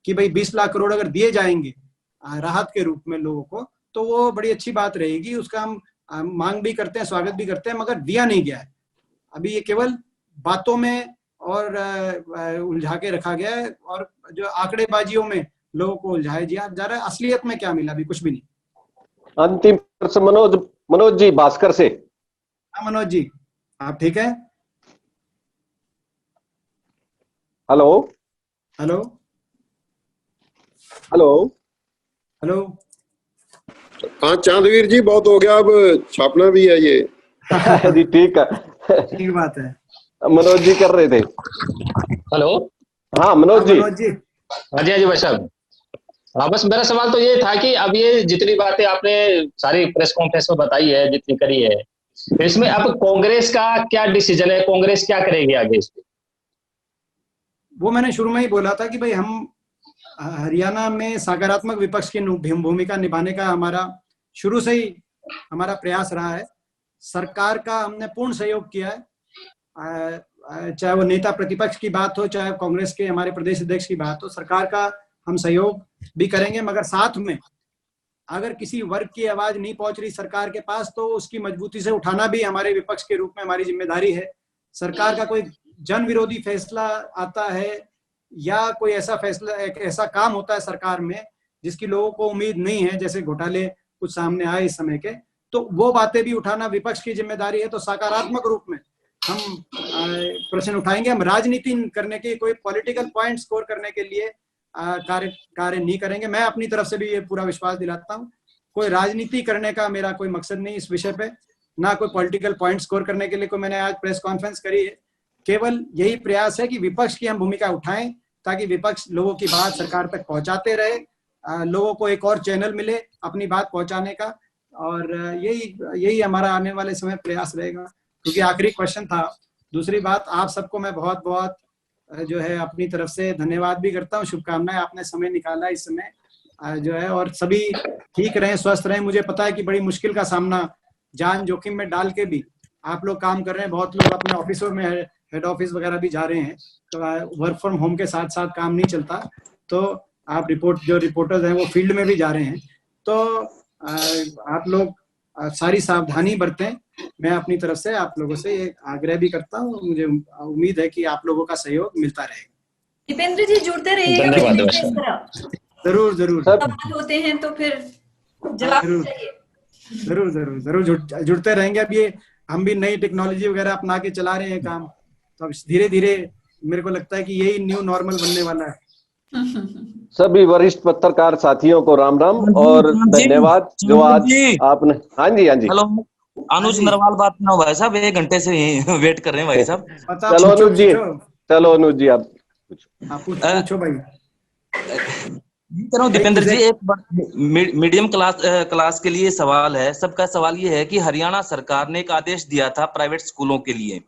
कि भाई 20 लाख करोड़ अगर दिए जाएंगे राहत के रूप में लोगों को, तो वो बड़ी अच्छी बात रहेगी। उसका हम मांग भी करते हैं, स्वागत भी करते हैं, मगर दिया नहीं गया है। अभी ये केवल बातों में और उलझा के रखा गया है, और जो आंकड़ेबाजियों में लोगों को उलझाया जा रहा है। असलियत में क्या मिला, अभी कुछ भी नहीं। अंतिम प्रश्न मनोज जी भास्कर से। हाँ मनोज जी, आप ठीक है? Hello hello hello hello. हाँ चांदवीर जी, बहुत हो गया, अब छापना भी है ये। जी ठीक है, ठीक बात है। मनोज जी कर रहे थे। हेलो, हाँ मनोज जी। हाँ जी भाई साहब। हाँ, बस मेरा सवाल तो ये था कि अब ये जितनी बातें आपने सारी प्रेस कॉन्फ्रेंस में बताई है, जितनी करी है, तो इसमें अब कांग्रेस का क्या डिसीजन है, कांग्रेस क्या करेगी आगे इस पे? वो मैंने शुरू में ही बोला था कि भाई हम हरियाणा में सकारात्मक विपक्ष की भूमिका निभाने का हमारा शुरू से ही हमारा प्रयास रहा है। सरकार का हमने पूर्ण सहयोग किया है, चाहे वो नेता प्रतिपक्ष की बात हो, चाहे कांग्रेस के हमारे प्रदेश अध्यक्ष की बात हो। सरकार का हम सहयोग भी करेंगे, मगर साथ में अगर किसी वर्ग की आवाज नहीं पहुंच रही सरकार के पास, तो उसकी मजबूती से उठाना भी हमारे विपक्ष के रूप में हमारी जिम्मेदारी है। सरकार का कोई जन विरोधी फैसला आता है या कोई ऐसा फैसला, एक ऐसा काम होता है सरकार में जिसकी लोगों को उम्मीद नहीं है, जैसे घोटाले कुछ सामने आए इस समय के, तो वो बातें भी उठाना विपक्ष की जिम्मेदारी है। तो सकारात्मक रूप में हम प्रश्न उठाएंगे। हम राजनीति करने के, कोई पॉलिटिकल पॉइंट स्कोर करने के लिए कार्य नहीं करेंगे। मैं अपनी तरफ से भी ये पूरा विश्वास दिलाता हूँ, कोई राजनीति करने का मेरा कोई मकसद नहीं इस विषय पे, ना कोई पॉलिटिकल पॉइंट स्कोर करने के लिए कोई मैंने आज प्रेस कॉन्फ्रेंस करी है। केवल यही प्रयास है कि विपक्ष की हम भूमिका उठाएं, ताकि विपक्ष लोगों की बात सरकार तक पहुंचाते रहे, लोगों को एक और चैनल मिले अपनी बात पहुंचाने का। और यही हमारा आने वाले समय प्रयास रहेगा। क्योंकि आखिरी क्वेश्चन था। दूसरी बात, आप सबको मैं बहुत बहुत जो है अपनी तरफ से धन्यवाद भी करता हूँ, शुभकामनाएं। आपने समय निकाला इस समय जो है, और सभी ठीक रहें, स्वस्थ रहें। मुझे पता है कि बड़ी मुश्किल का सामना जान जोखिम में डाल के भी आप लोग काम कर रहे हैं। बहुत लोग अपने ऑफिसों में, हेड ऑफिस वगैरह भी जा रहे हैं, तो वर्क फ्रॉम होम के साथ साथ काम नहीं चलता। तो आप रिपोर्टर्स हैं वो फील्ड में भी जा रहे हैं। तो आप लोग सारी सावधानी बरतें। मैं अपनी तरफ से आप लोगों से ये आग्रह भी करता हूँ। मुझे उम्मीद है कि आप लोगों का सहयोग मिलता रहेगा। दीपेंद्र जी जुड़ते रहिएगा। जरूर जरूर सवाल होते हैं तो फिर जवाब चाहिए। जरूर जरूर जरूर जुड़ते रहेंगे। अब ये हम भी नई टेक्नोलॉजी वगैरह अपना के चला रहे हैं काम, तो अब धीरे धीरे मेरे को लगता है कि यही न्यू नॉर्मल बनने वाला है। सभी वरिष्ठ पत्रकार साथियों को राम राम और धन्यवाद जो आज आपने। हाँ जी हाँ जी। हेलो, अनुज नरवाल बात ना भाई साहब, 1 घंटे से ही वेट कर रहे हैं भाई साहब। चलो अनुज जी, चलो अनुज जी आप पूछो भाई। दीपेंद्र जी, एक मीडियम क्लास के लिए सवाल है। सबका सवाल ये है कि हरियाणा सरकार ने एक आदेश दिया था प्राइवेट स्कूलों के लिए,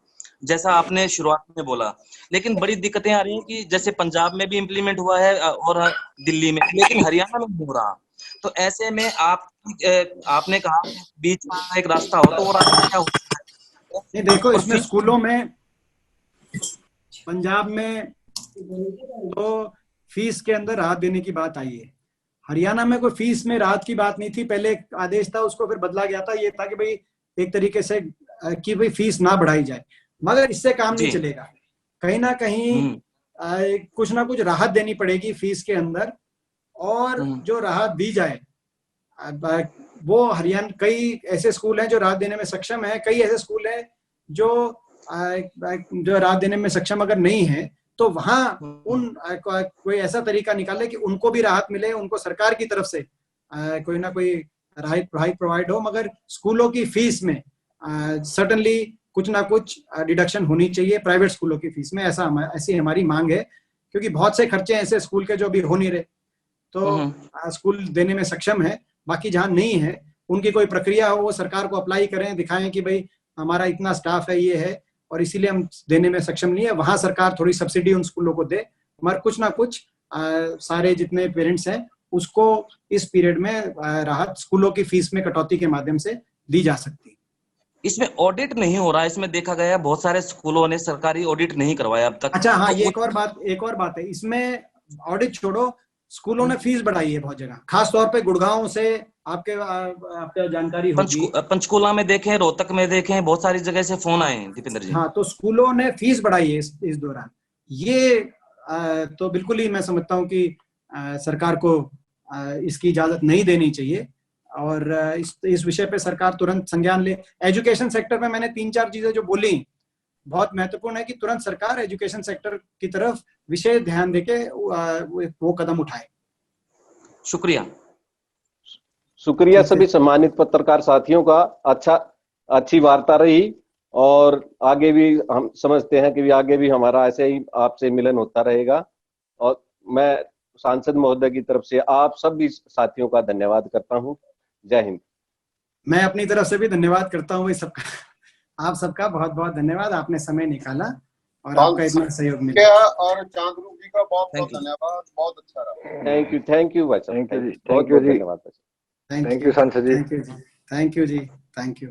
जैसा आपने शुरुआत में बोला, लेकिन बड़ी दिक्कतें आ रही हैं कि जैसे पंजाब में भी इम्प्लीमेंट हुआ है और दिल्ली में, लेकिन हरियाणा में नहीं हो रहा। तो ऐसे में आपने कहा बीच में एक रास्ता हो, तो वो रास्ता क्या हो? देखो, इसमें स्कूलों में पंजाब में तो फीस के अंदर राहत देने की बात आई है। हरियाणा में कोई फीस में राहत की बात नहीं थी। पहले एक आदेश था, उसको फिर बदला गया था। ये था कि भाई एक तरीके से कि भाई फीस ना बढ़ाई जाए, मगर इससे काम नहीं चलेगा। कहीं ना कहीं कुछ ना कुछ राहत देनी पड़ेगी फीस के अंदर। और जो राहत दी जाए, वो हरियाणा, कई ऐसे स्कूल हैं जो राहत देने में सक्षम है, कई ऐसे स्कूल हैं जो राहत देने में सक्षम अगर नहीं है तो वहां कोई ऐसा तरीका निकाले कि उनको भी राहत मिले, उनको सरकार की तरफ से कोई ना कोई राहत प्रोवाइड हो, मगर स्कूलों की फीस में सर्टनली कुछ ना कुछ डिडक्शन होनी चाहिए प्राइवेट स्कूलों की फीस में, ऐसी हमारी मांग है, क्योंकि बहुत से खर्चे ऐसे स्कूल के जो अभी हो नहीं रहे, तो स्कूल देने में सक्षम है, बाकी जहाँ नहीं है उनकी कोई प्रक्रिया हो, वो सरकार को अप्लाई करें, दिखाएं कि भाई हमारा इतना स्टाफ है, ये है और इसीलिए हम देने में सक्षम नहीं है, वहां सरकार थोड़ी सब्सिडी उन स्कूलों को दे, मगर कुछ ना कुछ सारे जितने पेरेंट्स हैं उसको इस पीरियड में राहत स्कूलों की फीस में कटौती के माध्यम से दी जा सकती है। इसमें ऑडिट नहीं हो रहा, इसमें देखा गया बहुत सारे स्कूलों ने सरकारी ऑडिट नहीं करवाया अब तक। अच्छा हाँ, ये एक और बात है, इसमें ऑडिट छोड़ो, स्कूलों ने फीस बढ़ाई है बहुत जगह, खास तौर पे गुड़गांव से आपके जानकारी होगी, पंचकूला में देखें, रोहतक में देखें, बहुत सारी जगह से फोन आए हैं दीपेंद्र जी। हाँ, तो स्कूलों ने फीस बढ़ाई है इस दौरान, ये तो बिल्कुल ही मैं समझता हूँ कि सरकार को इसकी इजाजत नहीं देनी चाहिए और इस विषय पे सरकार तुरंत संज्ञान ले। एजुकेशन सेक्टर में मैंने 3-4 चीजें जो बोली बहुत महत्वपूर्ण है कि तुरंत सरकार एजुकेशन सेक्टर की तरफ विशेष ध्यान देके वो कदम उठाए। शुक्रिया सभी सम्मानित पत्रकार साथियों का, अच्छी वार्ता रही और आगे भी हम समझते हैं कि आगे भी हमारा ऐसे ही आपसे मिलन होता रहेगा। और मैं सांसद महोदय की तरफ से आप सभी साथियों का धन्यवाद करता हूं। जय हिंद। मैं अपनी तरफ से भी धन्यवाद करता हूँ आप सबका बहुत बहुत धन्यवाद, आपने समय निकाला और आपका इतना सहयोग मिला। और चांदरू जी का बहुत बहुत धन्यवाद, बहुत अच्छा रहा। थैंक यू भाई साहब, बहुत बहुत धन्यवाद। थैंक यू सांसद ji, thank you ji, thank you.